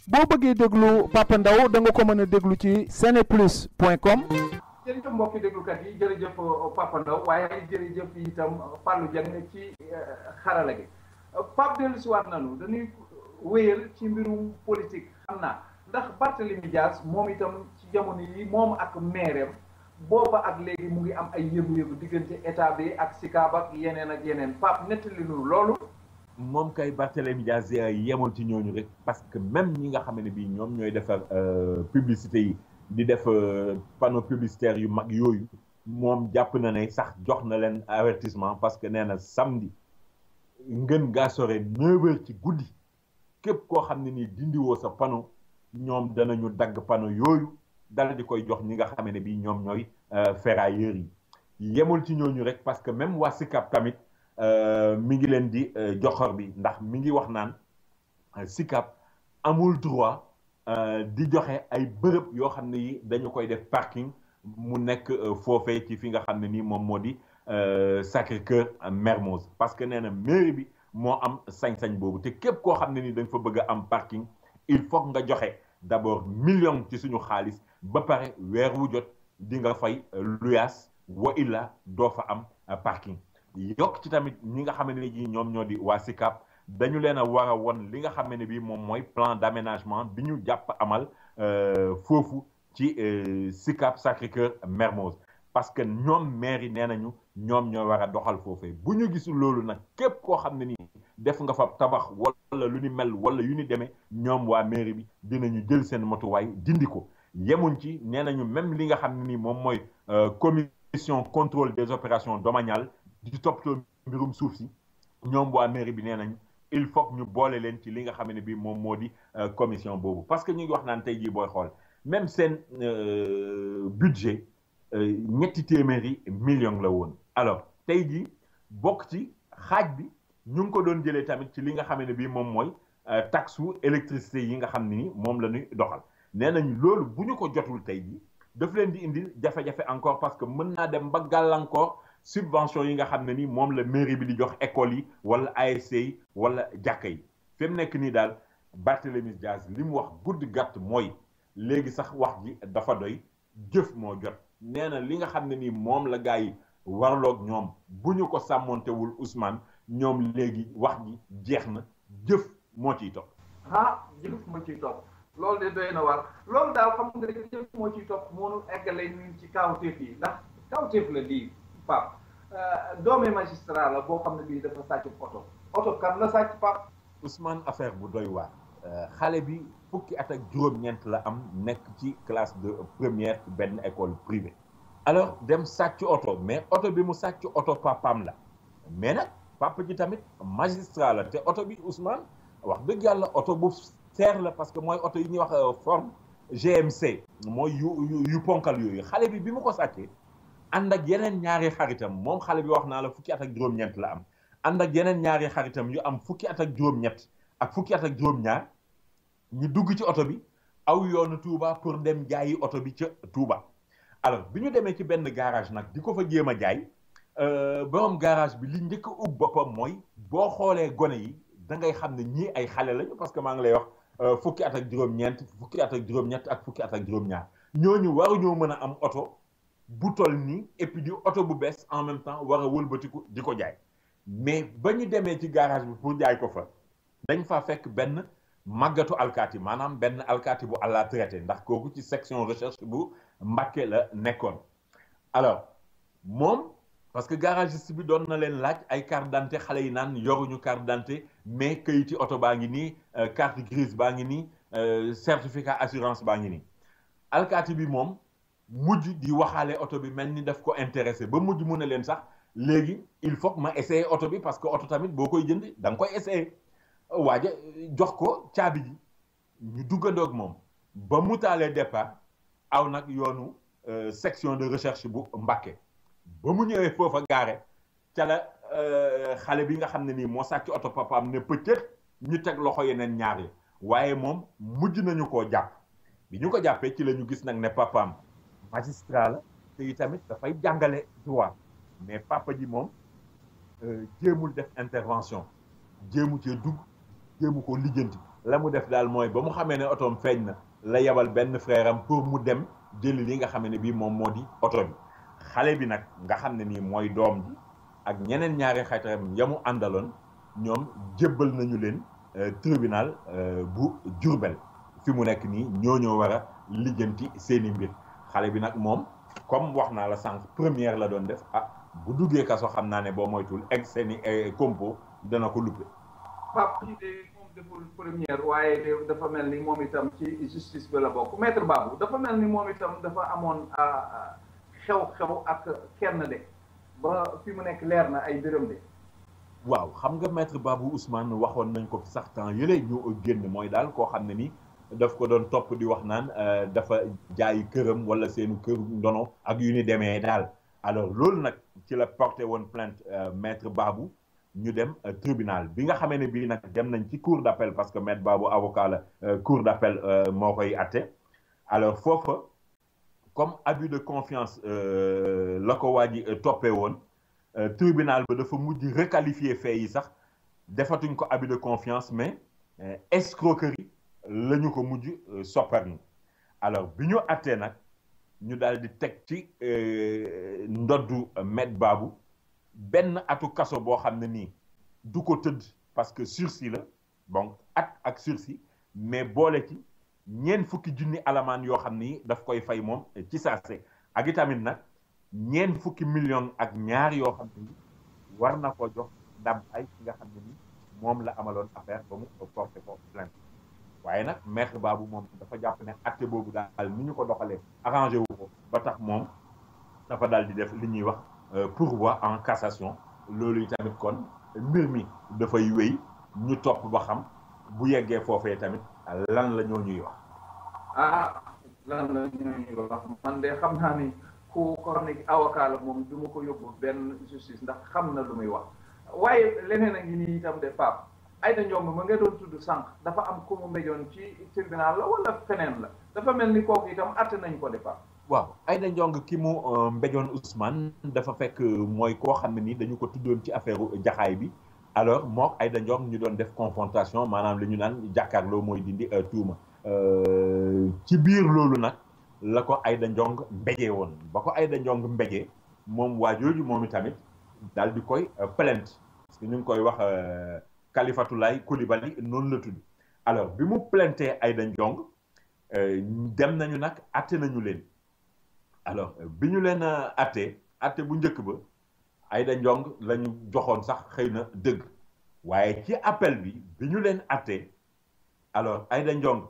boo bëggee déglu Papa Ndaw da nga ko mën a déglu ci seneplus.com. jërëjëf mbokki déglukat yi jërëjëf Papa Ndaw waaye jërëjëf itam Fallou Dieng ci xarala gi Pape dellu si waat nañu dañuy wéyal ci mbirum politique xam naa ndax Barthélémy Dias moom itam ci jamono yi moom ak maire booba ak léegi mu ngi am ay yëngu-yëngu diggante état bi ak SICAP ak yeneen Pape nettali nu loolu. moom kay Barthélémy Dias yemul ci ñooñu rek parce que même ñi nga xam ne bii ñoom ñooy defar publicité yi di def panneau publicitaire yu mag yooyu moom jàpp na ne sax jox na leen avertissement parce que nee na samedi ngën gaa sore 9h ci guddi képp koo xam ne nii dindiwoo sa panneau ñoom danañu dagg panneau yooyu dal di koy jox ñi nga xam ne bii ñoom ñooy ferrailleurs yi yemul ci ñooñu rek parce que même waa SICAP tamit mi ngi leen di joxor bi ndax mi ngi wax naan SICAP amul droit di joxe ay bërëb yoo xam ne yi dañu koy def parking mu nekk foofee ci fi nga xam ne nii moom moo di Sacré-Cœur Mermoz parce que nee na mairie bi moo am sañ-sañ boobu te képp koo xam ne nii da nga fa bëgg a am parking il faut nga joxe d'abord million ci suñu xaalis ba pare weer wu jot di nga fay luyaas wa illa doo fa am parking yokk ci tamit ñi nga xam ne ji ñoom ñoo di waa SICAP dañu leen a war a won li nga xam ne bii moom mooy plan d'aménagement bi ñu jàpp amal foofu ci SICAP Sacré-Cœur Mermoz parce que ñoom maire yi nee nañu ñoom ñoo war a doxal foofee bu ñu gisul loolu nag képp koo xam ne nii def nga fa tabax wala lu ni mel wala yu ni demee ñoom waa mairie bi dinañu jël seen motuwaay dindi ko yemuñ ci nee nañu même li nga xam ne nii moom mooy commission contrôle des opérations domaniales di toppatoo mbirum suuf si ñoom waa mairie bi nee nañu il faut que ñu boole leen ci li nga xam ne bii moom moo di commission boobu parce que ñu ngi wax naan tey jii booy xool même seen budget ñetti téeméeri millions la woon alors tey jii bokk ci xaaj bi ñu ngi ko doon jëlee tamit ci li nga xam ne bii moom mooy taxe su électricité yi nga xam ne ni moom la ñuy doxal nee nañu loolu bu ñu ko jotul tey jii daf leen di indil jafe-jafe encore parce que mën naa dem ba gàllankoor subvention yi nga xam ne ni moom la mairie bi di jox école yi wala ASC yi wala jàkka yi fi mu nekk nii daal Barthélémy Dias li mu wax gudd gàtt mooy léegi sax wax ji dafa doy jëf moo jot nee na li nga xam ne nii moom la gars yi warloog ñoom bu ñu ko sàmmontewul Ousmane ñoom léegi wax ji jeex na jëf moo ciy topp. jëf moo ciy topp loolu de doy na war loolu daal xam nga jëf moo ciy topp moonu eggale ñu ci kawteef yi ndax kawteef la lii Pape doomi magistrat la boo xam ne bii dafa sàcc oto kan la sàcc Pape. Ousmane affaire bu doy waar xale bi fukki at ak juróom-ñeent la am nekk ci classe de première benn école privée alors dem sàcc oto mais oto bi mu sàcc oto papaam la mais nag papa ji tamit magistrat la te oto bi Ousmane wax dëgg yàlla oto bu seer la parce que mooy oto yi ñuy wax forme GMC mooy yu ponkal yooyu xale bi mu ko sàccee ànd ak yeneen ñaari xaritam moom xale bi wax naa la fukki at ak juróom-ñeent la am ànd ak yeneen ñaari xaritam yu am fukki at ak juróom-ñett ak fukki at ak juróom-ñaar ñu dugg ci oto bi aw yoonu Touba pour dem jaayi oto bi ca Touba alors bi ñu demee ci benn garage nag di ko fa jéem a jaay borom garage bi li njëkk a ub boppam mooy boo xoolee gone yi da ngay xam ne ñii ay xale lañu parce que maa ngi lay wax fukki at ak juróom-ñeent fukki at ak juróom-ñett ak fukki at ak juróom-ñaar ñooñu waruñoo mën a am oto bu toll nii et puis di oto bu bees en même temps war a wëlbatiku di ko jaay mais ba ñu demee ci garage bi pour jaay ko fa dañ fa fekk benn màggatu alkaati maanaam benn alkaati bu àlla traité ndax kooku ci section recherche bu Mbàkke la nekkoon alors moom parce que garagiste bi doon na leen laaj ay carte d'identité xale yi naan yoruñu carte d'identité mais kayiti oto baa ngi nii carte grise baa ngi nii certificat assurance baa ngi nii alkaati bi moom mujj di waxaale oto bi mel ni daf ko intéressé ba mujj mu ne leen sax léegi il faut que ma essayer oto bi parce que oto tamit boo koy jënd da nga koy essayer waaja jox ko caabi ji ñu duggandoog moom ba mu taalee départ aw nag yoonu section de recherche bu Mbàkke ba mu ñëwee foofa gaare ca la xale bi nga xam ne nii moo sàcc oto papaam ne peut-être ñu teg loxo yeneen ñaar yi waaye moom mujj nañu koo jàpp bi ñu ko jàppee ci la ñu gis nag ne papaam magistrat la te itamit dafay jàngale droit mais papa ji moom jéemul def intervention jéemu cee dugg jéemu ko lijjanti la mu def daal mooy ba mu xamee ne otoom feeñ na la yebal benn frère am pour mu dem jëli li nga xam ne bii moom moo di oto bi xale bi nag nga xam ne nii mooy doom ji ak ñeneen ñaari xaritam ya mu àndaloon ñoom jébbal nañu leen tribunal bu Diourbel fi mu nekk nii ñoo war a lijjanti seeni mbir xale bi nag moom comme wax naa la sànq première la doon def bu duggee kaso xam naa ne boo moytul egg seeni compo dana ko luppe. Pape kii de moom deful première waaye dafa mel ni moom itam ci justice bi la bokk maître Babou dafa mel ni moom itam dafa amoon xew-xew ak kenn de ba fi mu nekk leer na ay mbiram de. waaw xam nga maître Babou Ousmane waxoon nañ ko fi sax temps yële ñu génn mooy daal koo xam ne ni daf ko doon topp di wax naan dafa jaayi këram wala seenu kër ndono ak yu ni demee daal alors loolu nag ci la porté woon plainte maître Babou ñu dem tribunal bi nga xamee ne bii nag dem nañ ci cour d'appel parce que maître Babou avocat la cour d'appel moo koy atte alors foofa comme abus de confiance la ko waa ji toppee woon tribunal ba dafa mujj requalifier fait yi sax defatuñ ko abus de confiance mais escroquerie la ñu ko mujj sopparñi alors bi ñu attee nag ñu daal di teg ci ndoddu maître Babou benn atu kaso boo xam ne nii du ko tëdd parce que sursis la bon ak sursis mais boole ci ñeent fukki junni alamaan yoo xam ni daf koy fay moom ci saase ak itamit nag ñeent fukki million ak ñaar yoo xam ne war na ko jox ndàmpaay ki nga xam ne ni moom la amaloon affaire ba mu porté ko plainte waaye nag maître Babou moom dafa jàpp ne acte boobu daal ni ñu ko doxalee arrangé wu ko ba tax moom dafa daal di def li ñuy wax pourvoi en cassation loolu tamit kon mbir mi dafay wéy ñu topp ba xam bu yeggee foofee tamit lan la ñoo ñuy wax. lan la ñuy wax man de xam naa ni ku chronique avocat la moom du ma ko yóbbu benn justice ndax xam na lu muy wax waaye leneen a ngi nii itam de Pape Aïda Ndiongue ma nga doon tudd sànq dafa am ku mu mbéjoon ci tribunal la wala feneen la dafa mel ni kooku itam atte nañ ko de Pape. waaw Aïda Ndiongue ki mu mbéjoon Ousmane dafa fekk mooy koo xam ne ni dañu ko tuddoon ci affaire jaxaay bi alors mook Aïda Ndiongue ñu doon def confrontation maanaam li ñu naan jàkkaarloo mooy dindi tuuma ci biir loolu nag la ko Aïda Ndiongue mbéjee woon ba ko Aïda Ndiongue mbéjee moom waa jooju moom itamit daal di koy plainte parce que ñu ngi koy wax Kalifatulaay Coulibaly noonu la tudd alors bi mu plaintee Aïda Ndiongue dem nañu nag atte nañu leen alors bi ñu leen atte bu njëkk ba Aïda Ndiongue la ñu joxoon sax xëy na dëgg waaye ci appel bi ñu leen atte alors Aïda Ndiongue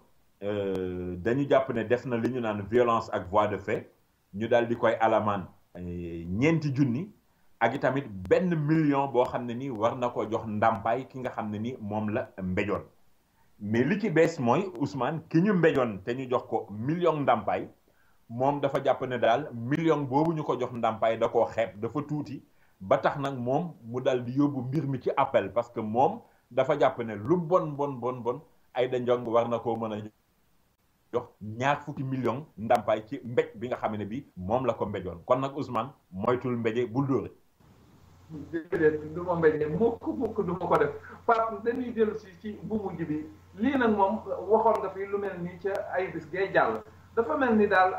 dañu jàpp ne def na li ñu naan violence ak voie de fait ñu daal di koy alamaan ñeenti junni ak itamit $1 million boo xam ne ni war na ko jox ndàmpaay ki nga xam ne ni moom la mbéjoon mais li ci bees mooy Ousmane ki ñu mbéjoon te ñu jox ko million ndàmpaay moom dafa jàpp ne daal million boobu ñu ko jox ndàmpaay da koo xeeb dafa tuuti ba tax nag moom mu dal di yóbbu mbir mi ci appel parce que moom dafa jàpp ne lu bon Aïda Ndiongue war na koo mën a jox $20 million ndàmpaay ci mbéj bi nga xam ne bi moom la ko mbéjoon kon nag Ousmane moytul mbéje bul dóore. déedéet du ma mbéje mukk du ma ko def Pape dañuy dellu ci bu mujj bi lii nag moom waxoon nga fi lu mel ni ca ay bis gay jàll dafa mel ni daal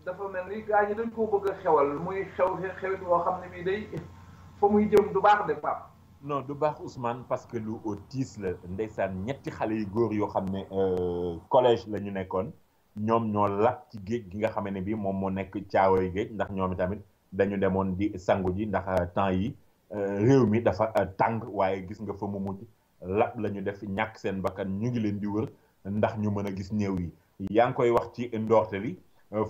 dafa mel ni gaa ñi dañ koo bëgg a xewal muy xewit woo xam ne bii day fa muy jëm du baax de Pape. non du baax Ousmane parce que lu tiis la ndeysaan ñetti xale yu góor yoo xam ne collège la ñu nekkoon ñoom ñoo lap ci géej gi nga xam ne bi moom moo nekk Caaroy géej ndax ñoom tamit dañu demoon di sangu ji ndax temps yi réew mi dafa tàng waaye gis nga fa mu mujj lap la ñu def ñàkk seen bakkan ñu ngi leen di wër ndax ñu mën a gis néew yi yaa ngi koy wax ci ndoorte li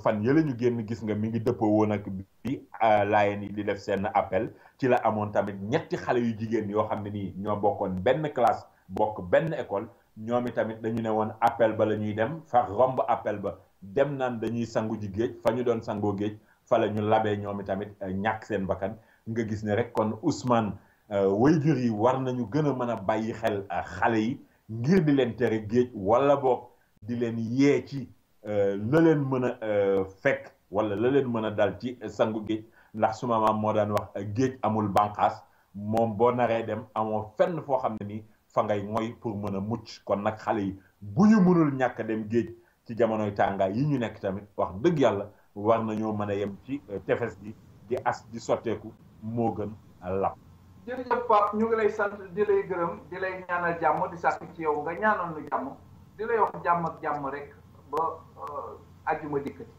fan yële ñu génn gis nga mi ngi dëppoo woon ak bi laayeen yi di def seen appel ci la amoon tamit ñetti xale yu jigéen yoo xam ne nii ñoo bokkoon benn classe bokk benn école ñoom tamit dañu ne woon appel ba la ñuy dem fa romb appel ba dem naan dañuy sangu ji géej fa ñu doon sangoo géej fa la ñu labee ñoom tamit ñàkk seen bakkan nga gis ne rek kon Ousmane waajur yi war nañu gën a mën a bàyyi xel xale yi ngir di leen tere géej wala boog di leen yee ci la leen mën a fekk wala la leen mën a dal ci sangu géej ndax suma maam moo daan wax géej amul bànqaas moom boo naree dem amoo fenn foo xam ne nii fa ngay mooy pour mën a mucc kon nag xale yi bu ñu mënul ñàkk dem géej ci jamonoy tàngaay yi ñu nekk tamit wax dëgg yàlla war nañoo mën a yem ci tefes gi di as di sotteeku moo gën lap. jërëjëf Pape ñu ngi lay sant di lay gërëm di lay ñaanal jàmm di sàkk ci yow nga ñaanal nu jàmm di lay wax jàmm ak jàmm rek ba àjjuma dikkati.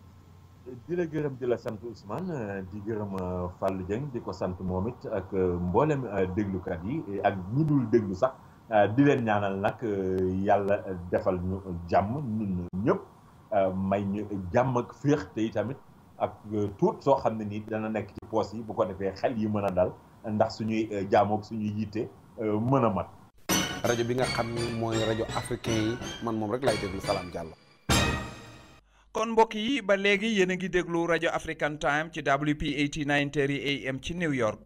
di la gërëm di la sant Ousmane di gërëm Fallou Dieng di ko sant moom it ak mboolem déglukat yi ak ñi dul déglu sax di leen ñaanal nag yàlla defal ñu jàmm ñun ñëpp may ñu jàmm ak féex te tamit ak tuut soo xam ne nii dana nekk ci poos yi bu ko defee xel yi mën a dal ndax suñuy jaamoog suñuy yitte mën a mat. rajo bi nga xam ni mooy rajo africain yi man moom rek laay déglu Salam Diallo. kon mbokk yi ba léegi yéen a ngi déglu rajo African Time ci WP 89 AM ci New York.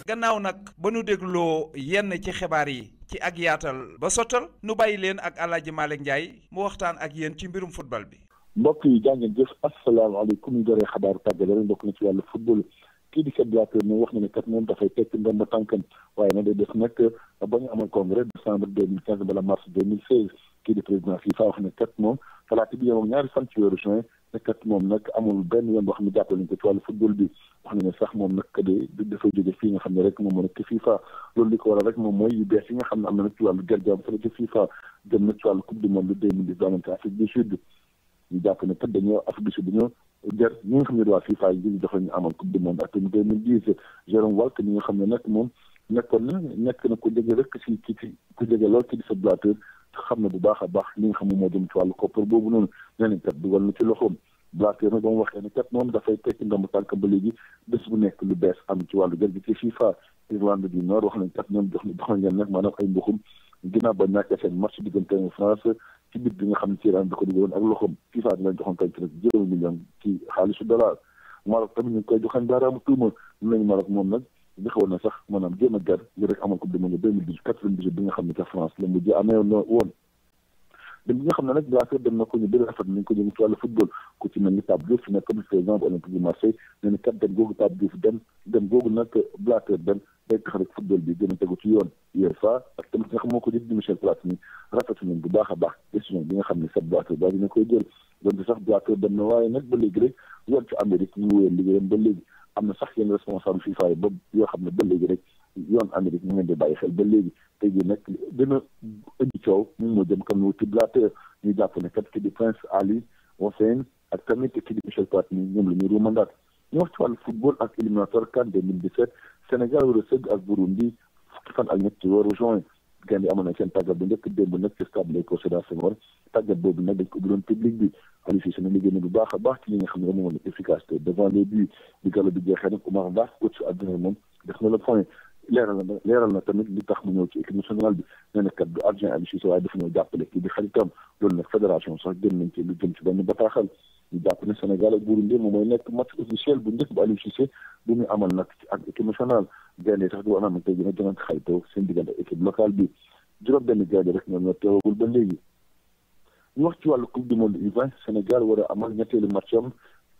gannaaw nag ba nu dégloo yenn ci xibaar yi ci ak yaatal ba sottal nu bàyyi leen ak Alaaji Malick Ndiaye mu waxtaan ak yéen ci mbirum football bi. mbokk yi jàngeen jëf asalaamaaleykum ñu doree xabaaru tàggat yaram mbokk na ci wàllu football kii di Sepp Blatter ne wax na ne kat moom dafay tekk ndomba tànkam waaye nag day def nag ba ñu amal congrès décembre 2015 bala mars 2016 kii di président FIFA wax ne kat moom talaata bi yemoon ñaari fan ci weeru juin ne kat moom nag amul benn yoon boo xam ne jàppale nañ ko ci wàllu football bi wax na ne sax moom nag dafay jóge fii nga xam ne rek moom moo nekk ci FIFA loolu li ko waral rek moom mooy yu bees yi nga xam ne am na nag ci wàllu gerjaam fële ci FIFA jëm nag ci wàllu coupe du monde 2010 daanaka Afrique du Sud ñu jàpp ne kat dañoo Afrique du Sud dañoo jar ñi nga xam ne waa FIFA yi ñu joxe ñu amal coupe du monde atum 2010 Jérôme Walk ñi nga xam ne nag moom nekk na ku jege rek ci ku jege lool ci di Sepp Blatter xam na bu baax a baax li nga xam ne moo jëm ci wàllu koppar boobu noonu nee nañ kat dugal na ci loxoom Blatter nag ba mu waxee ne kat moom dafay tekki ndomb tànk ba léegi bés bu nekk lu bees am ci wàllu jar gi ci FIFA Irlande du Nord wax nañ kat ñoom jox nañ leen nag maanaam ay mbuxum ginnaaw ba ñàkkee seen match diggante France ci bit bi nga xam ne ci Iran da ko dugaloon ak loxoom FIFA di leen joxoon tey ci rek juróomi million ci xaalisu dollar Maroc tamit ñu ngi koy joxañ baaraamu tuuma nañ Maroc moom nag joxewoon na sax maanaam jéem a gar li rek amal coupe du monde 2018 bi nga xam ne ca France la mujj amee woon dem bi nga xam ne nag Blatter dem na ko ñu bëri rafet nañ ko jëm ci wàllu football ku ci mel ni Pape Diouf nekk comme président bu Olympique de Marseille nee na kat dem googu Pape Diouf dem googu nag Blatter dem day tax rek football bi gën a tegu ci yoon UEFA ak tamit nga xam moo ko jël di Michel Platini rafetlu nañ bu baax a baax décision bi nga xam ne Sepp Blatter daal dina koy jël donte sax Blatter dem na waaye nag ba léegi rek yoon ci Amérique ñu wéyal liggéeyam ba léegi am na sax yenn responsable FIFA yi ba yoo xam ne ba léegi rek yoon Amérique ñu ngeen di bàyyi xel ba léegi tey jii nag gën a indi coow ñu moo jëm kam wuti Blatter ñu jàpp ne kat ki di Prince Ali Hussein ak tamit ki di Michel Platini ñoom la ñu ruumandaat ñu wax ci wàllu football ak éliminatoire CAN 2017 Sénégal war a sëgg ak Burundi fukki fan ak ñett ci weeru juin gaynde amoon na seen tàggat bu njëkk démb nag ci stade Léopold Sédar Senghor tàggat boobu nag dañ ko ubbiloon public bi Aliou Cissé na liggéey na bu baax a baax ci li nga xam ne moom la efficacité devant les buts bi galo bi jeexee nag Oumar Ba coach àdduna moom def na le point leeral na tamit li tax mu ñëw ci équipe nationale bi nee na kat du adjoint Aliou Cissé waaye dafa ñëw jàppale kii di xaritam loolu nag fédération sax gën nañ ci lu jëm ci benn bataaxal ñu jàpp ne Sénégal ak Burundi moom mooy nekk match officiel bu njëkk bu Aliou Cissé bu muy amal nag ak équipe nationale gaynde sax di war a am tey dina jëngante xaritoo seen diggante équipe locale bi juróom benn gaynde rek ñoom ñoo teewagul ba léegi ñu wax ci wàllu coupe du monde U20 Sénégal war a amal ñetteelu matcham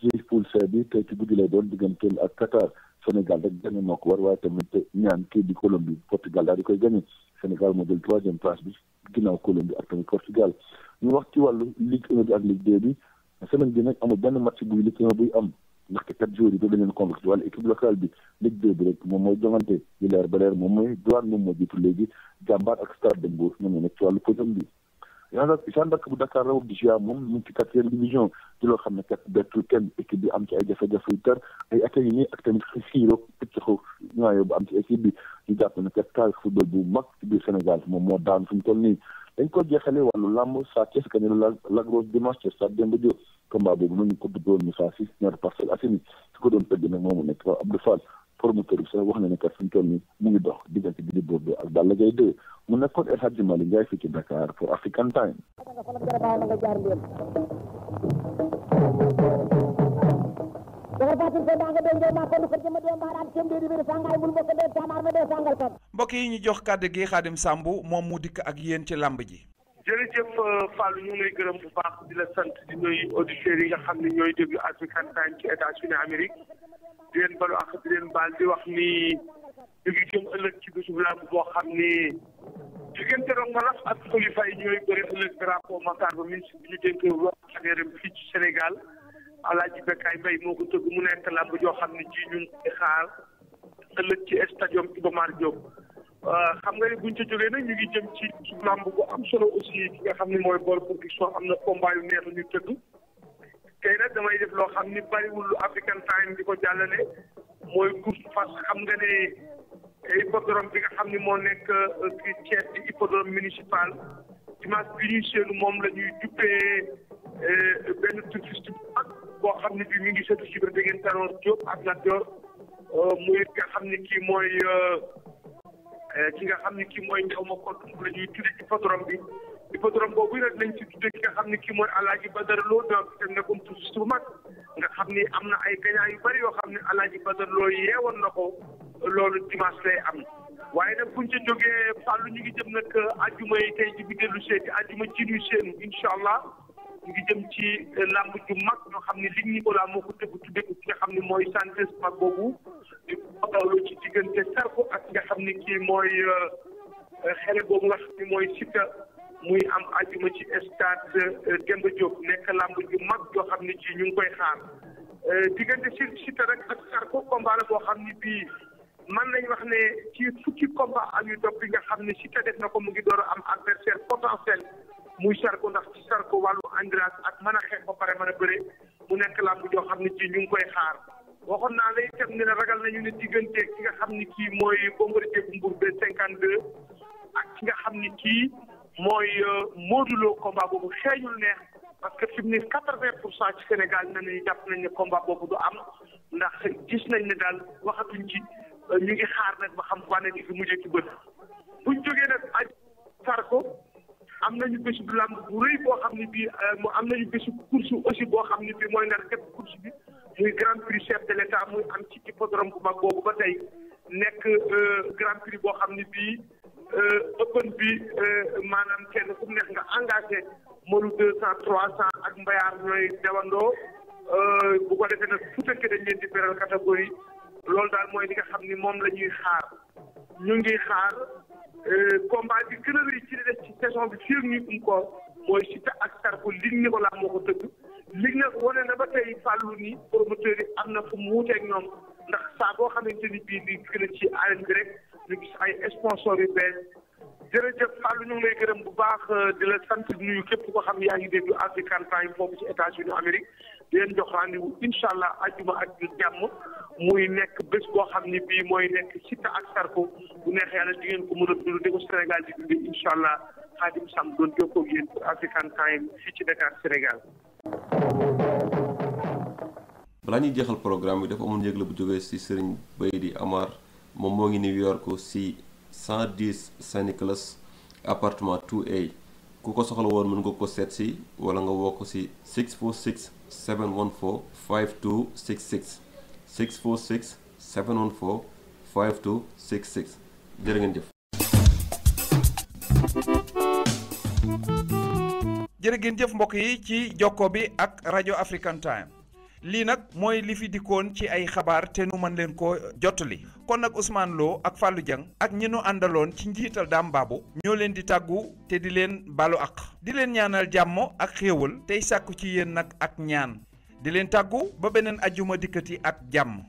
ci poule C bi tey ci guddi lay doon digganteel ak Qatar Sénégal rek gagné moo ko war waaye tamit ñaan kii di Colombie Portugal daal di koy gagné Sénégal moo jël troisième place bi ginnaaw Colombie ak tamit Portugal ñu wax ci wàllu Ligue 1 bi ak Ligue 2 bi semaine bi nag amul benn match buy Ligue 1 buy am ndaxte 4 jours yi ba dañ leen convoqué ci wàllu équipe locale bi Ligue 2 bi rek moom mooy jongante yi leer ba leer moom mooy Douane moom moo jiitu léegi Jàmbaar ak Stade de Mbour ñoom ñoo nekk ci wàllu podium bi Jeanne d'Arc bu Dakar raw di GIA moom mu ngi ci 4e division ci loo xam ne kat bettul kenn équipe bi am ci ay jafe-jafe yu tar ay at yi nii ak tamit xiiroo picc xaw ñaayoo bu am ci équipe bi ñu jàpp ne kat taarix football bu mag ci biir Sénégal moom moo daan fu mu toll nii dañ ko jeexale wàllu làmb Sa Thiès gagné la Lac Rose dimanche ci stade Demba Diop combat boobu noonu ñu ko duggoon Moussa Sy ñaari Parcelles Assainies su ko doon tëgg nag moomu nekk Abdou Fall promoteur bi sax wax na ne kat fi mu toll nii mu ngi dox diggante bi di Bordeaux ak Balla Gaye 2 mu nekkoon El Hadji Malick Ndiaye fii ci Dakar pour African Time. mbokk yi ñu jox kàddu gi Xaadim Samb moom mu dikk ak yéen ci làmb ji. jërëjëf Fallou ñu ngi lay gërëm bu baax di la sant di nuyu auditeurs yi nga xam ne ñooy déglu African Time ci États-Unis Amérique di leen balu ak di leen baal di wax ni ñu ngi jëm ëllëg ci bisu làmb boo xam ni diggante Rock Mbalax ak Khalifa yi ñooy bëri ëllëg drapeau Matar Ba ministre bi ñu dénk wax fii ci Sénégal Alaaji Bekkaay Mbay moo ko tëgg mu nekk làmb joo xam ne ji ñu ngi xaar ëllëg ci stadium Iba Mar Diop xam nga ni buñ ca jógee nag ñu ngi jëm ci làmb bu am solo aussi ki nga xam ne mooy Baol Production am na combat yu neex ñu tëgg tey nag damay def loo xam ni bariwul lu African Time di ko jàllale mooy course fas xam nga ne hippodrome bi nga xam ni moo nekk ci Thiès di hippodrome municipal dimanche bi ñuy seenu moom la ñuy duppee benn touriste bu mag boo xam ne bi mi ngi seetu ci biir da ngeen Tanor Diop ak Lat Dior muy nga xam ne kii mooy Ndiaw ma ko la ñuy tudde hippodrome bi hippodrome boobu nag lañ ci tudde ki nga xam ne kii mooy Alaaji Badara Lo donc te nekkoon touriste bu mag nga xam ni am na ay gagnant yu bari yoo xam ne Alaaji Badara Lo yeewoon na ko loolu dimanche lay am waaye nag buñ ca jógee Fallou ñu ngi jëm nag ajjuma yi tey ji bi dellu seeti ajjuma ci ñuy seenu incha allah ñu ngi jëm ci làmb ju mag ñoo xam ne Ligue Nicolas moo ko tëgg tudde ko ki nga xam ne mooy Santos mag boobu di ko ci diggante Sarko ak ki nga xam ne kii mooy xele boobu nga xam ne mooy Siteu muy am ajjuma ci stade Demba Diop nekk làmb ju mag yoo xam ne ci ñu ngi koy xaar diggante Siteu rek ak Sarko combat la boo xam ne bii man nañ wax ne ci fukki combat ak yu topp yi nga xam ne Siteu def na ko mu ngi door a am adversaire potentiel muy Sarko ndax ci Sarko wàllu endurance ak mën a xeex ba pare mën a bëre mu nekk làmb joo xam ne ci ñu ngi koy xaar waxoon naa lay itam ne ragal nañu ne diggante ki nga xam ne kii mooy Bombardier bu Mbour B52 ak ki nga xam ne kii mooy Modou Lo combat boobu xeeñul neex parce que fi mu ne 80% ci Sénégal nañu jàpp nañ ne combat boobu du am ndax gis nañ ne daal waxatuñ ci ñu ngi xaar nag ba xam wane ni fi mujjee ci bët buñ jógee nag aj Sarko am nañu bésu làmb bu rëy boo xam ne bii am nañu bésu course aussi boo xam ne bii mooy ndar képp course bi muy grand prix chef de l'état muy am ci hippodrome bu mag boobu ba tey nekk grand prix boo xam ne bii open bi maanaam kenn ku nekk nga engagé mënu 200 300 ak mbayaar ñooy dewandoo bu ko defee nag fu fekkee dañ leen di beral catégorie loolu daal mooy li nga xam ni moom la ñuy xaar ñu ngi xaar combat bi gën a rëy ci li des ci saison bi fii ñu um ko mooy Siteu ak Sarko Ligue Nicolas moo ko tëgg Ligue nag wane na ba tey fàllu ni promoteurs yi am na fu mu wuuteeg ñoom ndax saa boo xamante ni bii li gën a ci arène bi rek ñu gis ay sponsors yu bees jërëjëf Fallou ñu ngi lay gërëm bu baax di la sant nuyu képp ko xam yaa ngi déglu African Time foofu ci États-Unis Amérique di leen jox rendez-vous incha allah ajjuma ak jàmm muy nekk bés boo xam ne bii mooy nekk Siteu ak Sarko bu neexee yàlla di ngeen ko mën a dund di ko Sénégal di dundee incha allah Khadim Samb doon jokkoo ak yéen pour African Time fii ci Dakar Sénégal. balaa ñuy jeexal programme bi dafa amoon yëgle bu jógee si Serigne Baydi Amar moom moo ngi New York si 110 Saint-Nicolas appartement 2A ku ko soxla woon mën nga ko seet si wala nga woo ko si 646 714 5266 646 714 5266 jërë ngeen jëf. jërë ngeen jëf mbokk yi ci jokko bi ak rajo African Time lii nag mooy li fi dikkoon ci ay xabaar te nu mën leen ko jottali kon nag Ousmane Lo ak Fallou Dieng ak ñi nu àndaloon ci njiital Dame Babou ñoo leen di tàggu te di leen balu ak di leen ñaanal jàmm ak xéewal tey sàkku ci yéen nag ak ñaan di leen tàggu ba beneen ajjuma dikkati ak jàmm